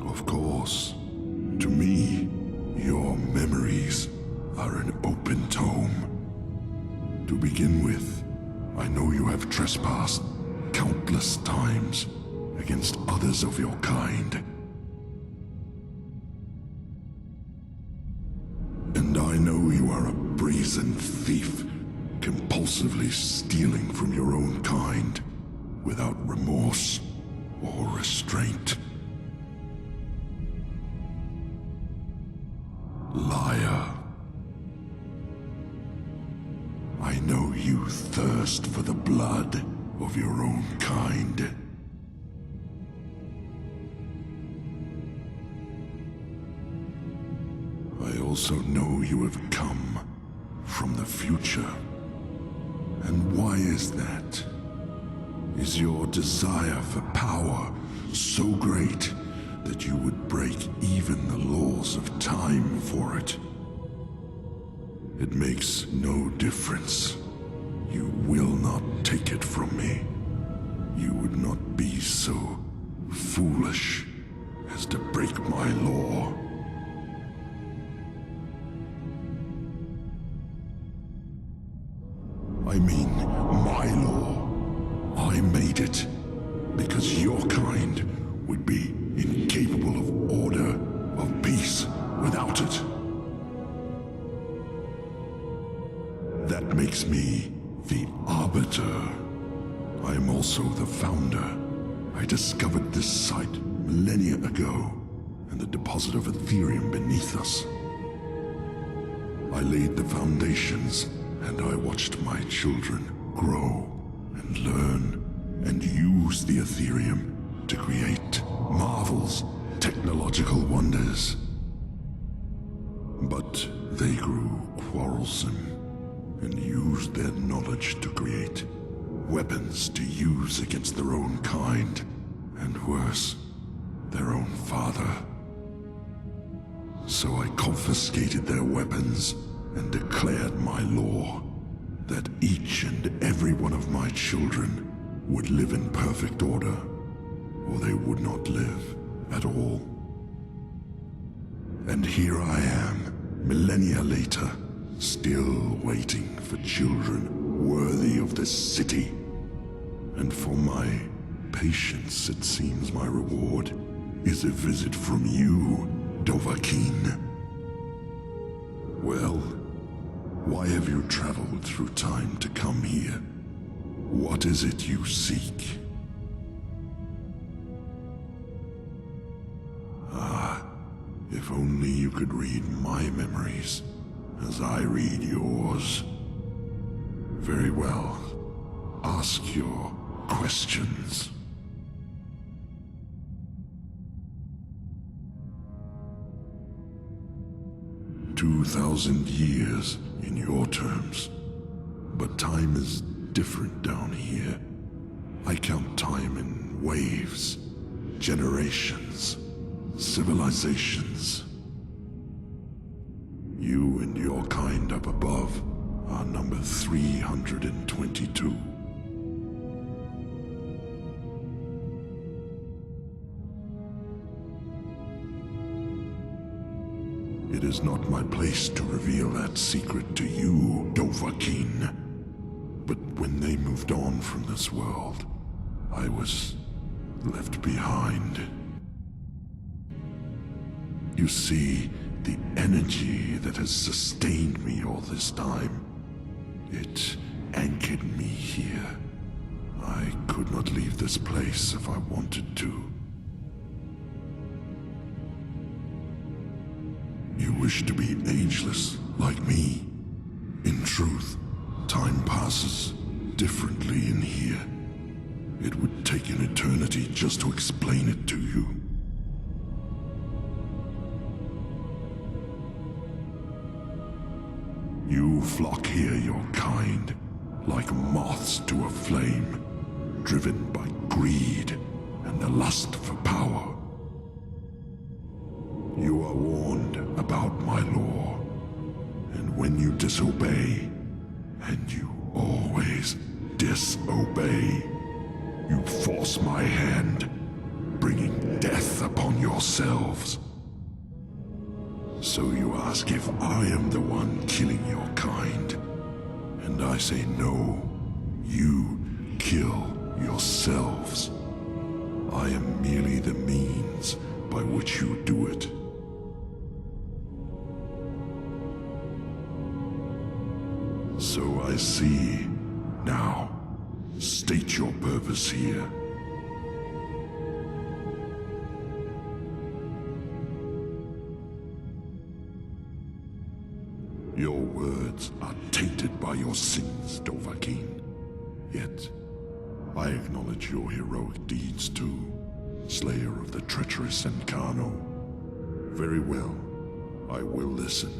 Of course, to me, your memories are an open tome. To begin with, I know you have trespassed countless times against others of your kind. And I know you are a brazen thief, compulsively stealing from your own kind without remorse or restraint. Liar. I know you thirst for the blood of your own kind. I also know you have come from the future. And why is that? Is your desire for power so great that you would break even the laws of time for it? It makes no difference. You will not take it from me. You would not be so foolish as to break my law. I mean, my law. I made it because your kind would be incapable of order, of peace, without it. That makes me the Arbiter. I am also the founder. I discovered this site millennia ago, and the deposit of Ethereum beneath us. I laid the foundations, and I watched my children grow and learn and use the Ethereum to create marvels, technological wonders. But they grew quarrelsome and used their knowledge to create weapons to use against their own kind, and worse, their own father. So I confiscated their weapons and declared my law that each and every one of my children would live in perfect order, or they would not live at all. And here I am, millennia later, still waiting for children worthy of this city. And for my patience, it seems my reward is a visit from you, Dovahkiin. Well, why have you traveled through time to come here? What is it you seek? Ah, if only you could read my memories as I read yours. Very well. Ask your questions. 2,000 years in your terms. But time is different down here. I count time in waves, generations, civilizations. You and your kind up above are number 322. It is not my place to reveal that secret to you, Dovahkiin. But when they moved on from this world, I was left behind. You see, the energy that has sustained me all this time, it anchored me here. I could not leave this place if I wanted to. You wish to be ageless, like me. In truth, time passes differently in here. It would take an eternity just to explain it to you. You flock here, your kind, like moths to a flame, driven by greed and the lust for power. You are warned about my law, and when you disobey, and you always disobey, force my hand, bringing death upon yourselves. So you ask if I am the one killing your kind. And I say no, you kill yourselves. I am merely the means by which you do it. So I see. Now, state your purpose here. Your words are tainted by your sins, Dovahkiin. Yet, I acknowledge your heroic deeds too, slayer of the treacherous Encano. Very well, I will listen.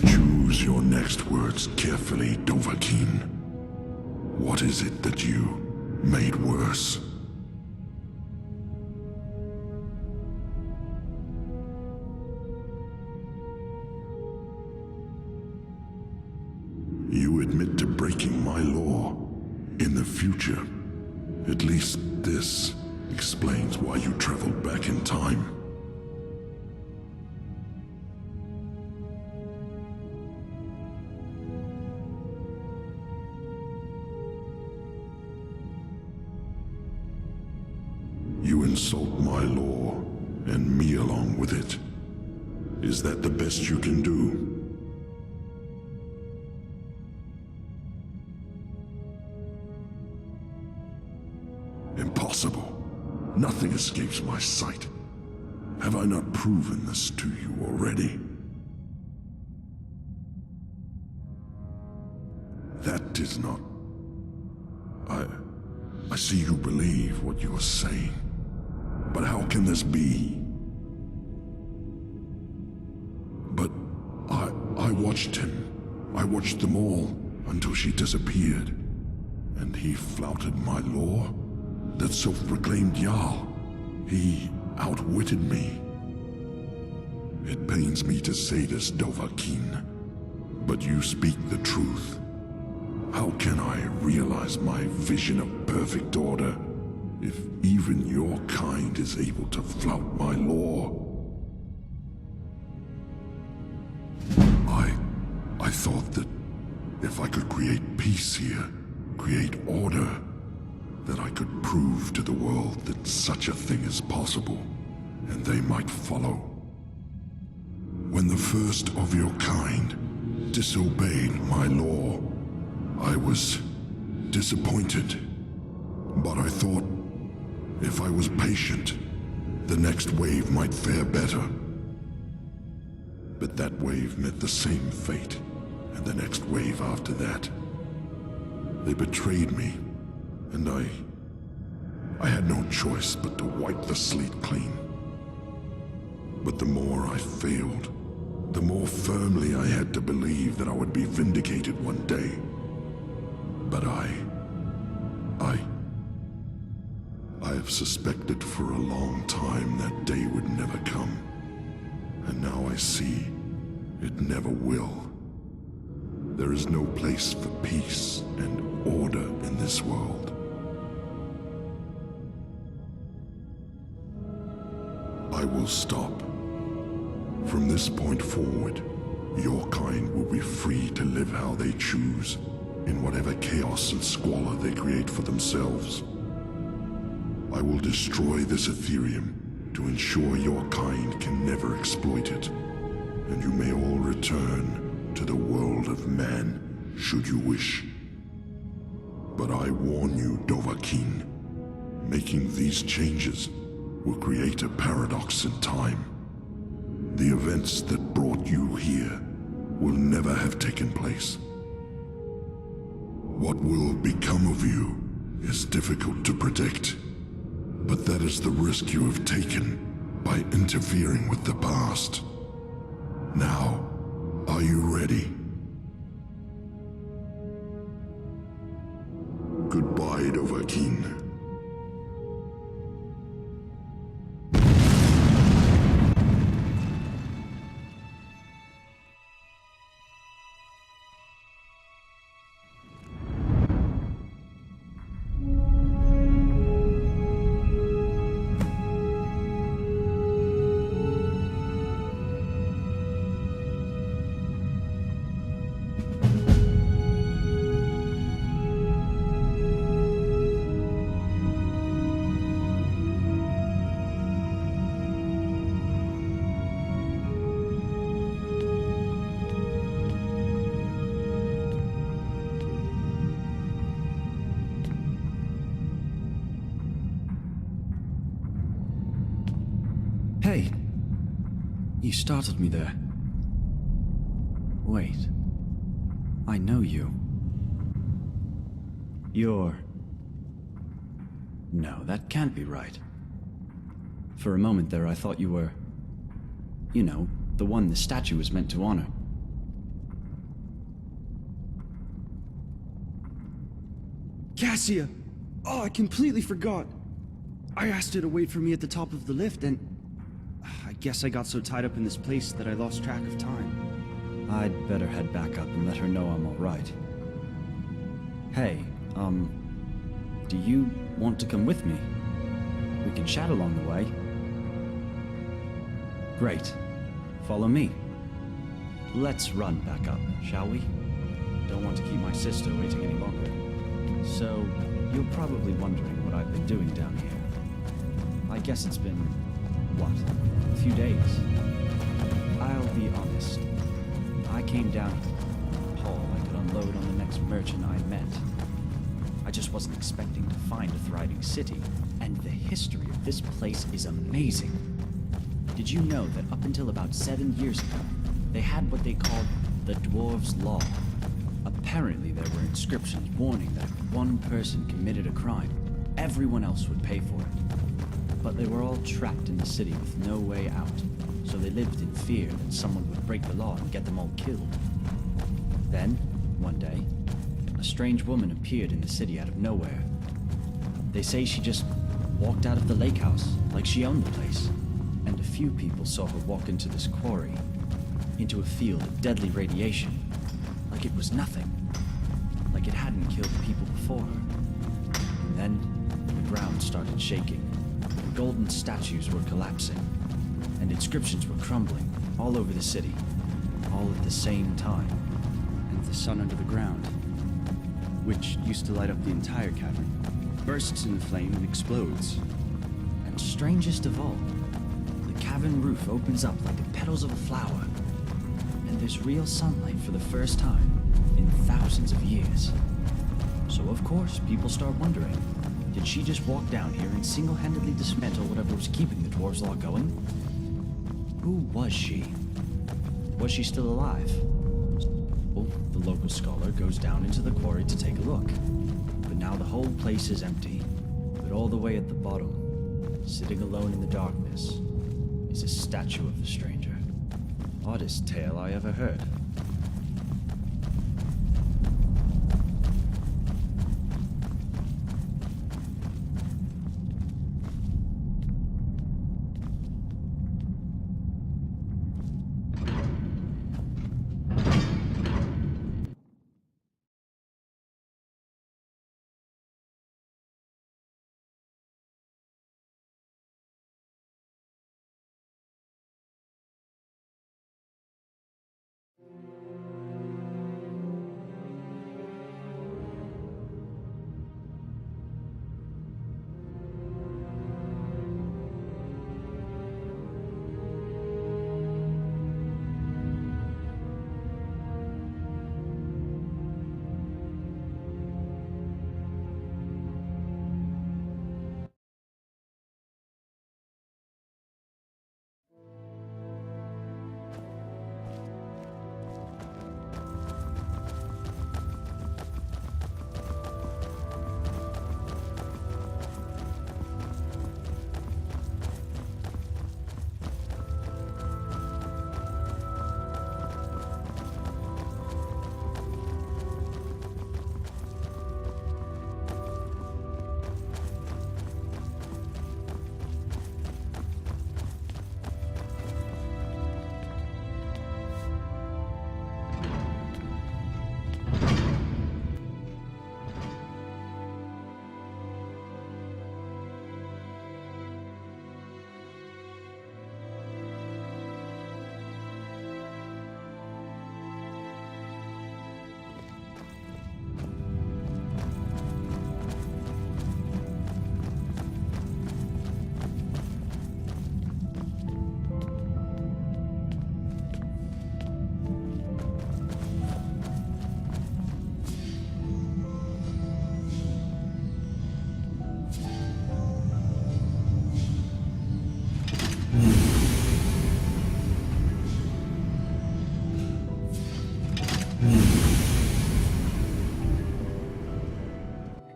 Choose your next words carefully, Dovahkiin. What is it that you made worse? You admit to breaking my law. In the future, at least this explains why you traveled back in time. You insult my law, and me along with it. Is that the best you can do? Impossible. Nothing escapes my sight. Have I not proven this to you already? That is not... I see you believe what you are saying. But how can this be? But I watched him. I watched them all until she disappeared. And he flouted my law? That self-proclaimed Jarl. He outwitted me. It pains me to say this, Dovahkiin, but you speak the truth. How can I realize my vision of perfect order if even your kind is able to flout my law? I thought that if I could create peace here, create order, that I could prove to the world that such a thing is possible, and they might follow. When the first of your kind disobeyed my law, I was disappointed. But I thought, if I was patient, the next wave might fare better. But that wave met the same fate, and the next wave after that. They betrayed me. And I had no choice but to wipe the slate clean. But the more I failed, the more firmly I had to believe that I would be vindicated one day. But I have suspected for a long time that day would never come. And now I see it never will. There is no place for peace and order in this world. I will stop. From this point forward, your kind will be free to live how they choose, in whatever chaos and squalor they create for themselves. I will destroy this Ethereum to ensure your kind can never exploit it, and you may all return to the world of man, should you wish. But I warn you, Dovahkiin, making these changes will create a paradox in time. The events that brought you here will never have taken place. What will become of you is difficult to predict, but that is the risk you have taken by interfering with the past. Now, are you ready? Goodbye, Dovahkiin. You startled me there. Wait. I know you. You're... No, that can't be right. For a moment there, I thought you were... You know, the one the statue was meant to honor. Cassia! Oh, I completely forgot. I asked her to wait for me at the top of the lift, and I guess I got so tied up in this place that I lost track of time. I'd better head back up and let her know I'm alright. Hey, do you want to come with me? We can chat along the way. Great. Follow me. Let's run back up, shall we? Don't want to keep my sister waiting any longer. So, you're probably wondering what I've been doing down here. I guess it's been, what, a few days? I'll be honest. I came down here, haul I could unload on the next merchant I met. I just wasn't expecting to find a thriving city, and the history of this place is amazing. Did you know that up until about 7 years ago, they had what they called the Dwarves' Law? Apparently there were inscriptions warning that if one person committed a crime, everyone else would pay for it. But they were all trapped in the city with no way out, so they lived in fear that someone would break the law and get them all killed. Then, one day, a strange woman appeared in the city out of nowhere. They say she just walked out of the lake house, like she owned the place. And a few people saw her walk into this quarry, into a field of deadly radiation, like it was nothing, like it hadn't killed people before her. And then, the ground started shaking, and golden statues were collapsing, and inscriptions were crumbling all over the city, all at the same time. And the sun under the ground, which used to light up the entire cavern, bursts into flame and explodes. And strangest of all, the cavern roof opens up like the petals of a flower, and there's real sunlight for the first time in thousands of years. So of course, people start wondering, did she just walk down here and single-handedly dismantle whatever was keeping the Dwarves' Law going? Who was she? Was she still alive? Well, the local scholar goes down into the quarry to take a look. But now the whole place is empty. But all the way at the bottom, sitting alone in the darkness, is a statue of the stranger. Oddest tale I ever heard.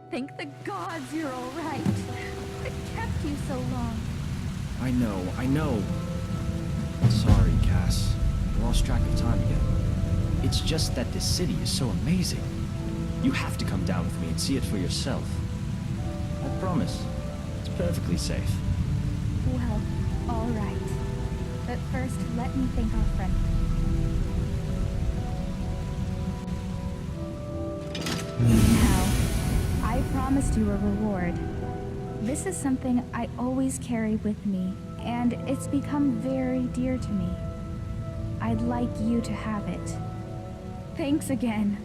Thank the gods you're all right. What kept you so long? I know. Sorry, Cass. I lost track of time again. It's just that this city is so amazing. You have to come down with me and see it for yourself. I promise. It's perfectly safe. Well, all right. But first, let me thank our friend. Now, I promised you a reward. This is something I always carry with me, and it's become very dear to me. I'd like you to have it. Thanks again.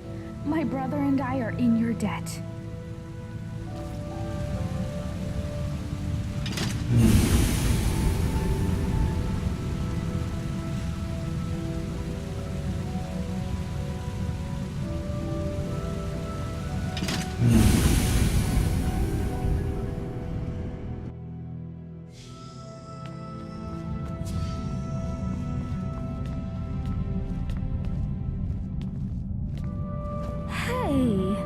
My brother and I are in your debt. Hey,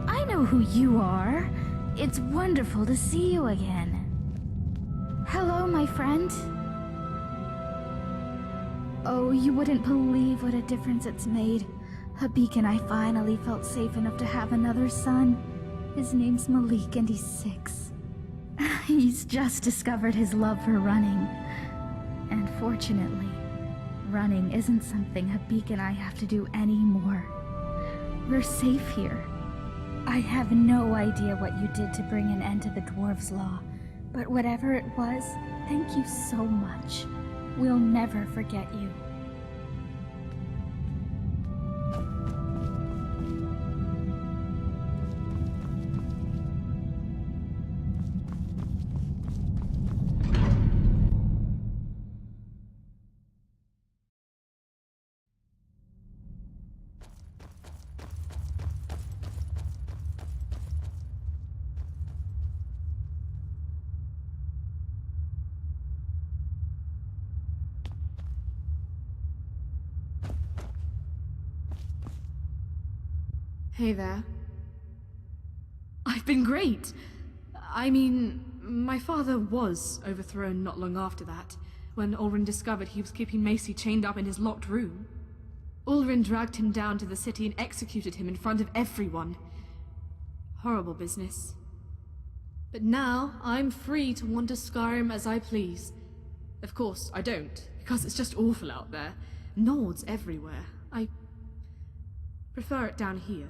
I know who you are. It's wonderful to see you again. Hello, my friend. Oh, you wouldn't believe what a difference it's made. Habik and I finally felt safe enough to have another son. His name's Malik and he's 6. He's just discovered his love for running. And fortunately, running isn't something Habik and I have to do anymore. We're safe here. I have no idea what you did to bring an end to the dwarves' law, but whatever it was, thank you so much. We'll never forget you. Hey there. I've been great. I mean, my father was overthrown not long after that, when Ulrin discovered he was keeping Macy chained up in his locked room. Ulrin dragged him down to the city and executed him in front of everyone. Horrible business. But now, I'm free to wander Skyrim as I please. Of course, I don't, because it's just awful out there. Nords everywhere. I prefer it down here.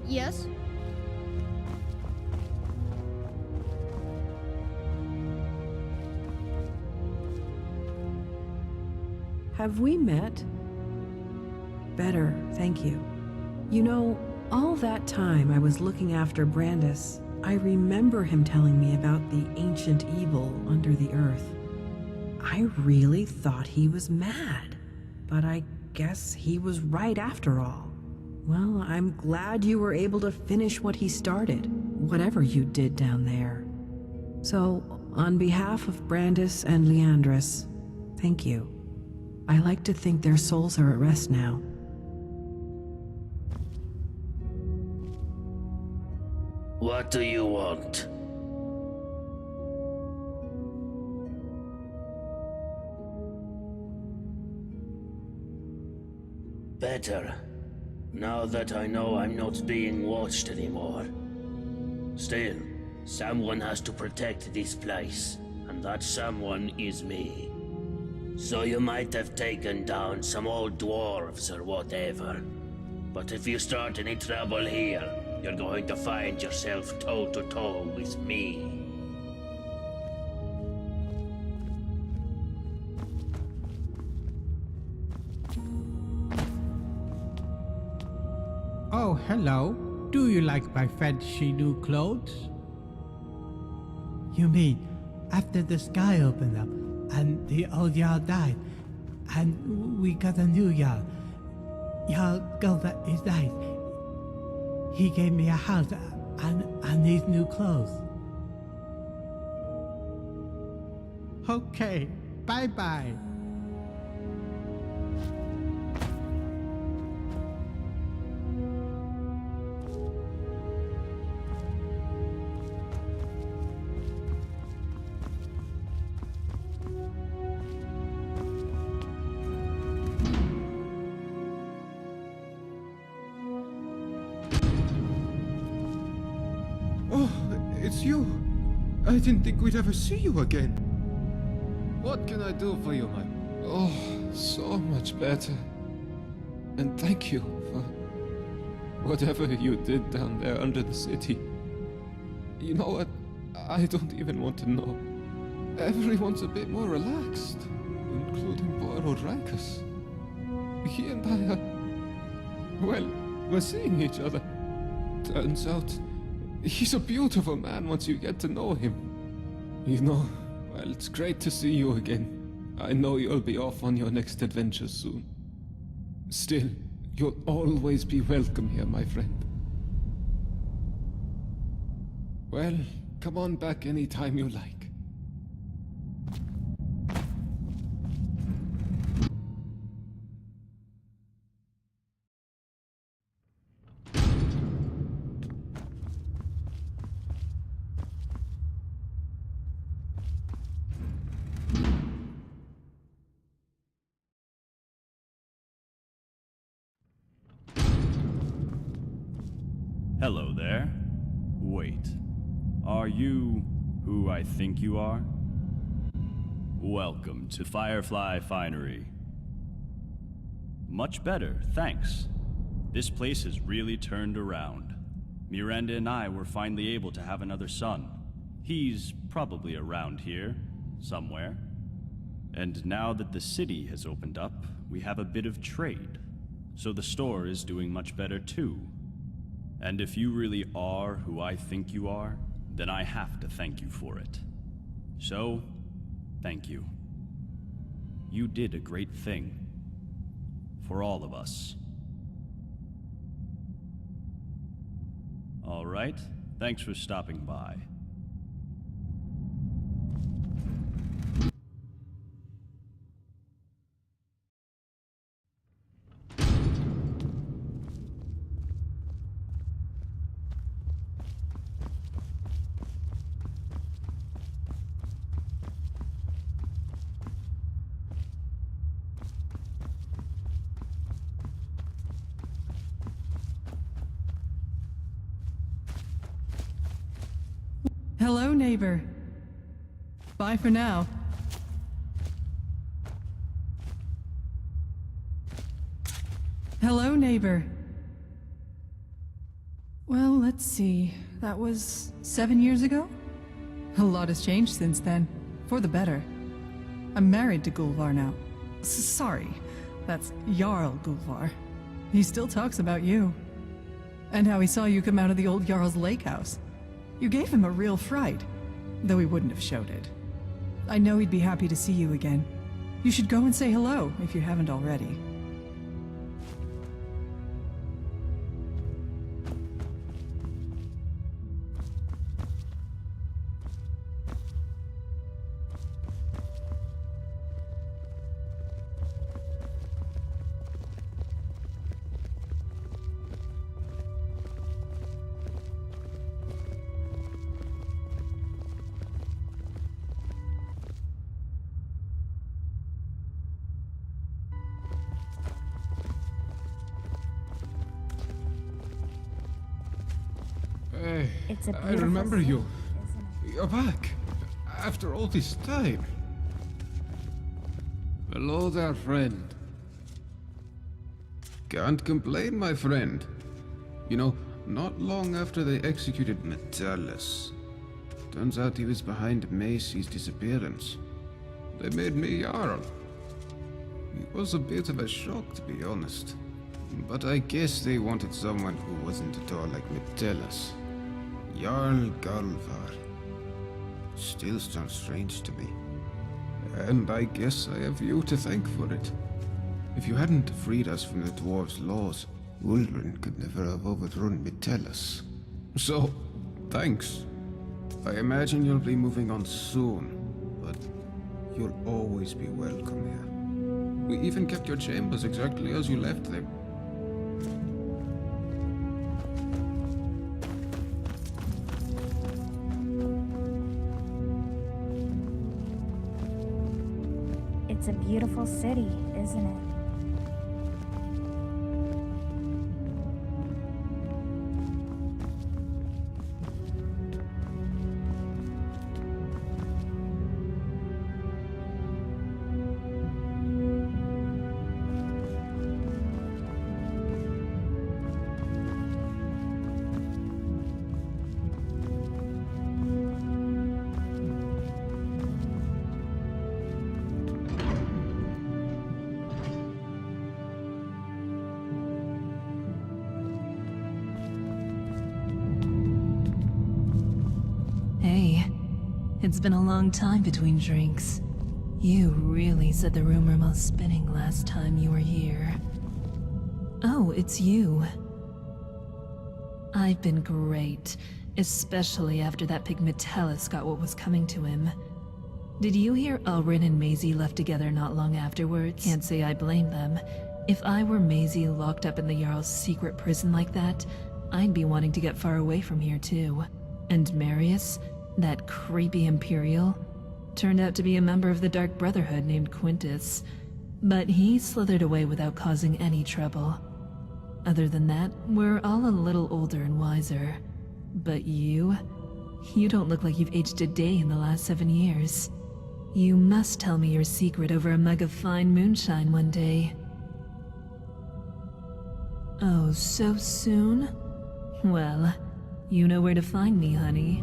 Yes? Have we met? Better, thank you. You know, all that time I was looking after Brandis, I remember him telling me about the ancient evil under the earth. I really thought he was mad, but I guess he was right after all. Well, I'm glad you were able to finish what he started, whatever you did down there. So, on behalf of Brandis and Leandris, thank you. I like to think their souls are at rest now. What do you want? Better. Now that I know I'm not being watched anymore. Still, someone has to protect this place, and that someone is me. So you might have taken down some old dwarves or whatever. But if you start any trouble here, you're going to find yourself toe-to-toe with me. Oh, hello. Do you like my fancy new clothes? You mean, after the sky opened up, and the old Jarl died, and we got a new Jarl. Jarl Gulda is died. He gave me a house, I need new clothes. Okay, bye-bye. Oh, it's you. I didn't think we'd ever see you again. What can I do for you, man? Oh, so much better. And thank you for whatever you did down there under the city. You know what? I don't even want to know. Everyone's a bit more relaxed, including poor Rodriguez. He and I are... well, we're seeing each other. Turns out, he's a beautiful man once you get to know him. You know, well, it's great to see you again. I know you'll be off on your next adventure soon. Still, you'll always be welcome here, my friend. Well, come on back anytime you like. Hello there. Wait. Are you who I think you are? Welcome to Firefly Finery. Much better, thanks. This place has really turned around. Miranda and I were finally able to have another son. He's probably around here, somewhere. And now that the city has opened up, we have a bit of trade. So the store is doing much better too. And if you really are who I think you are, then I have to thank you for it. So, thank you. You did a great thing. For all of us. All right, thanks for stopping by. Hello, neighbor. Bye for now. Hello, neighbor. Well, let's see. That was 7 years ago? A lot has changed since then. For the better. I'm married to Gulvar now. Sorry, that's Jarl Gulvar. He still talks about you. And how he saw you come out of the old Jarl's lake house. You gave him a real fright, though he wouldn't have showed it. I know he'd be happy to see you again. You should go and say hello, if you haven't already. Hey, It's a I remember beautiful you. You're back. After all this time. Hello there, friend. Can't complain, my friend. You know, not long after they executed Metellus, turns out he was behind Macy's disappearance. They made me Jarl. It was a bit of a shock, to be honest. But I guess they wanted someone who wasn't at all like Metellus. Jarl Galvar. Still sounds strange to me. And I guess I have you to thank for it. If you hadn't freed us from the dwarves' laws, Ulrin could never have overthrown Metellus. So, Thanks. I imagine you'll be moving on soon, but you'll always be welcome here. We even kept your chambers exactly as you left them. It's a beautiful city, isn't it? Hey, it's been a long time between drinks. You really set the rumor mill spinning last time you were here. Oh, it's you. I've been great, especially after that pig Metellus got what was coming to him. Did you hear Ulrin and Maisie left together not long afterwards? Can't say I blame them. If I were Maisie locked up in the Jarl's secret prison like that, I'd be wanting to get far away from here too. And Marius, that creepy Imperial, turned out to be a member of the Dark Brotherhood named Quintus. But he slithered away without causing any trouble. Other than that, we're all a little older and wiser. But you don't look like you've aged a day in the last 7 years. You must tell me your secret over a mug of fine moonshine one day. Oh, so soon? Well, you know where to find me, honey.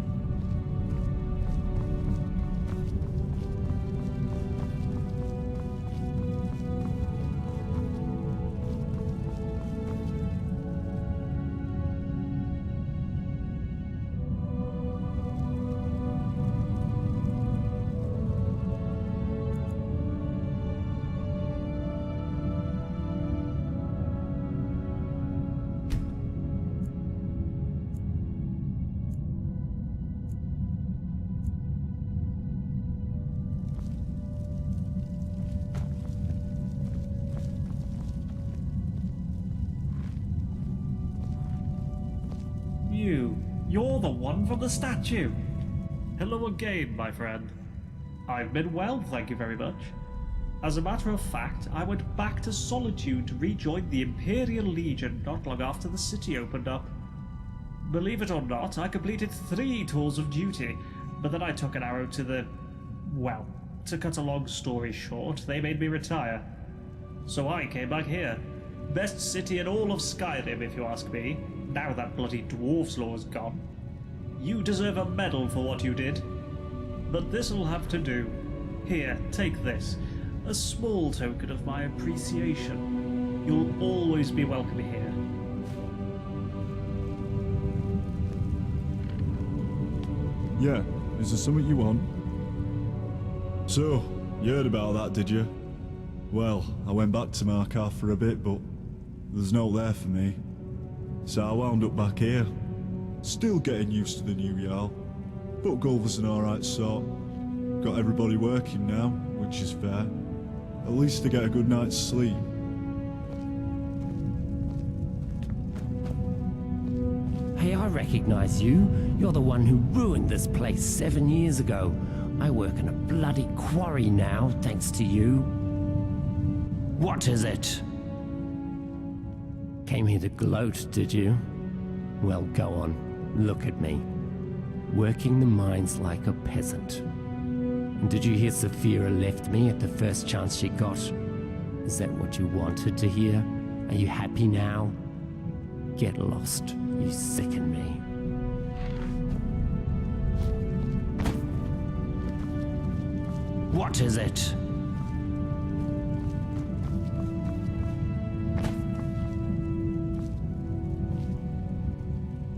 You're the one from the statue. Hello again, my friend. I've been well, thank you very much. As a matter of fact, I went back to Solitude to rejoin the Imperial Legion not long after the city opened up. Believe it or not, I completed 3 tours of duty, but then I took an arrow to the... well, to cut a long story short, they made me retire. So I came back here. Best city in all of Skyrim, if you ask me, now that bloody dwarf's law is gone. You deserve a medal for what you did. But this'll have to do. Here, take this. A small token of my appreciation. You'll always be welcome here. Yeah, is there something you want? So, you heard about that, did you? Well, I went back to Markarth for a bit, but there's no there for me. So I wound up back here. Still getting used to the new Jarl, but Gulver's an alright sort. Got everybody working now, which is fair. At least I get a good night's sleep. Hey, I recognize you. You're the one who ruined this place 7 years ago. I work in a bloody quarry now, thanks to you. What is it? Came here to gloat, did you? Well, go on. Look at me. Working the mines like a peasant. And did you hear Saphira left me at the first chance she got? Is that what you wanted to hear? Are you happy now? Get lost. You sicken me. What is it?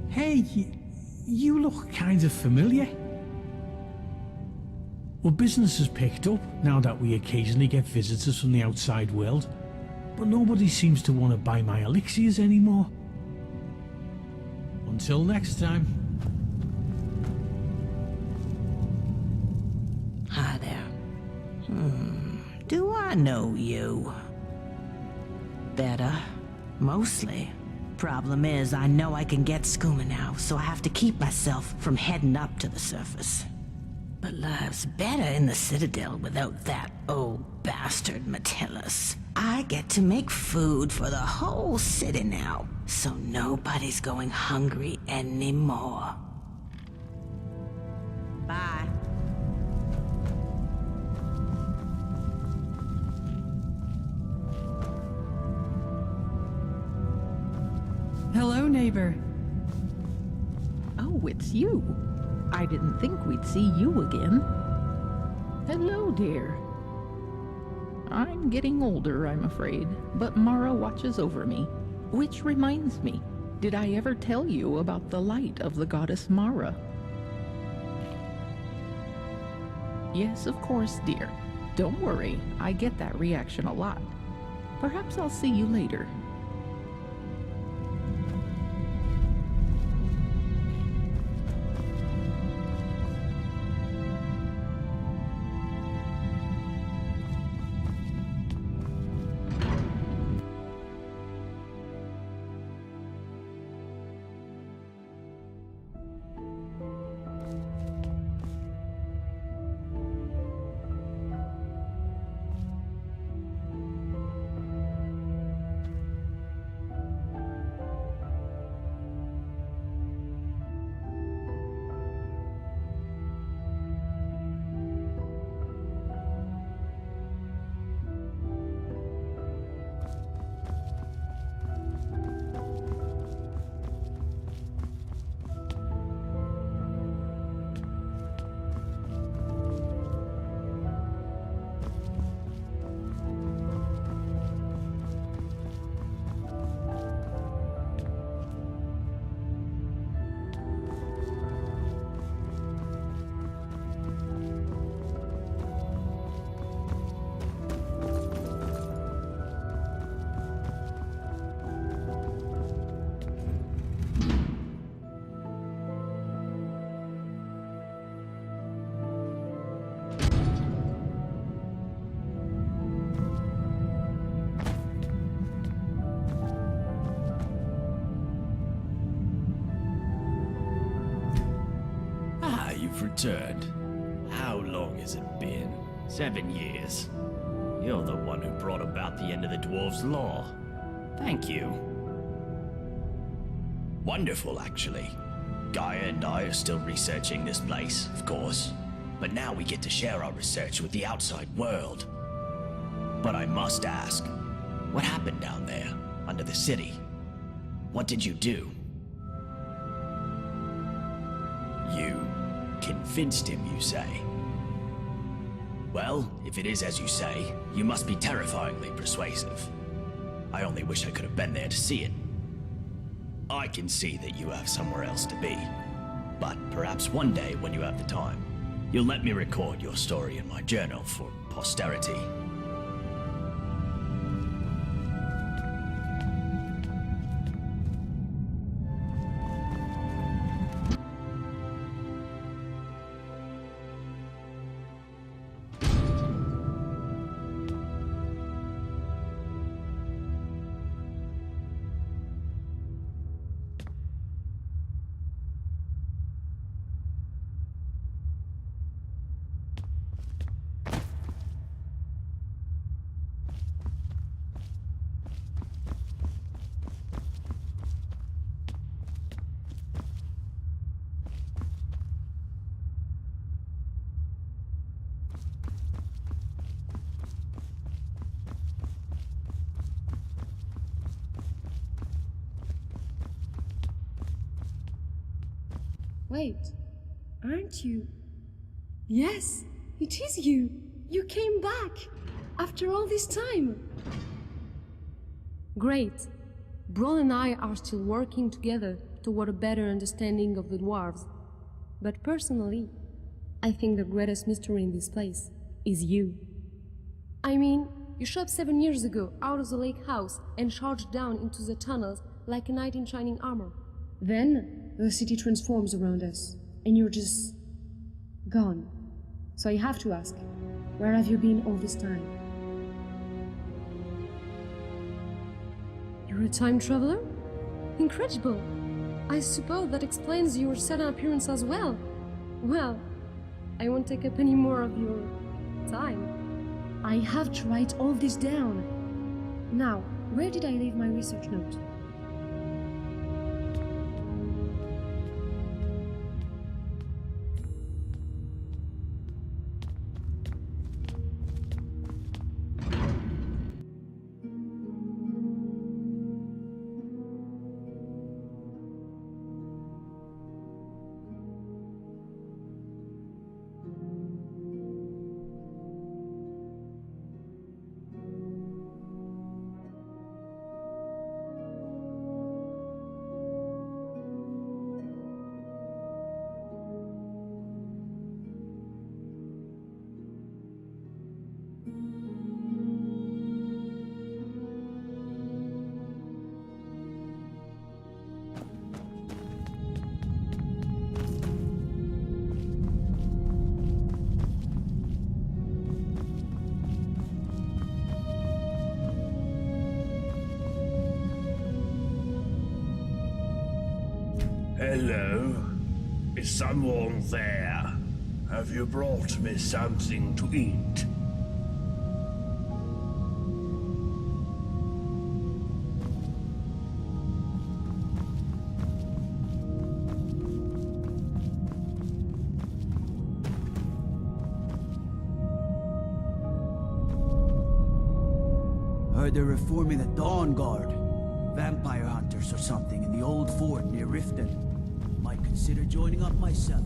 Hey, you look kind of familiar. Well, business has picked up now that we occasionally get visitors from the outside world, but nobody seems to want to buy my elixirs anymore. Until next time. Do I know you? Better. Mostly. Problem is, I know I can get skooma now, so I have to keep myself from heading up to the surface. But life's better in the Citadel without that old bastard Metellus. I get to make food for the whole city now, so nobody's going hungry anymore. Bye. Hello, neighbor. Oh, it's you. I didn't think we'd see you again. Hello, dear. I'm getting older, I'm afraid, but Mara watches over me. Which reminds me, did I ever tell you about the light of the goddess Mara? Yes, of course, dear. Don't worry, I get that reaction a lot. Perhaps I'll see you later. You've returned. How long has it been? 7 years. You're the one who brought about the end of the dwarves' law. Thank you. Wonderful, actually. Gaia and I are still researching this place, of course. But now we get to share our research with the outside world. But I must ask, what happened down there, under the city? What did you do? You convinced him, you say? Well, if it is as you say, you must be terrifyingly persuasive. I only wish I could have been there to see it. I can see that you have somewhere else to be. But perhaps one day, when you have the time, you'll let me record your story in my journal for posterity. Wait, aren't you? Yes, it is you! You came back! After all this time! Great. Braun and I are still working together toward a better understanding of the dwarves. But personally, I think the greatest mystery in this place is you. I mean, you showed up 7 years ago out of the lake house and charged down into the tunnels like a knight in shining armor. Then, the city transforms around us, and you're just gone. So I have to ask, Where have you been all this time? You're a time traveler? Incredible! I suppose that explains your sudden appearance as well. Well, I won't take up any more of your time. I have to write all this down. Now, where did I leave my research note? Hello? Is someone there? Have you brought me something to eat? Heard they're reforming the Dawn Guard. Vampire hunters or something in the old fort near Riften. Might consider joining up myself.